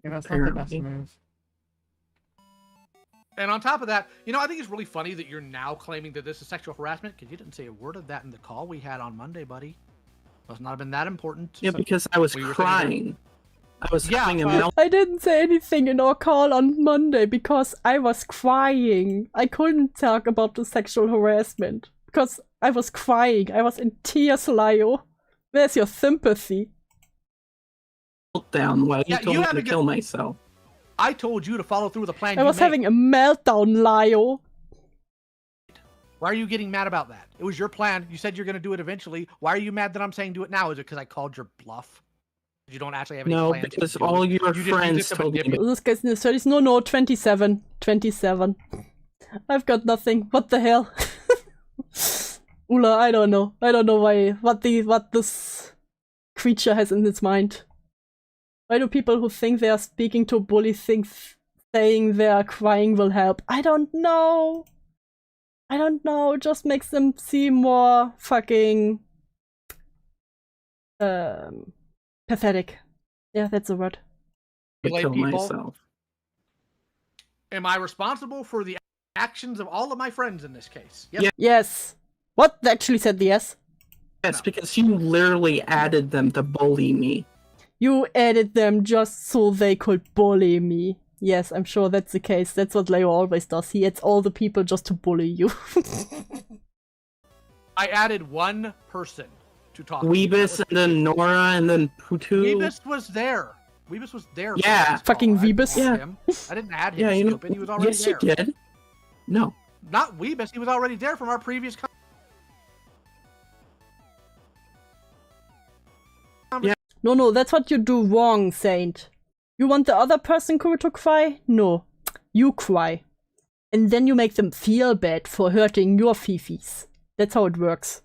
C: Yeah, that's not the best move.
I: And on top of that, you know, I think it's really funny that you're now claiming that this is sexual harassment because you didn't say a word of that in the call we had on Monday, buddy. Must not have been that important.
H: Yeah, because I was crying. I was having a melt.
A: I didn't say anything in our call on Monday because I was crying. I couldn't talk about the sexual harassment because I was crying. I was in tears, Lio. Where's your sympathy?
H: Meltdown while you told me to kill myself.
I: I told you to follow through with the plan.
A: I was having a meltdown, Lio.
I: Why are you getting mad about that? It was your plan. You said you're going to do it eventually. Why are you mad that I'm saying do it now? Is it because I called your bluff? You don't actually have any plans?
H: No, because all your friends told me.
A: This guy's in his 30s. No, 27. 27. I've got nothing. What the hell? Ula, I don't know. I don't know what this creature has in its mind. Why do people who think they are speaking to a bully think saying they are crying will help? I don't know. I don't know. It just makes them seem more fucking pathetic. Yeah, that's a word.
I: Kill myself. Am I responsible for the actions of all of my friends in this case?
A: Yes. Yes. What? They actually said yes?
H: Yes, because you literally added them to bully me.
A: You added them just so they could bully me. Yes, I'm sure that's the case. That's what Leo always does. He adds all the people just to bully you.
I: I added one person to talk
H: Weebus and then Nora and then Putu.
I: Weebus was there. Weebus was there.
H: Yeah.
A: Fucking Weebus.
H: Yeah.
I: I didn't add him,
H: yeah, you know,
I: stupid. He was already
H: yes,
I: there.
H: Yes, you did. No.
I: Not Weebus. He was already there from our previous
A: No, that's what you do wrong, Saint. You want the other person to cry? No. You cry. And then you make them feel bad for hurting your fifis. That's how it works.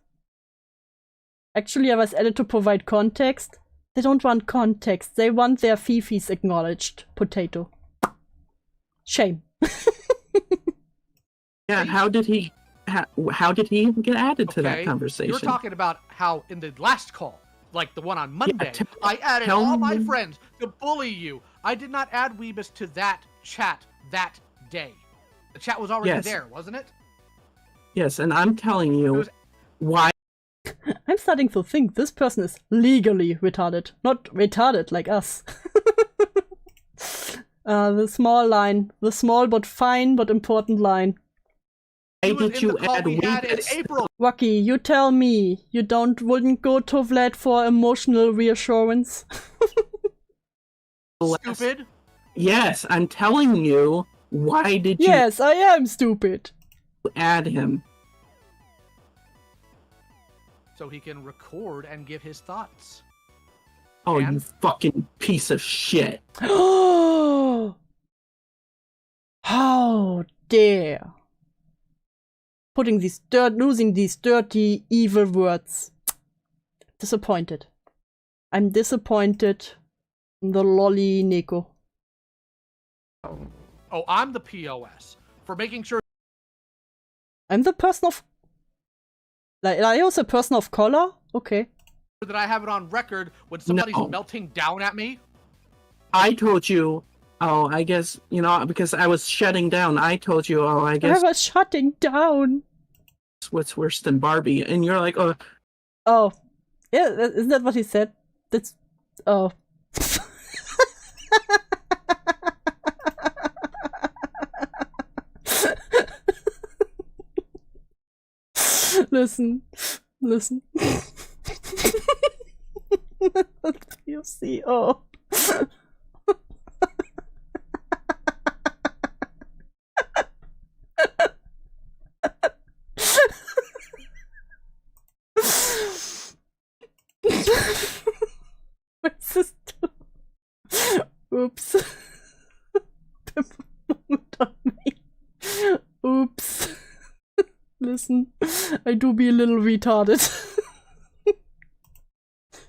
A: Actually, I was added to provide context. They don't want context. They want their fifis acknowledged. Potato. Shame.
H: Yeah, how did he even get added to that conversation?
I: You're talking about how in the last call, like the one on Monday, I added all my friends to bully you. I did not add Weebus to that chat that day. The chat was already there, wasn't it?
H: Yes, and I'm telling you why.
A: I'm starting to think this person is legally retarded. Not retarded like us. The small line. The small but fine but important line.
H: Why did you add Weebus?
A: Rocky, you tell me you wouldn't go to Vlad for emotional reassurance?
I: Stupid?
H: Yes, I'm telling you. Why did you...
A: Yes, I am stupid.
H: ...add him?
I: So he can record and give his thoughts.
H: Oh, you fucking piece of shit.
A: How dare. Using these dirty, evil words. Disappointed. I'm disappointed in the lolly Neko.
I: Oh, I'm the POS for making sure.
A: I'm the person of. Like, I was a person of color? Okay.
I: That I have it on record when somebody's melting down at me.
H: I told you. Oh, I guess, you know, because I was shutting down. I told you, oh, I guess.
A: I was shutting down.
H: What's worse than Barbie? And you're like, oh.
A: Oh. Yeah, isn't that what he said? That's. Oh. Listen. POC. Oh. What's this? Oops. On me. Oops. Listen, I do be a little retarded.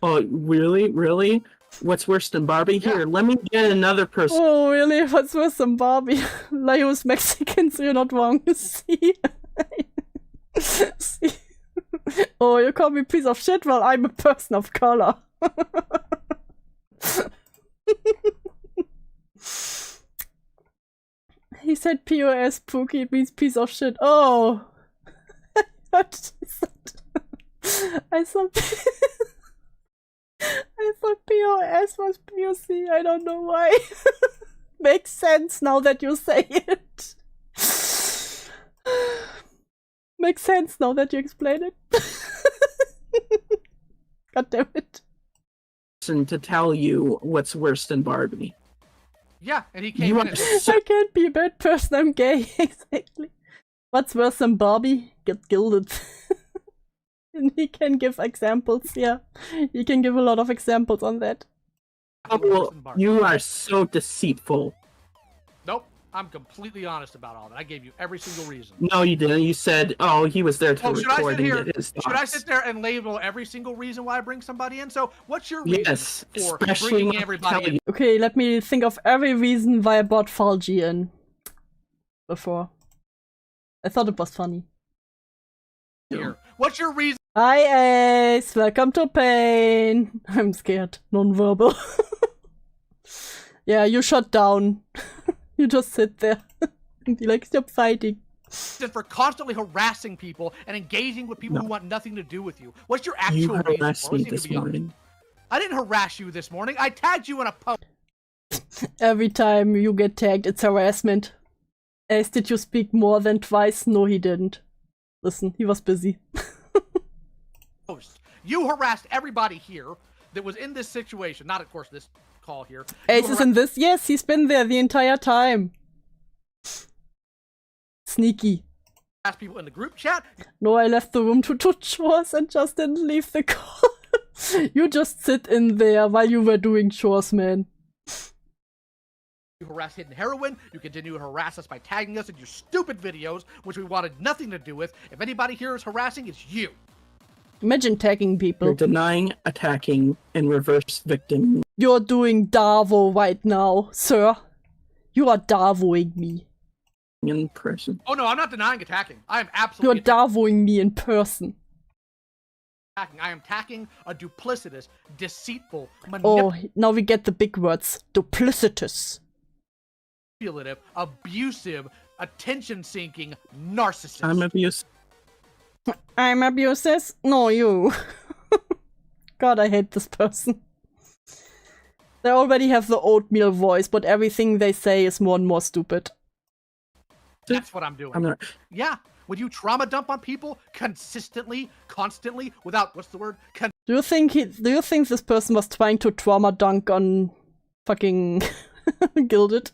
H: Oh, really? Really? What's worse than Barbie? Here, let me get another person.
A: Oh, really? What's worse than Barbie? Lio's Mexican, so you're not wrong. See? See? Oh, you call me piece of shit? Well, I'm a person of color. He said POS, Pookie, it means piece of shit. Oh! What is that? I thought POS was POC, I don't know why. Makes sense now that you say it. Makes sense now that you explain it. God damn it.
H: To tell you what's worse than Barbie.
I: Yeah, and he came in and
A: I can't be a bad person, I'm gay. Exactly. What's worse than Barbie? Get gilded. And he can give examples, yeah. He can give a lot of examples on that.
H: Oh, you are so deceitful.
I: Nope, I'm completely honest about all that. I gave you every single reason.
H: No, you didn't. You said, oh, he was there to record
I: should I sit
H: and get his
I: here? Should I
H: thoughts.
I: sit there and label every single reason why I bring somebody in? So, what's your reason
H: Yes,
I: for
H: especially
I: bringing
H: when
I: everybody in?
A: Okay, let me think of every reason why I brought Falgi in. Before. I thought it was funny.
I: Here. What's your reason?
A: Hi Ace, welcome to Pain. I'm scared. Non-verbal. Yeah, you shut down. You just sit there and be like, stop fighting.
I: For constantly harassing people and engaging with people who want nothing to do with you. What's your actual reason?
H: harassed me this morning.
I: I didn't harass you this morning. I tagged you in a post.
A: Every time you get tagged, it's harassment. Ace, did you speak more than twice? No, he didn't. Listen, he was busy.
I: You harassed everybody here that was in this situation. Not, of course, this call here.
A: Ace is in this? Yes, he's been there the entire time. Sneaky.
I: Ask people in the group chat.
A: No, I left the room to do chores and just didn't leave the call. You just sit in there while you were doing chores, man.
I: You harass Hidden Heroine. You continue to harass us by tagging us in your stupid videos, which we wanted nothing to do with. If anybody here is harassing, it's you.
A: Imagine tagging people.
H: You're denying, attacking, and reverse victim.
A: You're doing Darvo right now, sir. You are Darvoing me.
H: In person.
I: Oh no, I'm not denying attacking. I am absolutely
A: You're Darvoing me in person.
I: attacking. I am attacking a duplicitous, deceitful,
A: Oh, now we get the big words. Duplicitous.
I: manipulative, abusive, attention-seeking narcissist.
H: I'm abusive.
A: I'm abusive? No, you. God, I hate this person. They already have the oatmeal voice, but everything they say is more and more stupid.
I: That's what I'm doing. Yeah, would you trauma dump on people consistently, constantly, without, what's the word?
A: Do you think this person was trying to trauma dunk on fucking Gilded?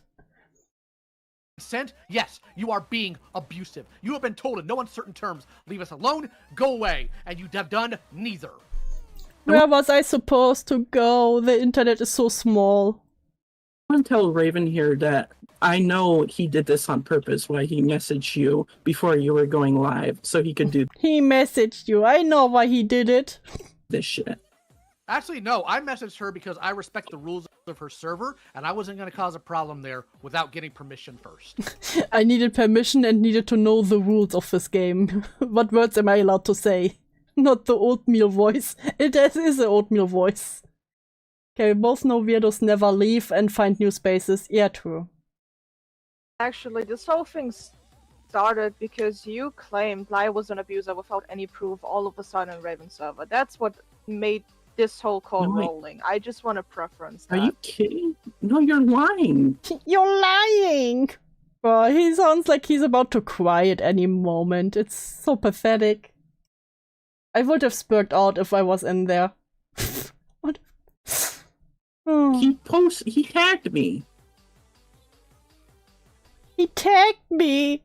I: Consent? Yes, you are being abusive. You have been told in no uncertain terms, leave us alone, go away, and you have done neither.
A: Where was I supposed to go? The internet is so small.
H: I want to tell Raven here that I know he did this on purpose, why he messaged you before you were going live, so he could do
A: He messaged you. I know why he did it.
H: This shit.
I: Actually, no, I messaged her because I respect the rules of her server, and I wasn't going to cause a problem there without getting permission first.
A: I needed permission and needed to know the rules of this game. What words am I allowed to say? Not the oatmeal voice. It is an oatmeal voice. Okay, we both know weirdos never leave and find new spaces. Yeah, true.
F: Actually, this whole thing started because you claimed Lai was an abuser without any proof all of a sudden in Raven server. That's what made this whole call rolling. I just want to preference that.
H: Are you kidding? No, you're lying.
A: You're lying! Oh, he sounds like he's about to cry at any moment. It's so pathetic. I would have spurred out if I was in there. What?
H: He tagged me.
A: He tagged me.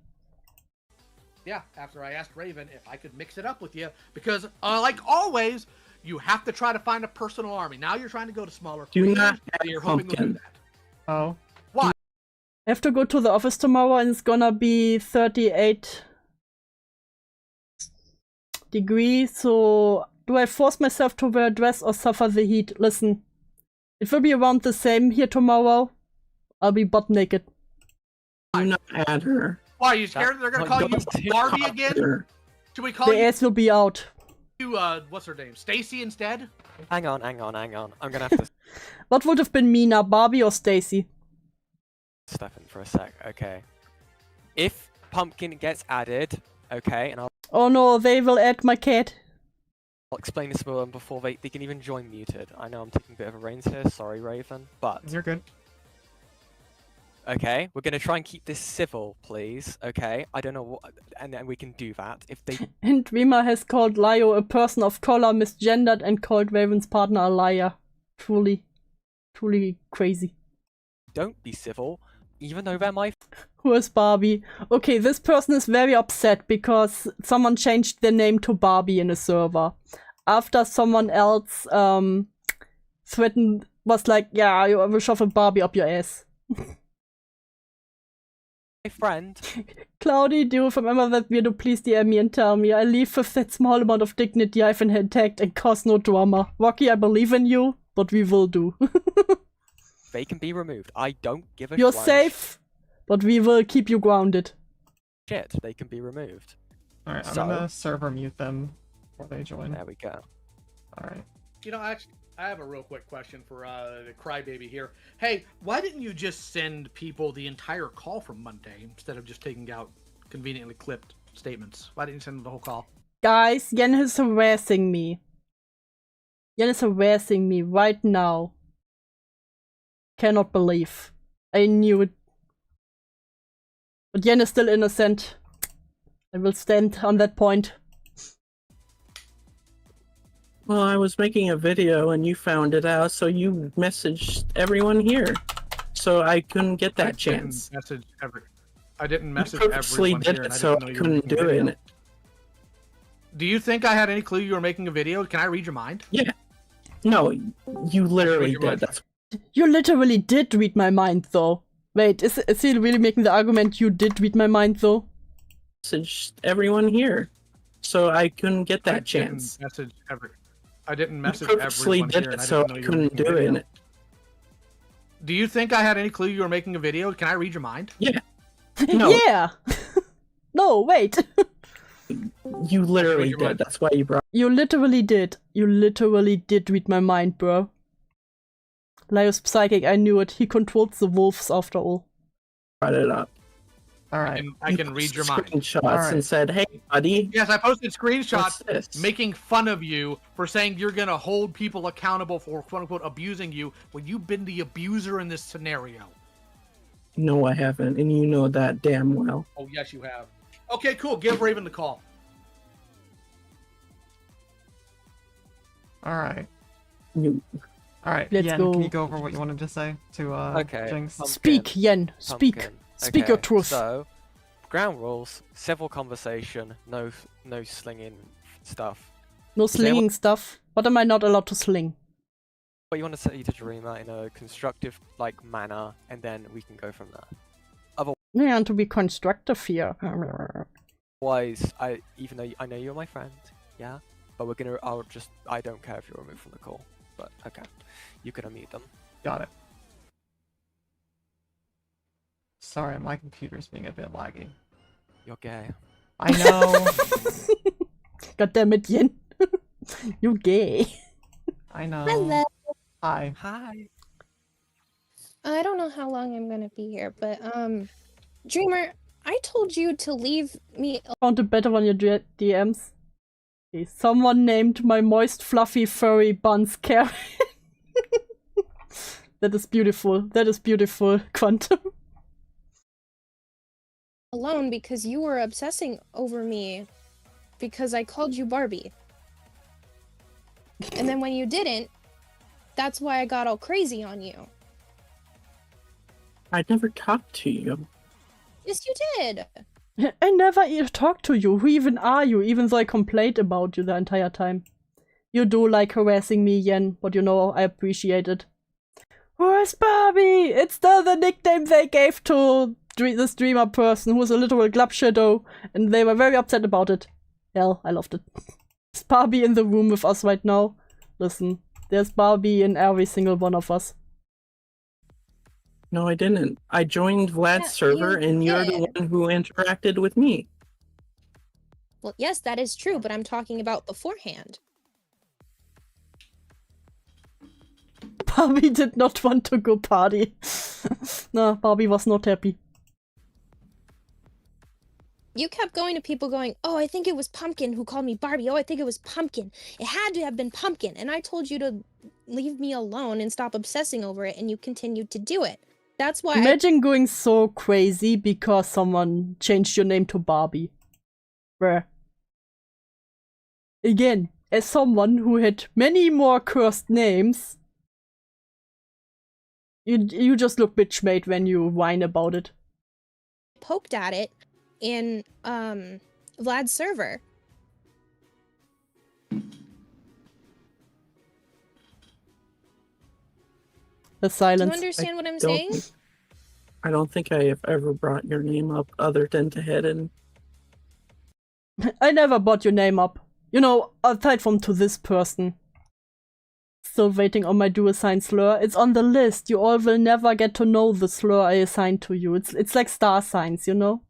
I: Yeah, after I asked Raven if I could mix it up with you, because like always, you have to try to find a personal army. Now you're trying to go to smaller.
H: Do not
I: you're hoping to do that.
C: Oh.
I: Why?
A: I have to go to the office tomorrow, and it's gonna be 38 degrees. So, do I force myself to wear a dress or suffer the heat? Listen, it will be around the same here tomorrow. I'll be butt naked.
H: Do not add her.
I: Why, are you scared they're gonna call you Barbie again? Should we call
A: the ass will be out.
I: You, what's her name? Stacy instead?
E: Hang on. I'm gonna have to...
A: What would have been Mina, Barbie or Stacy?
E: Stefan, for a sec, okay. If Pumpkin gets added, okay, and I'll...
A: Oh no, they will add my cat.
E: I'll explain this to them before they can even join Muted. I know I'm taking a bit of a reins here, sorry Raven, but...
C: You're good.
E: Okay, we're gonna try and keep this civil, please, okay? I don't know what... And then we can do that. If they...
A: And Rima has called Lio a person of color, misgendered, and called Raven's partner a liar. Truly crazy.
E: Don't be civil, even though they're my...
A: Who is Barbie? Okay, this person is very upset because someone changed their name to Barbie in a server. After someone else threatened, was like, yeah, I will shove a Barbie up your ass.
E: My friend.
A: Cloudy, do you remember that video? Please DM me and tell me. I leave with that small amount of dignity I've intact and cause no drama. Rocky, I believe in you, but we will do.
E: They can be removed. I don't give a
A: You're
E: flash.
A: safe, but we will keep you grounded.
E: Shit, they can be removed.
C: Alright, I'm gonna server mute them before they join.
E: There we go.
C: Alright.
I: You know, actually, I have a real quick question for the crybaby here. Hey, why didn't you just send people the entire call from Monday instead of just taking out conveniently clipped statements? Why didn't you send them the whole call?
A: Guys, Yen is harassing me. Yen is harassing me right now. Cannot believe. I knew it. But Yen is still innocent. I will stand on that point.
H: Well, I was making a video and you found it out, so you messaged everyone here. So I couldn't get that chance.
I: I didn't message
H: you purposely
I: everyone
H: did
I: here,
H: it,
I: and
H: so I
I: you
H: couldn't do it.
I: Do you think I had any clue you were making a video? Can I read your mind?
H: Yeah. No, you literally did. That's...
A: You literally did read my mind, though. Wait, is he really making the argument you did read my mind, though?
H: Messaged everyone here, so I couldn't get that chance.
I: I didn't message
H: you purposely
I: everyone
H: did
I: here,
H: it, so I couldn't do it.
I: Do you think I had any clue you were making a video? Can I read your mind?
H: Yeah. No.
A: Yeah. No, wait.
H: You literally did. That's why you brought.
A: You literally did. You literally did read my mind, bro. Lio's psychic, I knew it. He controls the wolves after all.
H: Brought it up.
C: Alright.
I: I can read your mind.
H: Screenshots and said, hey, buddy.
I: Yes, I posted screenshots making fun of you for saying you're going to hold people accountable for quote-unquote abusing you when you've been the abuser in this scenario.
H: No, I haven't, and you know that damn well.
I: Oh, yes, you have. Okay, cool. Give Raven the call.
C: Alright.
A: Let's
C: Yen,
A: go.
C: can you go over what you wanted to say to Jinx?
E: Pumpkin.
A: Speak, Yen. Speak.
E: Pumpkin.
A: Speak your truth.
E: So, ground rules, civil conversation, no slinging stuff.
A: No slinging stuff. What am I not allowed to sling?
E: What you want to say to Jarima in a constructive manner, and then we can go from there.
A: I want to be constructive here.
E: Otherwise, even though I know you're my friend, yeah, but I don't care if you're removed from the call. But okay, you can unmute them.
C: Got it. Sorry, my computer's being a bit laggy.
E: You're gay.
C: I know.
A: God damn it, Yen. You're gay.
C: I know.
K: Hello.
C: Hi.
E: Hi.
K: I don't know how long I'm gonna be here, but Dreamer, I told you to leave me.
A: Found a better on your DMs. Okay, someone named my moist, fluffy, furry buns Karen. That is beautiful. That is beautiful, Quantum.
K: Alone because you were obsessing over me because I called you Barbie. And then when you didn't, That's why I got all crazy on you.
H: I never talked to you.
K: Yes, you did.
A: I never talked to you. Who even are you? Even though I complained about you the entire time. You do like harassing me, Yen, but you know, I appreciate it. Where's Barbie? It's still the nickname they gave to the streamer person who was a literal glub shadow, and they were very upset about it. Hell, I loved it. Is Barbie in the room with us right now? Listen, there's Barbie in every single one of us.
H: No, I didn't. I joined Vlad's server, and you're the one who interacted with me.
K: Well, yes, that is true, but I'm talking about beforehand.
A: Barbie did not want to go party. No, Barbie was not happy.
K: You kept going to people going, oh, I think it was Pumpkin who called me Barbie. Oh, I think it was Pumpkin. It had to have been Pumpkin. And I told you to leave me alone and stop obsessing over it, and you continued to do it. That's why
A: Imagine going so crazy because someone changed your name to Barbie. Bruh. Again, as someone who had many more cursed names, you just look bitch-made when you whine about it.
K: Poked at it in Vlad's server.
A: The silence.
K: Do you understand what I'm saying?
H: I don't think I have ever brought your name up other than to Hidden.
A: I never brought your name up. You know, aside from to this person. Still waiting on my do-assign slur. It's on the list. You all will never get to know the slur I assigned to you. It's like star signs, you know?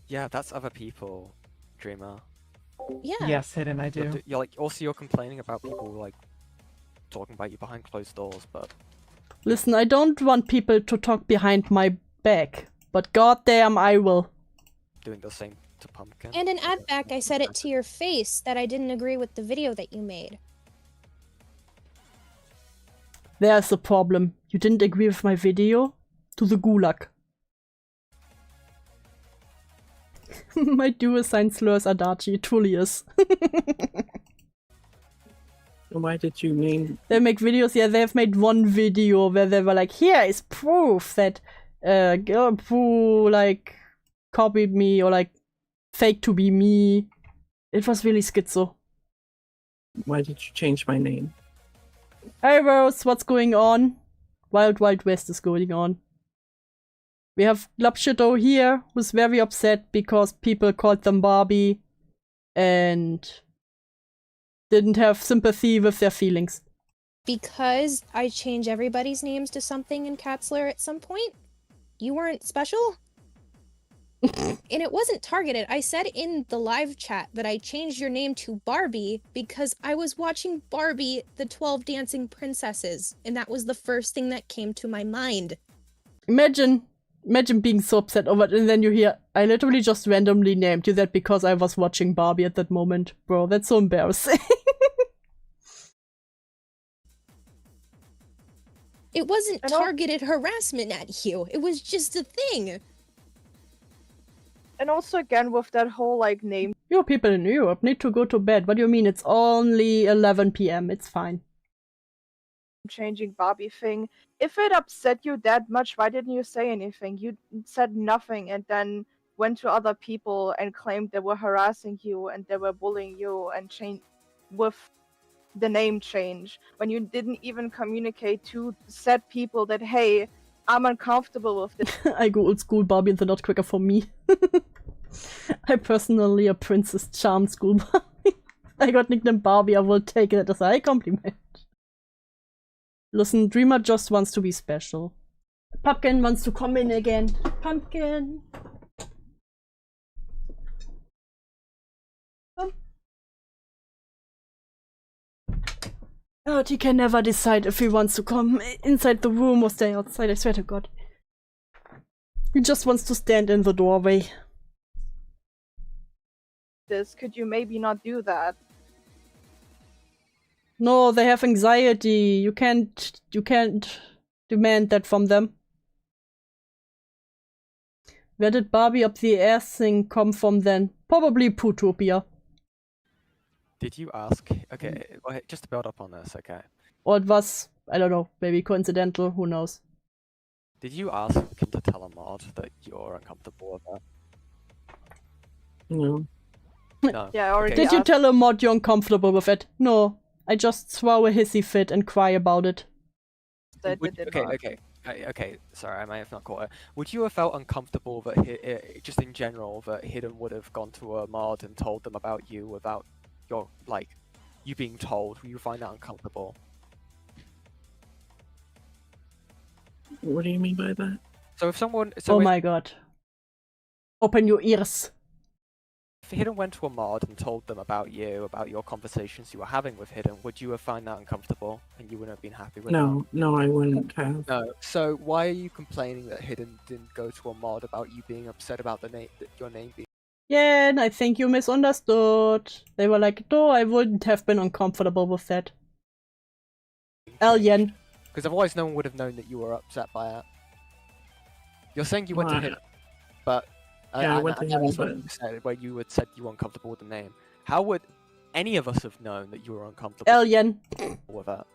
E: Yeah, that's other people, Dreamer.
K: Yeah.
C: Yes, Hidden, I do.
E: You're complaining about people, like, talking about you behind closed doors, but...
A: Listen, I don't want people to talk behind my back, but goddamn I will.
E: Doing the same to Pumpkin.
K: And in Outback, I said it to your face that I didn't agree with the video that you made.
A: There's the problem. You didn't agree with my video? To the gulag. My do-assign slurs are Adachi, it truly is.
H: Why did you name...
A: They make videos, yeah, they have made one video where they were like, here is proof that girl who, like, copied me or, like, fake to be me. It was really schizo.
H: Why did you change my name?
A: Hey Rose, what's going on? Wild Wild West is going on. We have Glubshadow here, who's very upset because people called them Barbie and didn't have sympathy with their feelings.
K: Because I change everybody's names to something in Katzler at some point? You weren't special? And it wasn't targeted. I said in the live chat that I changed your name to Barbie because I was watching Barbie, the 12 Dancing Princesses, and that was the first thing that came to my mind.
A: Imagine being so upset over it, and then you hear, I literally just randomly named you that because I was watching Barbie at that moment. Bro, that's so embarrassing.
K: It wasn't targeted harassment at you. It was just a thing.
F: And also again with that whole like name.
A: You people in Europe need to go to bed. What do you mean? It's only 11 PM. It's fine.
F: Changing Barbie thing. If it upset you that much, why didn't you say anything? You said nothing and then went to other people and claimed they were harassing you and they were bullying you and changed with the name change when you didn't even communicate to said people that, hey, I'm uncomfortable with this.
A: I go old school Barbie and they're not quicker for me. I personally a Princess Charm school Barbie. I got nicknamed Barbie, I will take it as a high compliment. Listen, Dreamer just wants to be special. Pumpkin wants to come in again. Pumpkin! Oh, he can never decide if he wants to come inside the room or stay outside, I swear to God. He just wants to stand in the doorway.
F: Could you maybe not do that?
A: No, they have anxiety. You can't demand that from them. Where did Barbie up the ass thing come from then? Probably Pootopia.
E: Did you ask? Okay, well, just to build up on this, okay.
A: Or it was, I don't know, maybe coincidental, who knows.
E: Did you ask him to tell a mod that you're uncomfortable with that?
H: No.
E: No.
F: Yeah, I already
A: Did you
F: asked.
A: tell a mod you're uncomfortable with it? No. I just throw a hissy fit and cry about it.
E: Okay, sorry, I may have not caught it. Would you have felt uncomfortable that, just in general, that Hidden would have gone to a mod and told them about you without your, like, you being told? Would you find that uncomfortable?
H: What do you mean by that?
E: So if someone...
A: oh my god. Open your ears.
E: If Hidden went to a mod and told them about you, about your conversations you were having with Hidden, would you have found that uncomfortable and you wouldn't have been happy with that?
H: No, I wouldn't have.
E: No. So why are you complaining that Hidden didn't go to a mod about you being upset about the name, your name being?
A: Yeah, and I think you misunderstood. They were like, no, I wouldn't have been uncomfortable with that. Alien.
E: Because otherwise no one would have known that you were upset by it. You're saying you went to Hidden, but...
H: Yeah, I went to Hidden,
E: but... where you had said you were uncomfortable with the name. How would any of us have known that you were uncomfortable
A: Alien.
E: with that?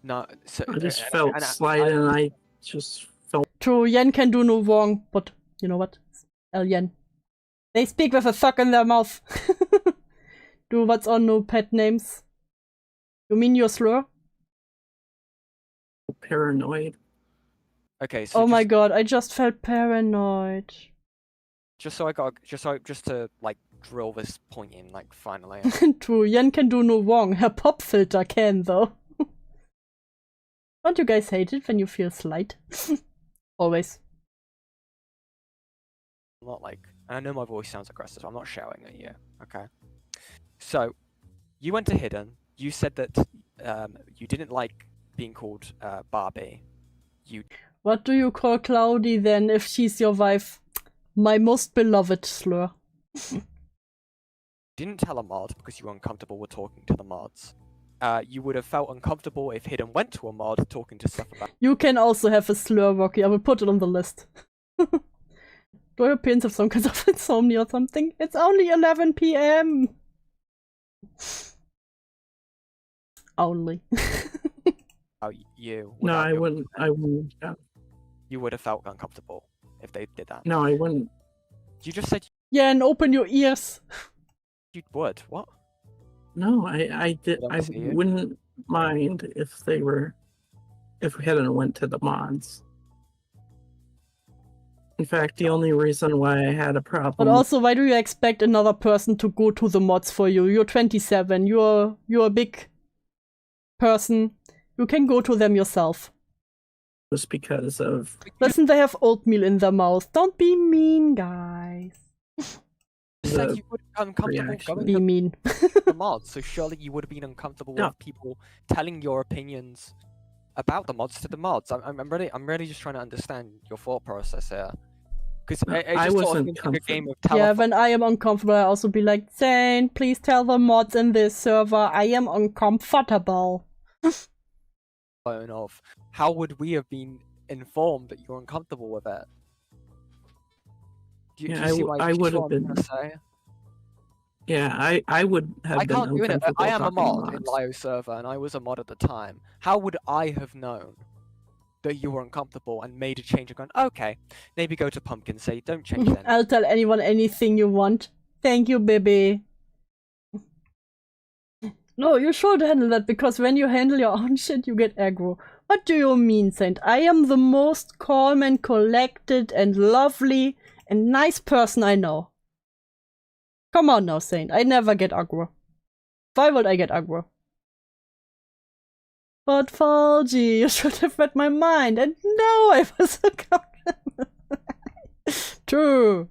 E: No, so,
H: I just felt slight and I just felt...
A: True, Yen can do no wrong, but you know what? Alien. They speak with a sock in their mouth. Do what's on no pet names. You mean your slur?
H: Paranoid.
E: Okay, so
A: oh my god, I just felt paranoid.
E: Just to like drill this point in, like finally.
A: True, Yen can do no wrong. Her pop filter can though. Don't you guys hate it when you feel slight? Always.
E: Not like, and I know my voice sounds aggressive, so I'm not shouting at you. Okay. So, you went to Hidden. You said that you didn't like being called Barbie.
A: What do you call Cloudy then if she's your wife? My most beloved slur.
E: Didn't tell a mod because you were uncomfortable with talking to the mods. You would have felt uncomfortable if Hidden went to a mod talking to stuff about...
A: You can also have a slur, Rocky. I will put it on the list. Do your parents have some kind of insomnia or something? It's only 11 PM. Only.
E: You.
H: No, I wouldn't. Yeah.
E: You would have felt uncomfortable if they did that.
H: No, I wouldn't.
E: You just said...
A: Yeah, and open your ears.
E: You would. What?
H: No, I wouldn't mind if we hadn't went to the mods. In fact, the only reason why I had a problem...
A: But also, why do you expect another person to go to the mods for you? You're 27, you're a big person. You can go to them yourself.
H: Just because of...
A: Listen, they have oatmeal in their mouth. Don't be mean, guys.
E: Said you would be uncomfortable going
A: be mean.
E: the mods, so surely you would have been uncomfortable with people telling your opinions about the mods to the mods. I'm really just trying to understand your thought process here. Because
H: I wasn't
E: sort of a game of telephone.
A: Yeah, when I am uncomfortable, I also be like, Zane, please tell the mods in this server I am uncomfortable.
E: Of how would we have been informed that you're uncomfortable with it? Do you see what
H: I would have been.
E: Trying to say?
H: Yeah, I would have been
E: can't do it. I am a mod in
H: mods.
E: Lio server, and I was a mod at the time. How would I have known that you were uncomfortable and made a change and gone, okay, maybe go to Pumpkin, say, don't change then.
A: I'll tell anyone anything you want. Thank you, baby. No, you should handle that, because when you handle your own shit, you get aggro. What do you mean, Saint? I am the most calm and collected and lovely and nice person I know. Come on now, Saint. I never get aggro. Why would I get aggro? But Falgi, you should have read my mind, and no, I was uncomfortable. True.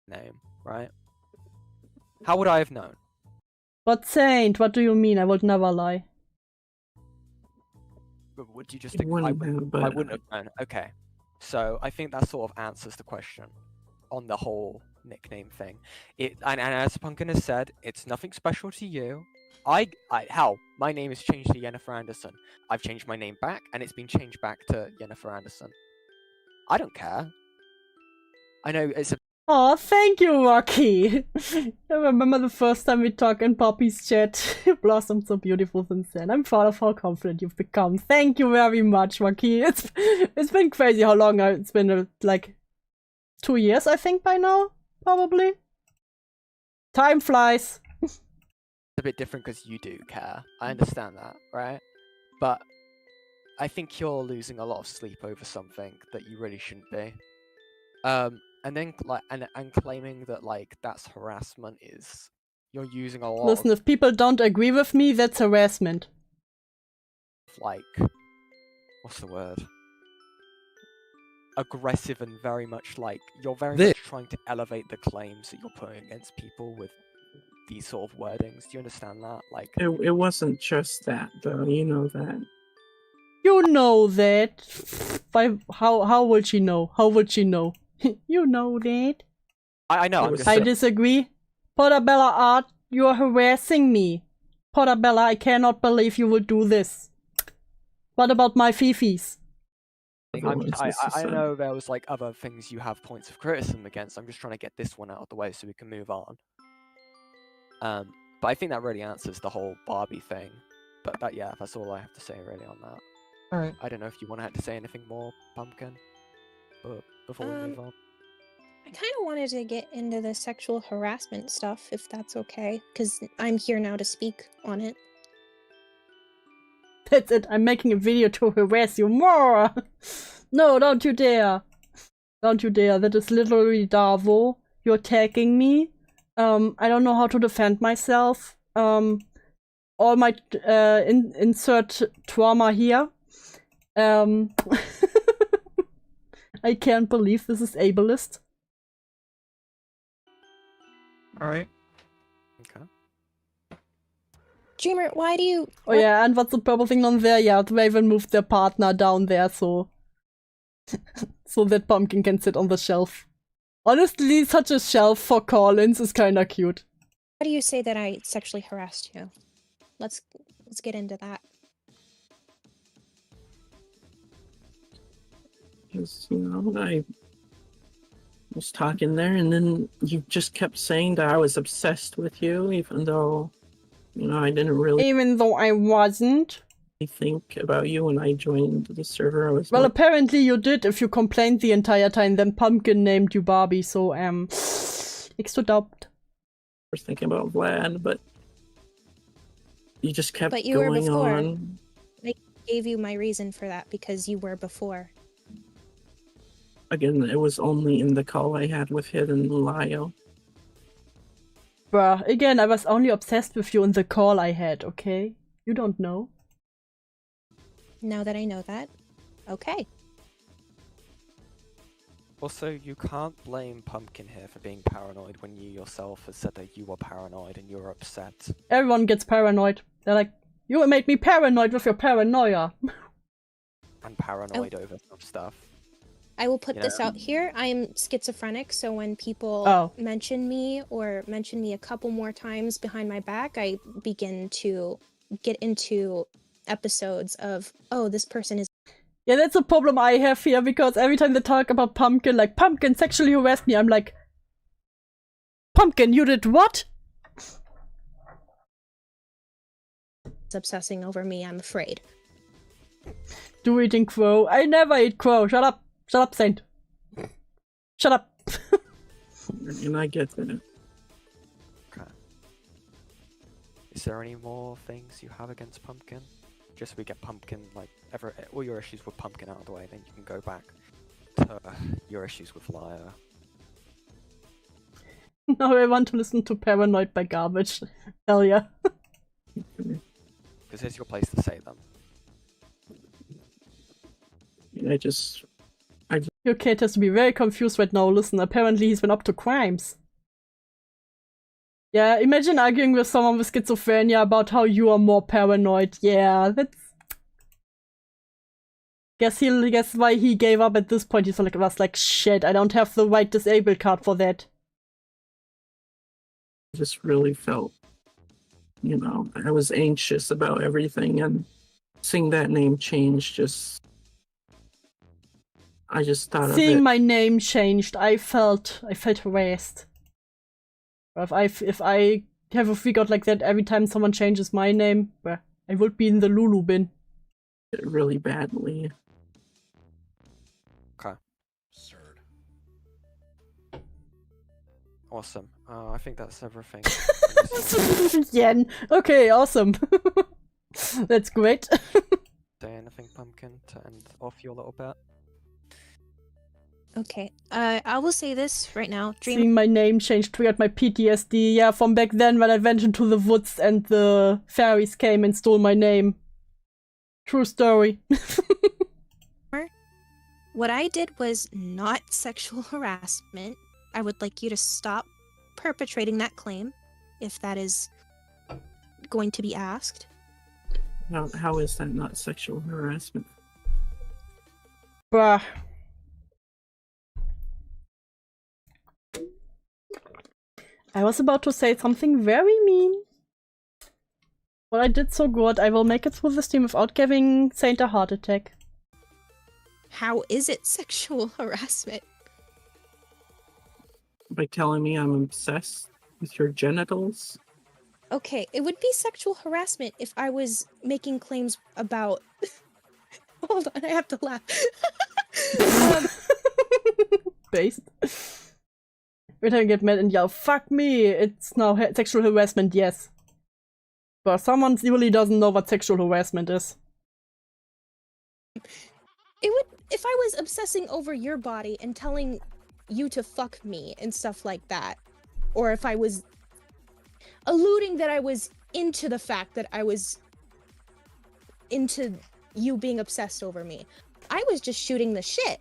E: Name, right? How would I have known?
A: But Saint, what do you mean? I would never lie.
E: Would you just think I wouldn't have known? Okay. So I think that sort of answers the question on the whole nickname thing. And as Pumpkin has said, it's nothing special to you. Hell, my name is changed to Yennefer Anderson. I've changed my name back, and it's been changed back to Yennefer Anderson. I don't care. I know it's a
A: Oh, thank you, Rocky. I remember the first time we talked in Poppy's chat. You blossomed so beautiful since then. I'm proud of how confident you've become. Thank you very much, Rocky. It's been crazy how long it's been, like 2 years, I think, by now, probably. Time flies.
E: It's a bit different because you do care. I understand that, right? But I think you're losing a lot of sleep over something that you really shouldn't be. And then and claiming that like that's harassment is you're using a lot.
A: Listen, if people don't agree with me, that's harassment.
E: Like, what's the word? Aggressive and very much like you're very much trying to elevate the claims that you're putting against people with these sort of wordings. Do you understand that? Like,
H: it wasn't just that though. You know that.
A: You know that. How would she know? How would she know? You know that.
E: I know.
A: I disagree. Portabella Art, you are harassing me. Portabella, I cannot believe you would do this. What about my Fifis?
E: I know there was like other things you have points of criticism against. I'm just trying to get this one out of the way so we can move on. But I think that really answers the whole Barbie thing. But that's all I have to say really on that.
C: Alright.
E: I don't know if you want to say anything more, Pumpkin, but before we move on.
K: I kind of wanted to get into the sexual harassment stuff, if that's okay, because I'm here now to speak on it.
A: That's it, I'm making a video to harass you more! No, don't you dare! Don't you dare, that is literally Darvo. You're attacking me. I don't know how to defend myself. All my insert trauma here. I can't believe this is ableist.
C: Alright.
E: Okay.
K: Dreamer, why do you...
A: Oh yeah, and what's the purple thing on there? Yeah, Raven moved their partner down there, so... so that Pumpkin can sit on the shelf. Honestly, such a shelf for call-ins is kinda cute.
K: How do you say that I sexually harassed you? Let's get into that.
H: Because, you know, I was talking there, and then you just kept saying that I was obsessed with you, even though, you know, I didn't really...
A: Even though I wasn't.
H: Think about you when I joined the server. I was
A: well, apparently you did if you complained the entire time, then Pumpkin named you Barbie, so, extra doubt.
H: I was thinking about Vlad, but you just kept
K: but you
H: going
K: were before.
H: on.
K: I gave you my reason for that, because you were before.
H: Again, it was only in the call I had with Hidden Lyle.
A: Bruh, again, I was only obsessed with you in the call I had, okay? You don't know.
K: Now that I know that, okay.
E: Also, you can't blame Pumpkin here for being paranoid when you yourself have said that you were paranoid and you were upset.
A: Everyone gets paranoid. They're like, you made me paranoid with your paranoia.
E: And paranoid over some stuff.
K: I will put this out here. I am schizophrenic, so when people mention me or mention me a couple more times behind my back, I begin to get into episodes of, oh, this person is...
A: Yeah, that's a problem I have here, because every time they talk about Pumpkin, like, Pumpkin sexually harassed me, I'm like, Pumpkin, you did what?
K: It's obsessing over me, I'm afraid.
A: Do eating crow. I never eat crow. Shut up. Shut up, Saint. Shut up.
H: And I get that.
E: Okay. Is there any more things you have against Pumpkin? Just so we get Pumpkin, like, all your issues with Pumpkin out of the way, then you can go back to your issues with Liar.
A: No, I want to listen to Paranoid by Garbage. Hell yeah.
E: Because here's your place to say them.
A: Your kid has to be very confused right now. Listen, apparently he's been up to crimes. Yeah, imagine arguing with someone with schizophrenia about how you are more paranoid. Yeah, that's... Guess why he gave up at this point. He was like, shit, I don't have the right disabled card for that.
H: I just really felt, you know, I was anxious about everything, and seeing that name change just... I just thought of
A: Seeing
H: it.
A: my name changed, I felt harassed. If I have a freak out like that every time someone changes my name, well, I would be in the Lulu bin.
H: Really badly.
E: Okay.
I: Absurd.
E: Awesome. I think that's everything.
A: Yen. Okay, awesome. That's great.
E: Say anything, Pumpkin, to end off your little bit?
K: Okay, I will say this right now.
A: Seeing my name change triggered my PTSD. Yeah, from back then when I went into the woods and the fairies came and stole my name. True story.
K: What I did was not sexual harassment. I would like you to stop perpetrating that claim, if that is going to be asked.
H: How is that not sexual harassment?
A: Bruh. I was about to say something very mean. Well, I did so good. I will make it through the stream without giving Saint a heart attack.
K: How is it sexual harassment?
H: By telling me I'm obsessed with your genitals?
K: Okay, it would be sexual harassment if I was making claims about... Hold on, I have to laugh.
A: Based. Every time I get mad and yell, fuck me, it's now sexual harassment, yes. But someone really doesn't know what sexual harassment is.
K: It would... If I was obsessing over your body and telling you to fuck me and stuff like that, or if I was alluding that I was into the fact that I was into you being obsessed over me, I was just shooting the shit.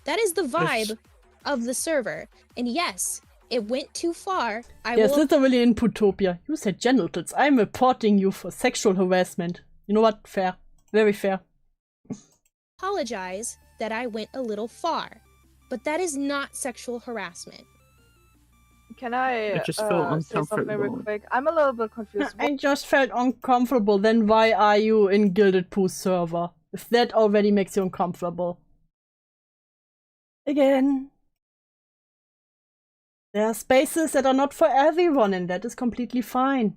K: That is the vibe of the server. And yes, it went too far.
A: Yes, literally in Putopia. You said genitals. I'm reporting you for sexual harassment. You know what? Fair. Very fair.
K: Apologize that I went a little far, but that is not sexual harassment.
F: Can I
H: just felt
F: say something real quick? I'm a little bit confused.
A: I just felt uncomfortable. Then why are you in Gilded Pooh's server? If that already makes you uncomfortable. Again. There are spaces that are not for everyone, and that is completely fine.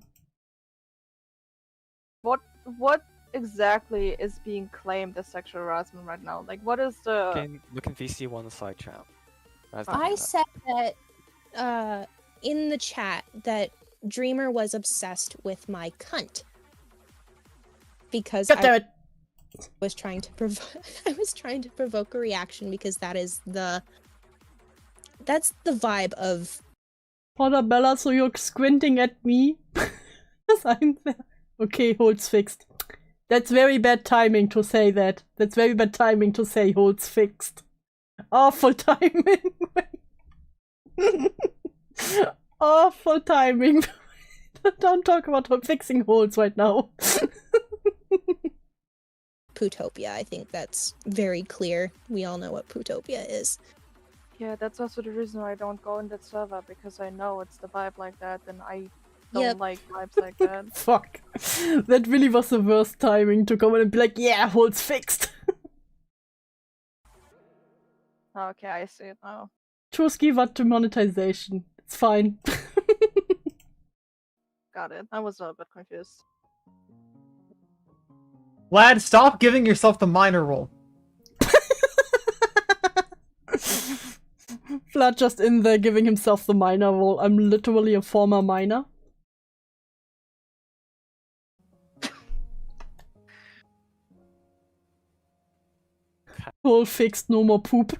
F: What exactly is being claimed as sexual harassment right now? Like, what is the...
E: Look in VC1 side chat.
K: I said that in the chat that Dreamer was obsessed with my cunt. Because I was trying to provoke a reaction, because that's the vibe of
A: Portabella, so you're squinting at me? I'm there. Okay, holds fixed. That's very bad timing to say that. That's very bad timing to say holds fixed. Awful timing. Awful timing. Don't talk about fixing holes right now.
K: Putopia, I think that's very clear. We all know what Putopia is.
F: Yeah, that's also the reason why I don't go in that server, because I know it's the vibe like that, and I don't like vibes like that.
A: Fuck. That really was the worst timing to come in and be like, yeah, holes fixed.
F: Okay, I see it now.
A: Truski, what to monetization? It's fine.
F: Got it. I was a little bit confused.
C: Lad, stop giving yourself the minor role.
A: Vlad just in there giving himself the minor role. I'm literally a former minor. Hole fixed, no more poop.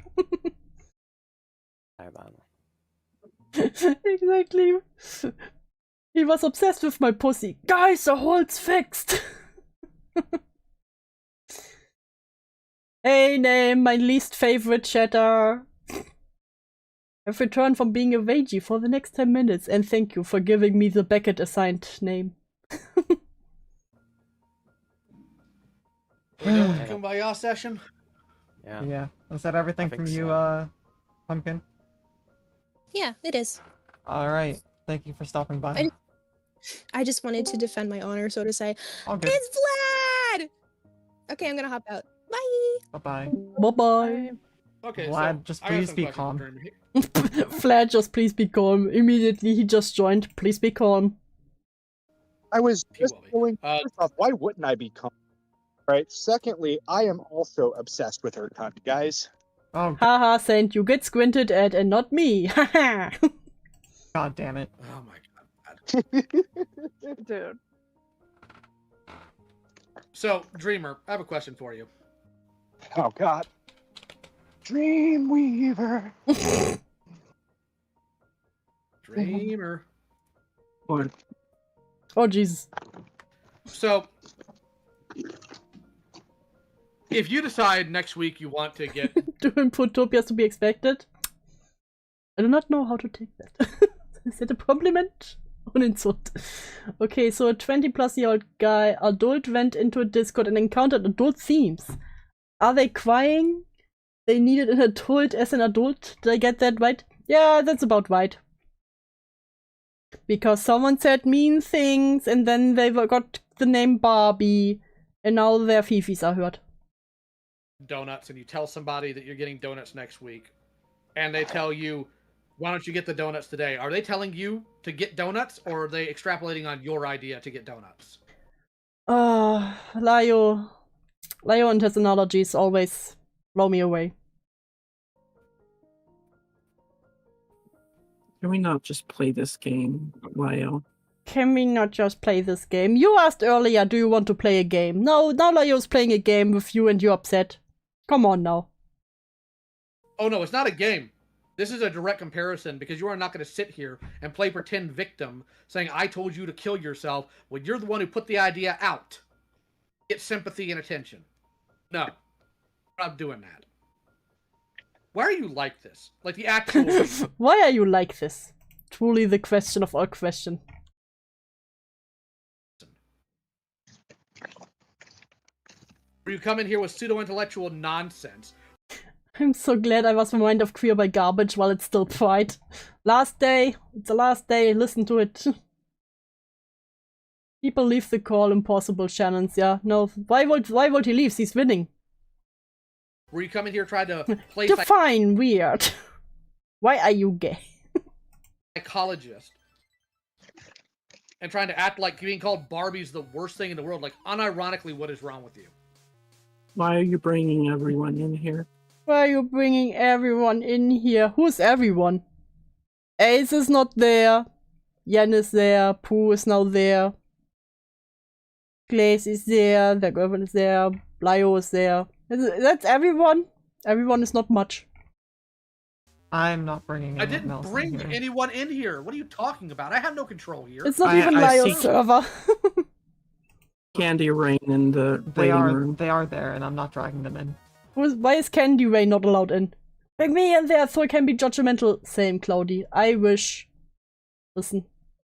A: Exactly. He was obsessed with my pussy. Guys, the hole's fixed. Hey, name, my least favorite chatter. I've returned from being a Veggie for the next 10 minutes, and thank you for giving me the Beckett assigned name.
D: We're done with the Kumbaya session?
C: Yeah. Was that everything from you, Pumpkin?
K: Yeah, it is.
C: Alright. Thank you for stopping by.
K: I just wanted to defend my honor, so to say.
C: All good.
K: It's Vlad! Okay, I'm gonna hop out. Bye.
C: Bye-bye.
A: Bye-bye.
I: Okay,
C: Vlad,
I: so
C: just
I: I got
C: please
I: some
C: be
I: questions
C: calm.
I: for Dreamer.
A: Vlad, just please be calm. Immediately, he just joined. Please be calm.
L: I was
I: He
L: just
I: will be.
L: going, first off, why wouldn't I be calm? Right. Secondly, I am also obsessed with her cunt, guys.
C: Oh,
A: Haha, Saint, you get squinted at and not me. Haha.
C: God damn it.
I: Oh my god.
F: Dude.
I: So, Dreamer, I have a question for you.
L: Oh god. Dreamweaver.
I: Dreamer.
L: What?
A: Oh, Jesus.
I: So, if you decide next week you want to get...
A: Do Inputopias to be expected? I do not know how to take that. Is that a compliment? Or an insult? Okay, so a 20-plus-year-old guy, adult, went into a Discord and encountered adult themes. Are they crying? They needed an adult as an adult? Did I get that right? Yeah, that's about right. Because someone said mean things, and then they got the name Barbie, and now their fifis are hurt.
I: Donuts, and you tell somebody that you're getting donuts next week, and they tell you, why don't you get the donuts today? Are they telling you to get donuts, or are they extrapolating on your idea to get donuts?
A: Lio and his analogies always blow me away.
H: Can we not just play this game, Lio?
A: Can we not just play this game? You asked earlier, do you want to play a game? No, now Lio's playing a game with you and you're upset. Come on now.
I: Oh no, it's not a game. This is a direct comparison, because you are not going to sit here and play pretend victim saying I told you to kill yourself when you're the one who put the idea out. Get sympathy and attention. No. I'm not doing that. Why are you like this? Like the actual...
A: Why are you like this? Truly the question of all questions.
I: You come in here with pseudo-intellectual nonsense.
A: I'm so glad I was reminded of Queer by Garbage while it's still Pride. Last day. It's the last day. Listen to it. People leave the call. Impossible, Shannon's. Yeah, no. Why would he leave? He's winning.
I: Were you coming here trying to play
A: Define weird. Why are you gay?
I: Psychologist. And trying to act like being called Barbie's the worst thing in the world. Like, unironically, what is wrong with you?
H: Why are you bringing everyone in here?
A: Why are you bringing everyone in here? Who's everyone? Ace is not there. Yen is there. Pooh is now there. Glaze is there. Their girlfriend is there. Lio is there. That's everyone. Everyone is not much.
C: I'm not bringing anyone
I: I didn't
C: else
I: bring
C: in here.
I: anyone in here. What are you talking about? I have no control here.
A: It's not even Lio's server.
H: Candy Rain in the waiting room.
C: They are there, and I'm not dragging them in.
A: Why is Candy Ray not allowed in? Bring me in there so I can be judgmental. Same, Cloudy. I wish. Listen.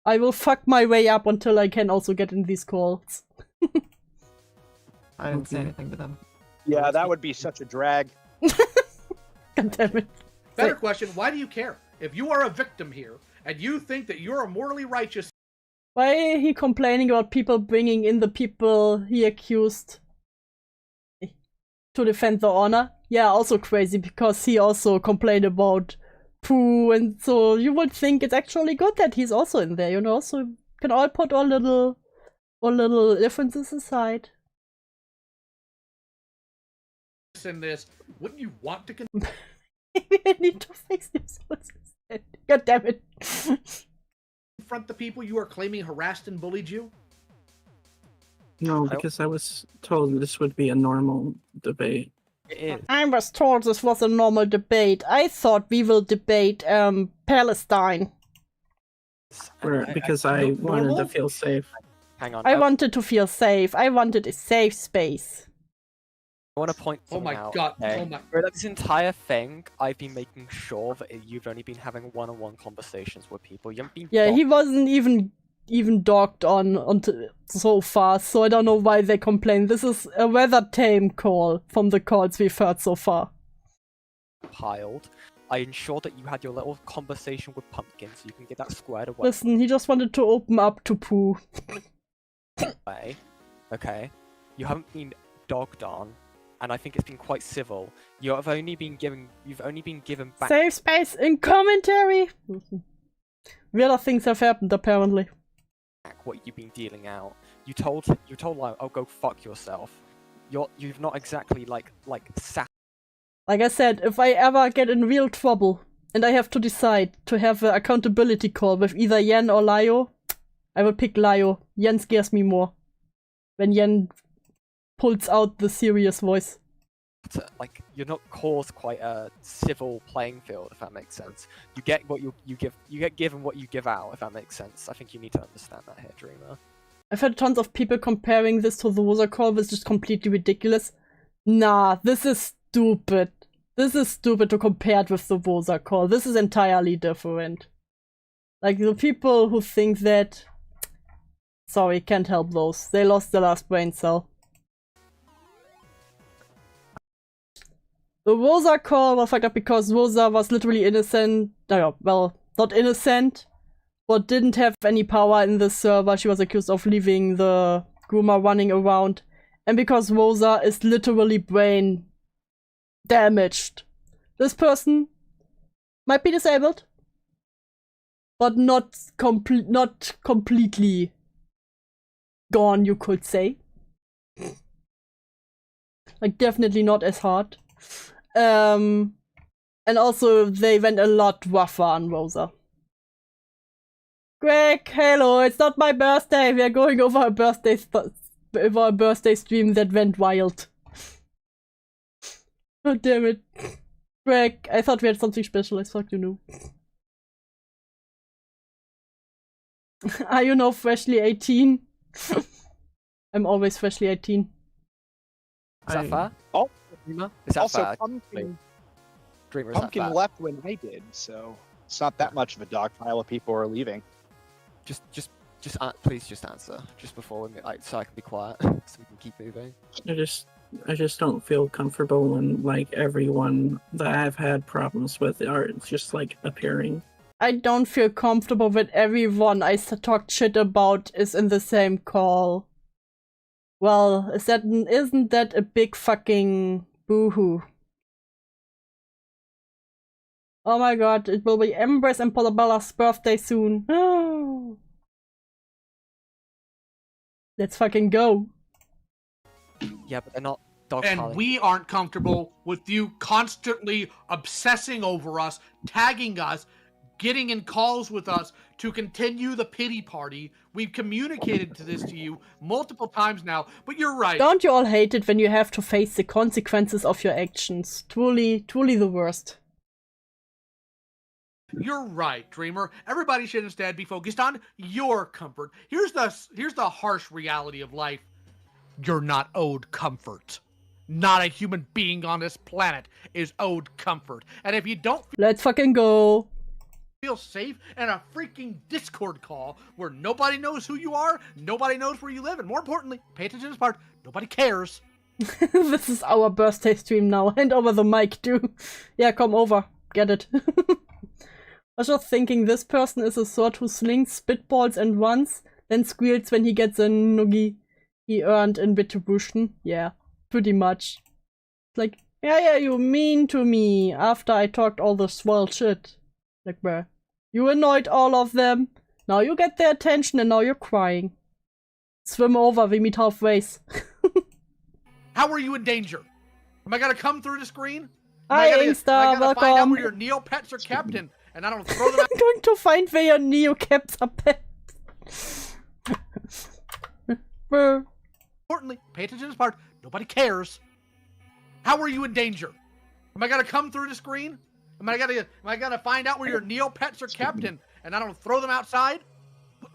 A: I will fuck my way up until I can also get in these calls.
C: I didn't say anything to them.
L: Yeah, that would be such a drag.
A: God damn it.
I: Better question, why do you care? If you are a victim here, and you think that you're morally righteous...
A: Why is he complaining about people bringing in the people he accused to defend the honor? Yeah, also crazy, because he also complained about Pooh, and so you would think it's actually good that he's also in there, you know? So can all put our little differences aside.
I: In this, wouldn't you want to...
A: Maybe I need to fix this. God damn it.
I: Confront the people you are claiming harassed and bullied you?
H: No, because I was told this would be a normal debate.
A: I was told this was a normal debate. I thought we will debate Palestine.
H: Because I wanted to feel safe.
E: Hang on.
A: I wanted to feel safe. I wanted a safe space.
E: I want to point something out.
I: God.
E: Okay?
I: Oh my...
E: Throughout this entire thing, I've been making sure that you've only been having one-on-one conversations with people. You haven't been...
A: Yeah, he wasn't even dogged on so far, so I don't know why they complain. This is a rather tame call from the calls we've heard so far.
E: Piled. I ensured that you had your little conversation with Pumpkin, so you can get that squared away.
A: Listen, he just wanted to open up to Pooh.
E: Okay. You haven't been dogged on, and I think it's been quite civil. You've only been given back.
A: Safe space in commentary. Weirder things have happened apparently.
E: What you've been dealing out. You told like, oh, go fuck yourself. You've not exactly like sat.
A: Like I said, if I ever get in real trouble and I have to decide to have an accountability call with either Yen or Lio, I will pick Lio. Yen scares me more. When Yen pulls out the serious voice.
E: Like, you're not caused quite a civil playing field, if that makes sense. You get what you give. You get given what you give out, if that makes sense. I think you need to understand that here, Dreamer.
A: I've heard tons of people comparing this to the Woza call, which is completely ridiculous. Nah, this is stupid. This is stupid to compare it with the Woza call. This is entirely different. Like, the people who think that... Sorry, can't help those. They lost their last brain cell. The Woza call was fucked up because Woza was literally innocent. Well, not innocent, but didn't have any power in the server. She was accused of leaving the groomer running around. And because Woza is literally brain damaged. This person might be disabled, but not completely gone, you could say. Like, definitely not as hard. And also, they went a lot rougher on Rosa. Greg, hello, it's not my birthday. We are going over a birthday stream that went wild. Oh, damn it. Greg, I thought we had something special. I thought you knew. Are you now freshly 18? I'm always freshly 18.
E: Is that fair?
L: Oh,
E: Dreamer? Is that
L: also,
E: fair?
L: Pumpkin left when I did, so it's not that much of a dogpile of people are leaving.
E: Please just answer just before we so I can be quiet, so we can keep moving.
H: I just don't feel comfortable when like everyone that I've had problems with are just like appearing.
A: I don't feel comfortable with everyone I talked shit about is in the same call. Well, isn't that a big fucking boohoo? Oh my god, it will be Empress and Polabella's birthday soon. Let's fucking go.
E: Yeah, but they're not dogpiling.
I: And we aren't comfortable with you constantly obsessing over us, tagging us, getting in calls with us to continue the pity party. We've communicated this to you multiple times now, but you're right.
A: Don't you all hate it when you have to face the consequences of your actions? Truly, truly the worst.
I: You're right, Dreamer. Everybody should instead be focused on your comfort. Here's the harsh reality of life. You're not owed comfort. Not a human being on this planet is owed comfort. And if you don't
A: let's fucking go.
I: Feel safe in a freaking Discord call where nobody knows who you are, nobody knows where you live, and more importantly, pay attention to this part, nobody cares.
A: This is our birthday stream now. Hand over the mic, dude. Yeah, come over. Get it. I was just thinking this person is a sort who slings spitballs and runs, then squeals when he gets a noogie he earned in retribution. Yeah, pretty much. Like, yeah, you mean to me after I talked all the swell shit. Like, bruh, you annoyed all of them. Now you get their attention and now you're crying. Swim over, we meet halfway.
I: How are you in danger? Am I gonna come through the screen?
A: Hi, Inkster, welcome.
I: Find out where your Neopets are kept in, and I don't throw them out.
A: I'm going to find where your Neocaps are kept.
I: Importantly, pay attention to this part. Nobody cares. How are you in danger? Am I gonna come through the screen? Am I gonna find out where your Neopets are kept in, and I don't throw them outside?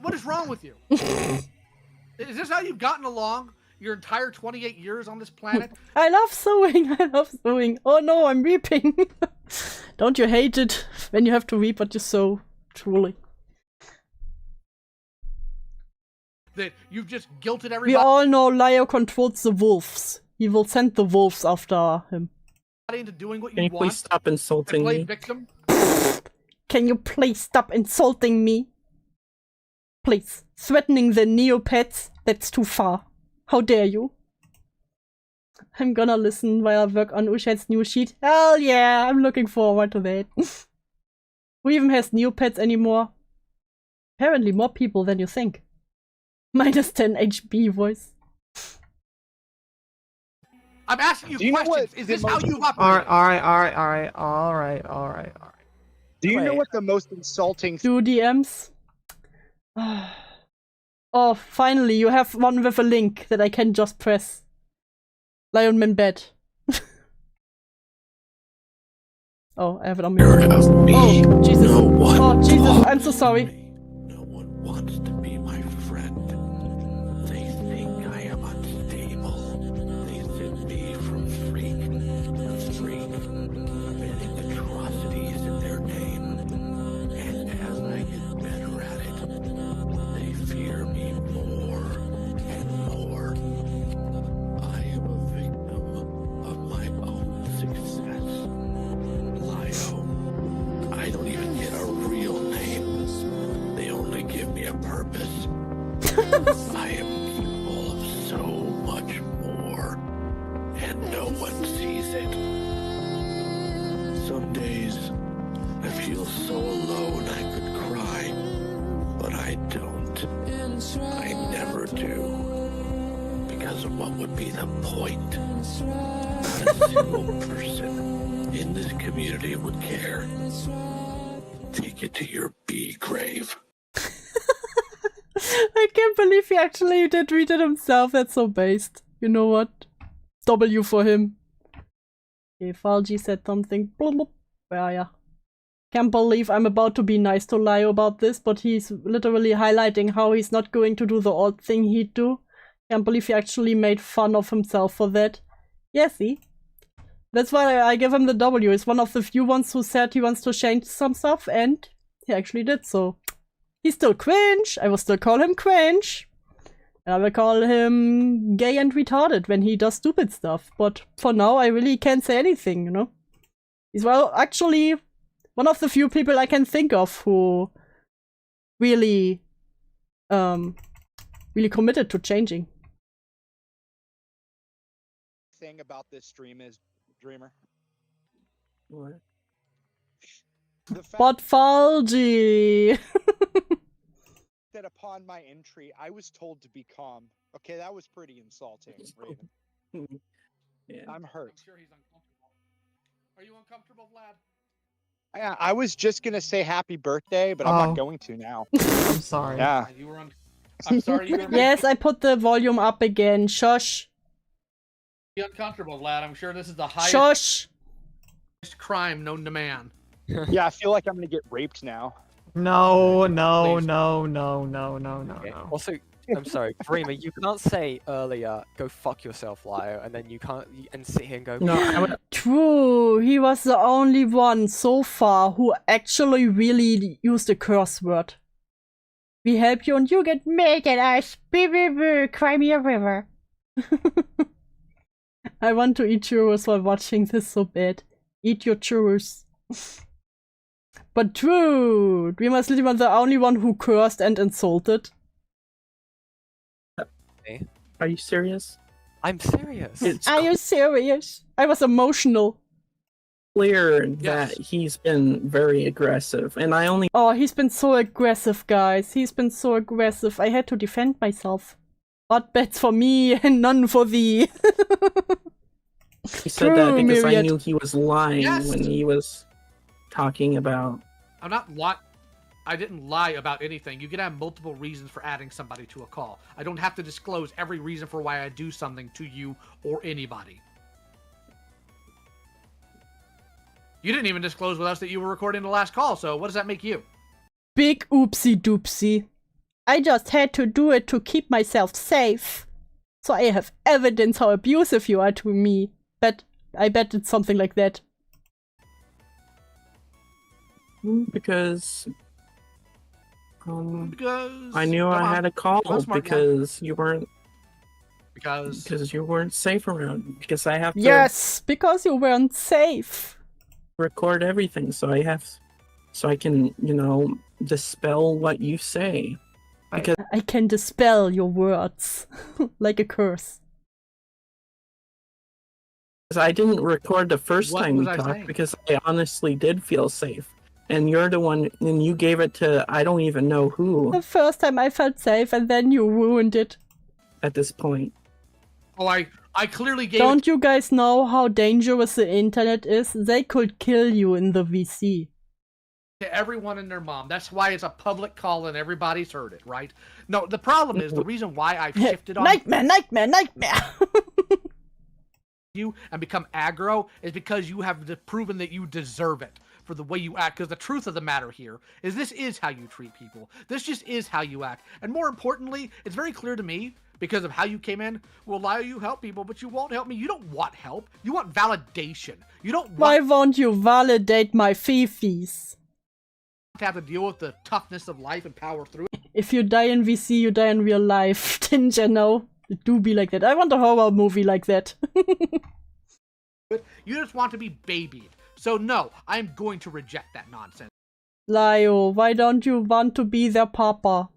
I: What is wrong with you? Is this how you've gotten along your entire 28 years on this planet?
A: I love sewing. I love sewing. Oh no, I'm weeping. Don't you hate it when you have to weep what you sew? Truly.
I: That you've just guilted everybody.
A: We all know Lio controls the wolves. He will send the wolves after him.
I: Into doing what
H: Can you please stop insulting me?
I: Victim?
A: Can you please stop insulting me? Please. Threatening the Neopets? That's too far. How dare you? I'm gonna listen while I work on Ushan's new sheet. Hell yeah, I'm looking forward to that. Who even has Neopets anymore? Apparently more people than you think. Minus 10 HB voice.
I: I'm asking you questions. Is this how you operate?
C: All right.
L: Do you know what the most insulting?
A: Do DMs? Oh, finally, you have one with a link that I can just press. Lionman bed. Oh, I have it on me. Oh, Jesus. Oh, Jesus, I'm so sorry.
M: No one wants to be my friend. They think I am unstable. They send me from freak to freak, committing atrocities in their name. And as I get better at it, they fear me more and more. I am a victim of my own success. Lio, I don't even get a real name. They only give me a purpose. I am capable of so much more, and no one sees it. Some days, I feel so alone I could cry, but I don't. I never do. Because of what would be the point? Not a single person in this community would care. Take it to your B grave.
A: I can't believe he actually did read it himself. That's so based. You know what? W for him. Okay, Falgi said something. Where are ya? Can't believe I'm about to be nice to Lio about this, but he's literally highlighting how he's not going to do the odd thing he'd do. Can't believe he actually made fun of himself for that. Yeah, see? That's why I give him the W. He's one of the few ones who said he wants to change some stuff, and he actually did so. He's still cringe. I will still call him cringe. And I will call him gay and retarded when he does stupid stuff. But for now, I really can't say anything, you know? He's, well, actually one of the few people I can think of who really, really committed to changing.
L: Thing about this stream is, Dreamer. What?
A: But Falgi!
L: That upon my entry, I was told to be calm. Okay, that was pretty insulting, Raven.
H: Yeah.
L: I'm hurt.
I: I'm sure he's uncomfortable. Are you uncomfortable, Vlad?
L: Yeah, I was just gonna say happy birthday, but I'm not going to now.
C: I'm sorry.
L: Yeah.
I: I'm sorry you were
A: Yes, I put the volume up again. Shush.
I: Be uncomfortable, Vlad. I'm sure this is the highest
A: Shush.
I: crime known to man.
L: Yeah, I feel like I'm gonna get raped now.
C: No.
E: Okay. Also, I'm sorry, Dreamer, you can't say earlier, go fuck yourself, Lio, and then you can't, and sit here and go,
A: No, true, he was the only one so far who actually really used a curse word. We help you and you get naked, ice, cry me a river. I want to eat churros while watching this so bad. Eat your churros. But true, Dreamer's literally the only one who cursed and insulted.
H: Are you serious?
E: I'm serious.
A: Are you serious? I was emotional.
H: Clear that he's been very aggressive, and I only—
A: Oh, he's been so aggressive, guys. He's been so aggressive. I had to defend myself. Odd bets for me and none for thee.
H: He said that because I
A: Myriad.
H: knew he was lying when he was talking about—
I: I'm not I didn't lie about anything. You can have multiple reasons for adding somebody to a call. I don't have to disclose every reason for why I do something to you or anybody. You didn't even disclose with us that you were recording the last call, so what does that make you?
A: Big oopsie doopsie. I just had to do it to keep myself safe. So I have evidence how abusive you are to me. But I bet it's something like that.
H: Because I knew I had a call because you weren't— because you weren't safe around. Because I have to—
A: Yes, because you weren't safe.
H: Record everything, so I can, you know, dispel what you say. Because
A: I can dispel your words like a curse.
H: I didn't record the first
I: What
H: time
I: was
H: we
I: I
H: talked
I: saying?
H: because I honestly did feel safe. And you're the one, and you gave it to I don't even know who.
A: The first time I felt safe, and then you ruined it.
H: At this point.
I: Oh, I clearly gave.
A: Don't you guys know how dangerous the internet is? They could kill you in the VC.
I: To everyone and their mom. That's why it's a public call and everybody's heard it, right? No, the problem is the reason why I've shifted on
A: Nightmare!
I: you and become aggro is because you have proven that you deserve it for the way you act. Because the truth of the matter here is this is how you treat people. This just is how you act. And more importantly, it's very clear to me because of how you came in. Well, Lyle, you help people, but you won't help me. You don't want help. You want validation. You don't want.
A: Why won't you validate my fifis?
I: To have to deal with the toughness of life and power through it.
A: If you die in VC, you die in real life. Didn't you know? It do be like that. I want a horror movie like that.
I: You just want to be babied. So no, I'm going to reject that nonsense.
A: Lio, why don't you want to be their papa?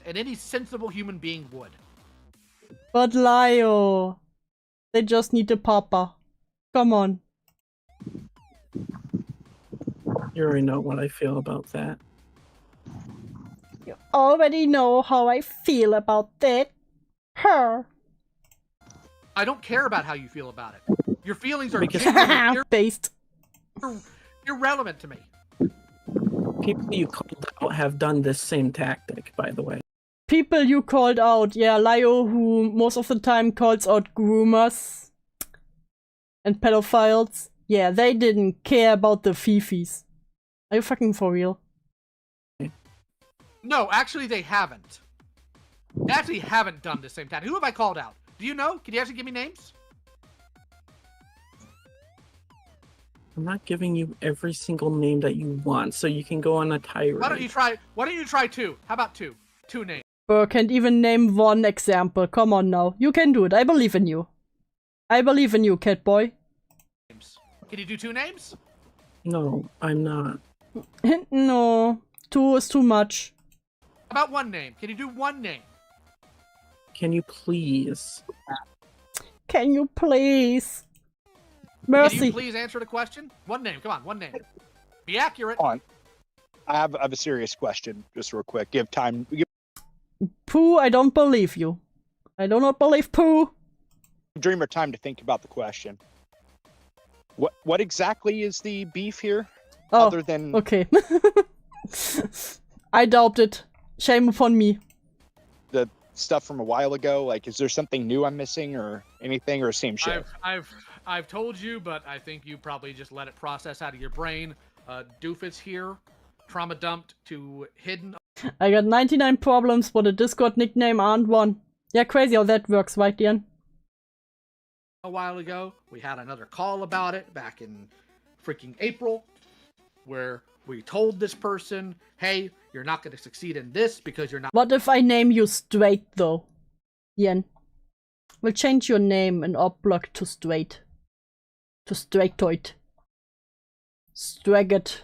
I: And any sensible human being would.
A: But Lio, they just need a papa. Come on.
H: You already know what I feel about that.
A: You already know how I feel about that. Her.
I: I don't care about how you feel about it. Your feelings are
A: based.
I: Irrelevant to me.
H: People you called out have done this same tactic, by the way.
A: People you called out, yeah, Lio, who most of the time calls out groomers and pedophiles. Yeah, they didn't care about the fifis. Are you fucking for real?
I: No, actually they haven't. They actually haven't done the same tactic. Who have I called out? Do you know? Can you actually give me names?
H: I'm not giving you every single name that you want, so you can go on a tirade.
I: Why don't you try two? How about two? Two names.
A: Can't even name one example. Come on now. You can do it. I believe in you. I believe in you, Catboy.
I: Can you do two names?
H: No, I'm not.
A: No. Two is too much.
I: How about one name? Can you do one name?
H: Can you please?
A: Can you please? Mercy.
I: Can you please answer the question? One name. Come on, one name. Be accurate.
L: On. I have a serious question, just real quick. Give time.
A: Pooh, I don't believe you. I do not believe Pooh.
L: Dreamer time to think about the question. What exactly is the beef here?
A: Oh,
L: other than
A: okay. I doubt it. Shame upon me.
L: The stuff from a while ago, like, is there something new I'm missing or anything, or same shit?
I: I've told you, but I think you probably just let it process out of your brain. Doofus here, trauma dumped to hidden.
A: I got 99 problems, but a Discord nickname aren't one. Yeah, crazy how that works, right, Ian?
I: A while ago, we had another call about it back in freaking April, where we told this person, hey, you're not going to succeed in this because you're not.
A: What if I name you Straight, though? Ian. We'll change your name in Outback to Straight. To Straightoid. Straggot.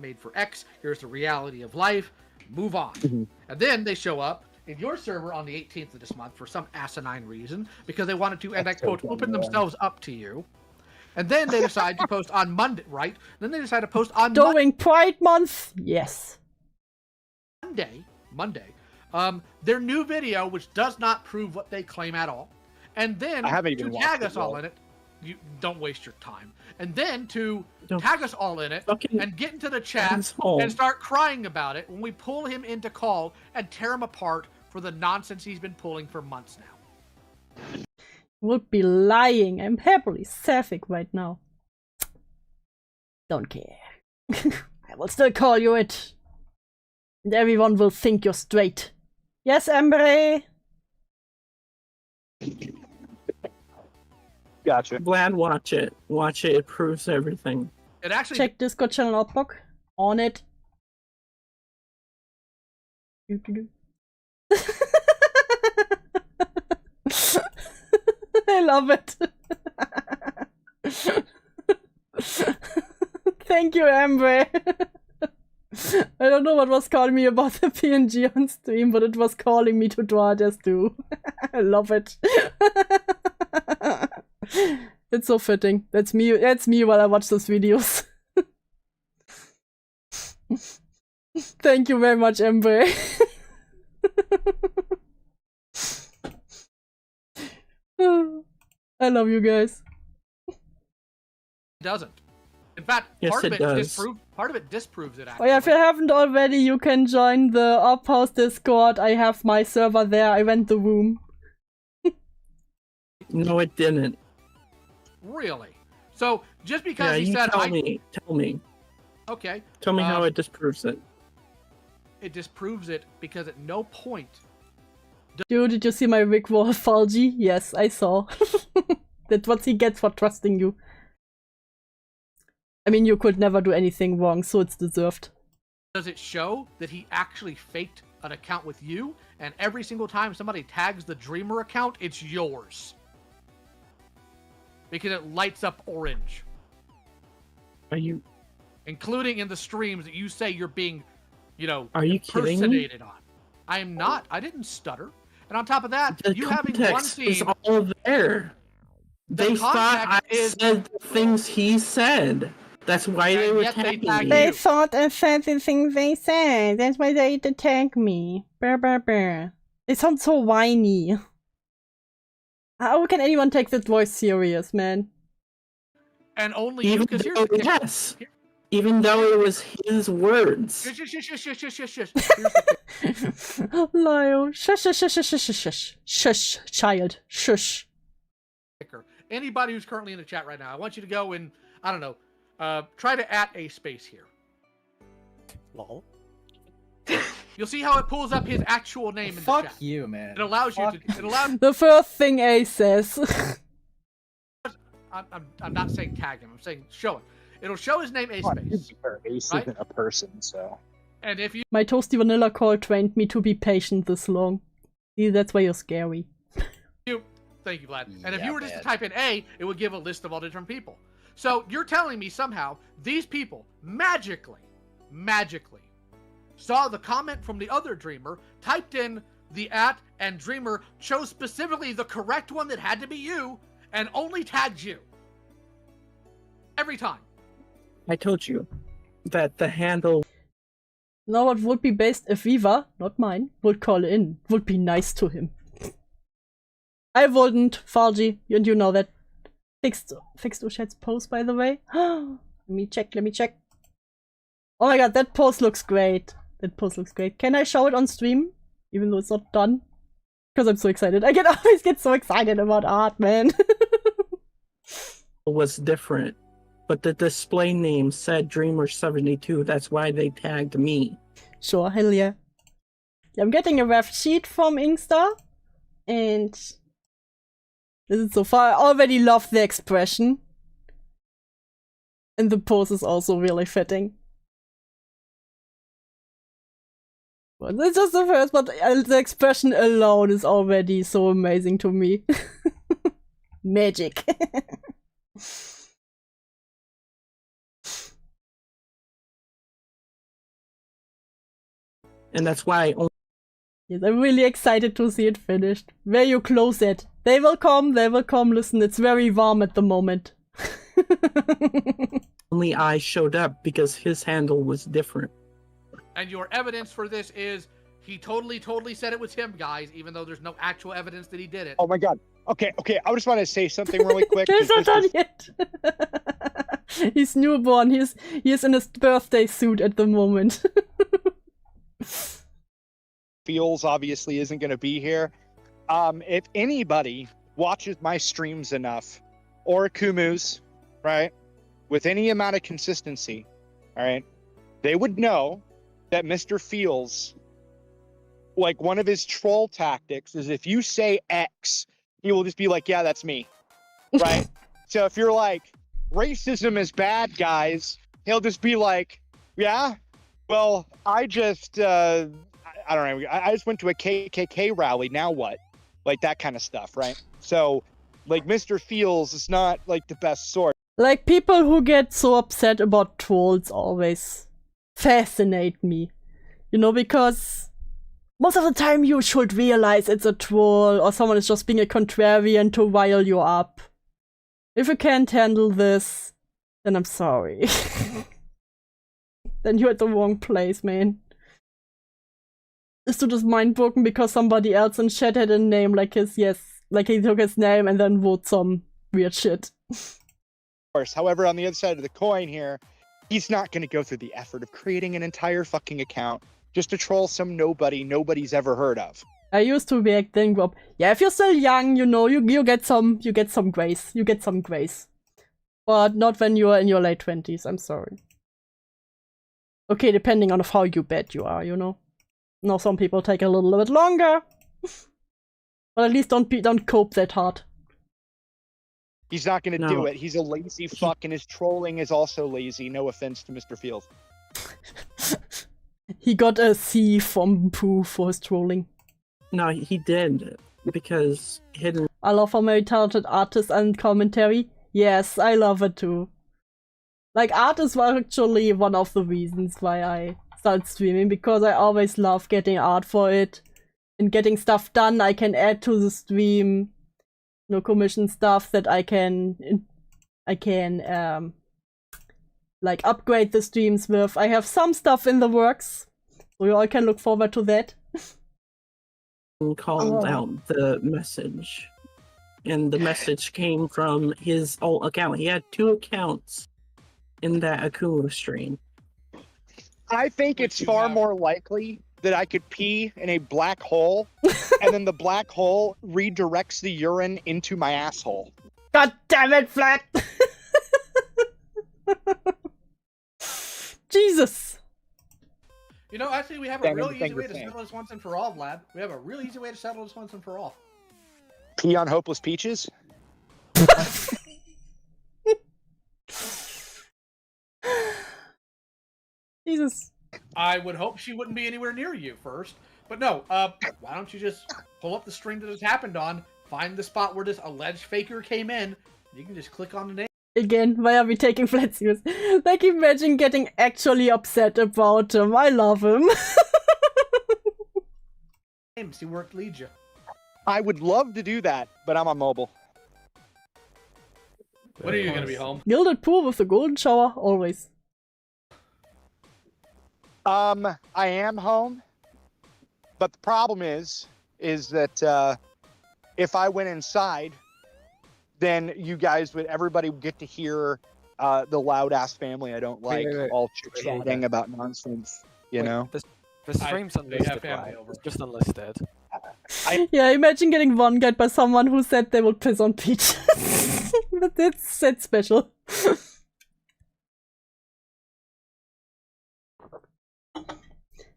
I: Made for X, here's the reality of life, move on. And then they show up in your server on the 18th of this month for some asinine reason, because they wanted to, and I quote, open themselves up to you. And then they decide to post on Monday, right? Then they decide to post on
A: During Pride Month? Yes.
I: Monday. Their new video, which does not prove what they claim at all. And then to tag us all in it. You don't waste your time. And then to tag us all in it and get into the chat and start crying about it when we pull him into call and tear him apart for the nonsense he's been pulling for months now.
A: Would be lying. I'm happily sapphic right now. Don't care. I will still call you it. And everyone will think you're straight. Yes, Embry?
L: Gotcha.
H: Vlad, watch it. Watch it. It proves everything.
I: It actually
A: check Discord channel Outback. On it. I love it. Thank you, Amber. I don't know what was calling me about the PNG on stream, but it was calling me to draw this too. I love it. It's so fitting. That's me. That's me while I watch those videos. Thank you very much, Ember. I love you guys.
I: It doesn't. In fact,
H: Yes,
I: part of
H: it
I: it
H: does.
I: disproves it.
A: Oh
I: Actually.
A: yeah, if you haven't already, you can join the Op House Discord. I have my server there. I rent the room.
H: No, it didn't.
I: Really? So just because
H: Yeah,
I: he
H: you
I: said,
H: tell me.
I: Okay.
H: Tell me how it disproves it.
I: It disproves it because at no point.
A: Dude, did you see my Rick Wall, Falgi? Yes, I saw. That's what he gets for trusting you. I mean, you could never do anything wrong, so it's deserved.
I: Does it show that he actually faked an account with you, and every single time somebody tags the Dreamer account, it's yours? Because it lights up orange.
H: Are you?
I: Including in the streams that you say you're being,
H: Are you kidding me?
I: impersonated on. I am not. I didn't stutter. And on top of that,
H: The
I: you having one
H: context is
I: team.
H: all there. They thought I
I: context
H: said the things he said. That's why they were tagging me.
A: They thought I said the things they said. That's why they attack me. Brr, brr, brr. They sound so whiny. How can anyone take that voice serious, man?
I: And only you, because here's the kicker.
H: Yes. Even though it was his words.
I: Shush, shush, shush, shush, shush, shush, shush.
A: Lyle. Shush, shush, shush, shush, shush, shush. Shush, child. Shush.
I: Anybody who's currently in the chat right now, I want you to go and, I don't know, try to @ a space here.
E: Lol.
I: You'll see how it pulls up his actual name in the
B: Fuck
I: chat.
B: you, man.
I: It allows you to. It allows.
A: The first thing A says.
I: I'm not saying tag him. I'm saying show it. It'll show his name A space.
L: Ace
I: right?
L: isn't a person, so.
I: And if you
A: My toasty vanilla call trained me to be patient this long. See, that's why you're scary.
I: thank you, Vlad. And if
B: Yeah,
I: you were just to
B: man.
I: type in A, it would give a list of all different people. So you're telling me somehow these people magically saw the comment from the other Dreamer, typed in the @ and Dreamer chose specifically the correct one that had to be you, and only tagged you. Every time.
H: I told you that the handle.
A: Now what would be best if Viva, not mine, would call in. Would be nice to him. I wouldn't, Falgi, and you know that. Fixed Ushad's post, by the way. Let me check. Oh my god, that post looks great. Can I show it on stream? Even though it's not done? Because I'm so excited. I always get so excited about art, man.
H: Was different, but the display name said Dreamer72. That's why they tagged me.
A: Sure, hell yeah. I'm getting a ref sheet from Inkster, and this is so far. I already love the expression, and the pose is also really fitting. Well, it's just the first, but the expression alone is already so amazing to me. Magic.
H: And that's why
A: Yes, I'm really excited to see it finished. Where you close it. They will come. Listen, it's very warm at the moment.
H: only I showed up because his handle was different.
I: And your evidence for this is he totally said it was him, guys, even though there's no actual evidence that he did it.
L: Oh my god. Okay. I just want to say something really quick.
A: He's not done yet. He's newborn. He's in his birthday suit at the moment.
L: Feels obviously isn't going to be here. If anybody watches my streams enough, or Kumu's, right, with any amount of consistency, all right, they would know that Mr. Feels, like, one of his troll tactics is if you say X, he will just be like, yeah, that's me, right? So if you're like, racism is bad, guys, he'll just be like, yeah, well, I just, I don't know. I just went to a KKK rally. Now what? Like that kind of stuff, right? So, like, Mr. Feels is not like the best sort.
A: Like, people who get so upset about trolls always fascinate me. You know, because most of the time you should realize it's a troll or someone is just being a contrarian to rile you up. If you can't handle this, then I'm sorry. Then you're at the wrong place, man. Is to just mind broken because somebody else in chat had a name like his, like he took his name and then wrote some weird shit.
L: Of course. However, on the other side of the coin here, he's not going to go through the effort of creating an entire fucking account just to troll some nobody nobody's ever heard of.
A: I used to react then go up, yeah, if you're still young, you know, you get some grace. You get some grace. But not when you're in your late 20s, I'm sorry. Okay, depending on how you bad you are, you know. No, some people take a little bit longer. But at least don't cope that hard.
L: He's not going to do it. He's a lazy fuck, and his trolling is also lazy. No offense to Mr. Field.
A: He got a C from Pooh for his trolling.
H: No, he did. Because hidden.
A: I love how very talented artists and commentary. Yes, I love it too. Like, artists were actually one of the reasons why I started streaming, because I always love getting art for it and getting stuff done I can add to the stream. No commission stuff that I can like upgrade the streams with. I have some stuff in the works, so you all can look forward to that.
H: Called out the message, and the message came from his old account. He had 2 accounts in that Akuma stream.
L: I think it's far more likely that I could pee in a black hole, and then the black hole redirects the urine into my asshole.
A: God damn it, Flat! Jesus!
I: You know, actually, we have a real easy way to settle this once and for all, Vlad. We have a real easy way to settle this once and for all.
L: Pee on hopeless peaches?
A: Jesus.
I: I would hope she wouldn't be anywhere near you first. But no, why don't you just pull up the stream that this happened on, find the spot where this alleged faker came in, you can just click on the name.
A: Again, why are we taking Flat serious? Like, imagine getting actually upset about him. I love him.
I: See where it leads you.
L: I would love to do that, but I'm on mobile.
I: When are you going to be home?
A: Gilded pool with the golden shower, always.
L: I am home, but the problem is that if I went inside, then you guys everybody would get to hear the loud ass family I don't like all chit-chatting about nonsense, you know?
E: The stream's unlisted, right? It's just unlisted.
A: Yeah, imagine getting one guide by someone who said they would piss on peaches. But that's special.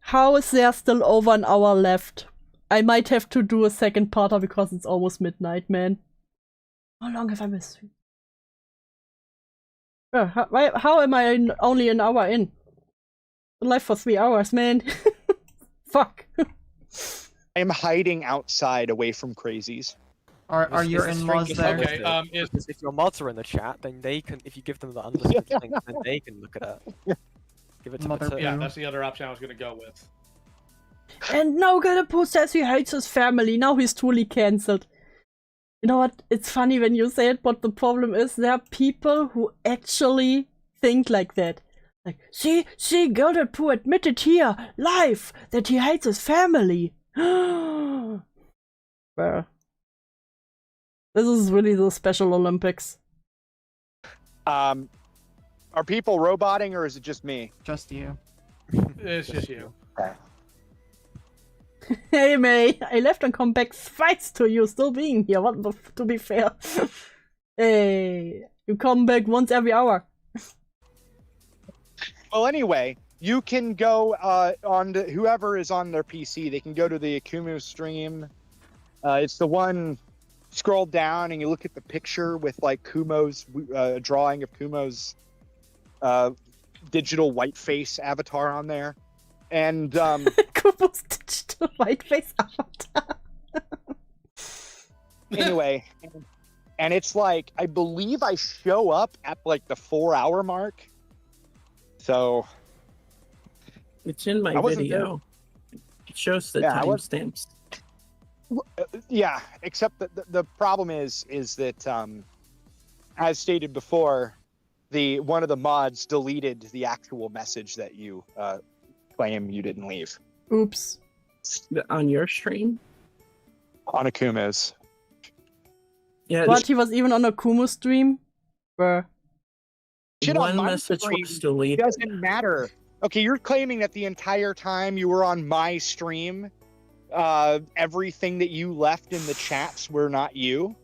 A: How is there still over an hour left? I might have to do a second parter because it's almost midnight, man. How long have I missed? How am I only an hour in? Been live for 3 hours, man. Fuck.
L: I am hiding outside away from crazies.
C: Are your in-laws there?
E: Okay, if your mods are in the chat, then they can, if you give them the unlisted link, then they can look at it. Give it to Mother.
I: Yeah, that's the other option I was going to go with.
A: And now Galapo says he hates his family. Now he's truly cancelled. You know what? It's funny when you say it, but the problem is there are people who actually think like that. Like, see, Gilded Pooh admitted here, live, that he hates his family. Well, this is really the Special Olympics.
L: Are people roboting, or is it just me?
C: Just you.
I: It's just you.
L: Okay.
A: Hey May, I left and come back twice to you still being here. What to be fair. Hey, you come back once every hour.
L: Well, anyway, you can go on to whoever is on their PC. They can go to the Akumu stream. It's the one. Scroll down and you look at the picture with like Kumo's drawing of Kumo's digital white face avatar on there, and
A: Kumo's digital white face avatar.
L: Anyway, and it's like I believe I show up at like the 4-hour mark, so
H: it's in my video. It shows the timestamps.
L: Yeah, except that the problem is that as stated before, one of the mods deleted the actual message that you claim you didn't leave.
A: Oops.
H: On your stream?
L: On Akumu's.
H: Yeah.
A: But he was even on a Kumu stream? Where?
H: One message was deleted.
L: Doesn't matter. Okay, you're claiming that the entire time you were on my stream, everything that you left in the chats were not you,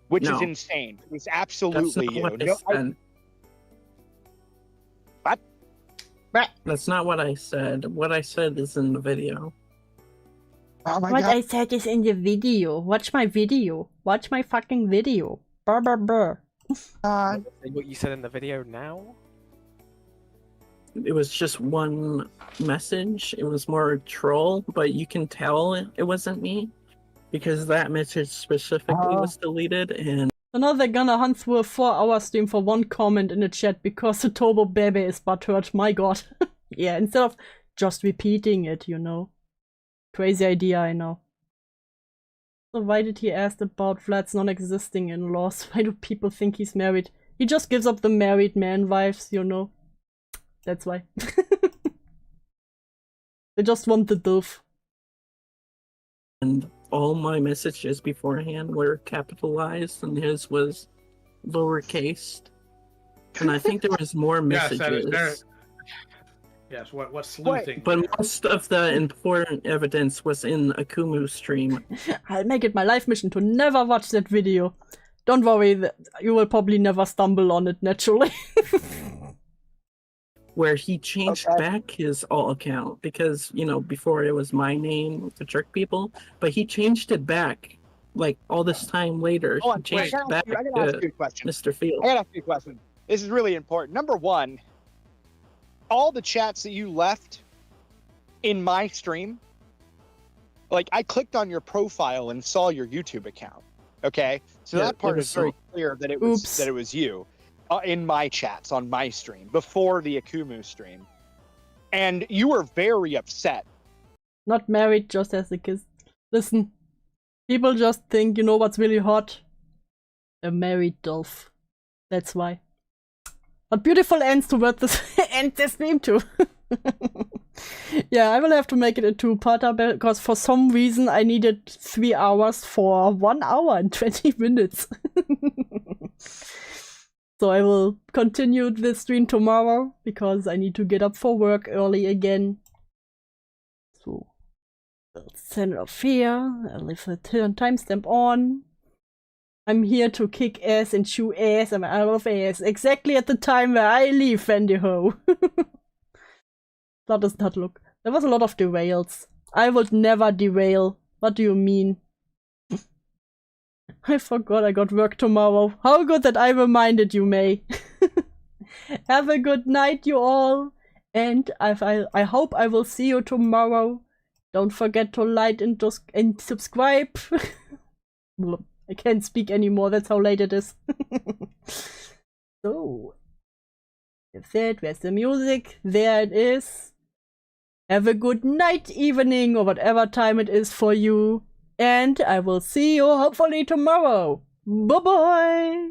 L: which is insane. It was absolutely you.
H: What? That's not what I said. What I said is in the video.
L: Oh my
A: what
L: God.
A: I said is in the video. Watch my video. Watch my fucking video. Brr, brr, brr.
E: What you said in the video now?
H: It was just one message. It was more a troll, but you can tell it wasn't me because that message specifically was deleted. And
A: so now they're gonna hunt through a 4-hour stream for one comment in the chat because the Turbo Baby is butthurt. My god. Yeah, instead of just repeating it, you know. Crazy idea, I know. So why did he ask about Vlad's non-existing in-laws? Why do people think he's married? He just gives up the married man vibes, you know. That's why. They just want the doof.
H: And all my messages beforehand were capitalized and his was lowercase. And I think there was more messages.
I: Yes, what sleuthing?
H: But most of the important evidence was in Akumu's stream.
A: I'll make it my life mission to never watch that video. Don't worry, you will probably never stumble on it naturally.
H: Where he changed back his alt account because, you know, before it was my name to trick people, but he changed it back like all this time later.
L: Oh,
H: he changed it back
L: I gotta ask
H: to
L: you a question.
H: Mr. Field.
L: I gotta ask you a question. This is really important. Number one, all the chats that you left in my stream, like I clicked on your profile and saw your YouTube account. Okay, so
H: Yeah,
L: that part is very clear that it was you in my chats on my stream before the Akumu stream, and you were very upset.
A: Not married, just as a kiss. Listen, people just think, you know what's really hot? A married Dolph. That's why. But beautiful ends toward this end the stream too. Yeah, I will have to make it a 2-parter because for some reason I needed 3 hours for 1 hour and 20 minutes. So I will continue this stream tomorrow because I need to get up for work early again. So, Center of Fear, I leave the timestamp on. I'm here to kick ass and chew ass and out of ass exactly at the time where I leave, Fendi Ho. That does not look. There was a lot of derails. I would never derail. What do you mean? I forgot I got work tomorrow. How good that I reminded you, May. Have a good night, you all. And I hope I will see you tomorrow. Don't forget to like and subscribe. I can't speak anymore, that's how late it is. So, with that, where's the music? There it is. Have a good night, evening, or whatever time it is for you. And I will see you hopefully tomorrow. Bye-bye!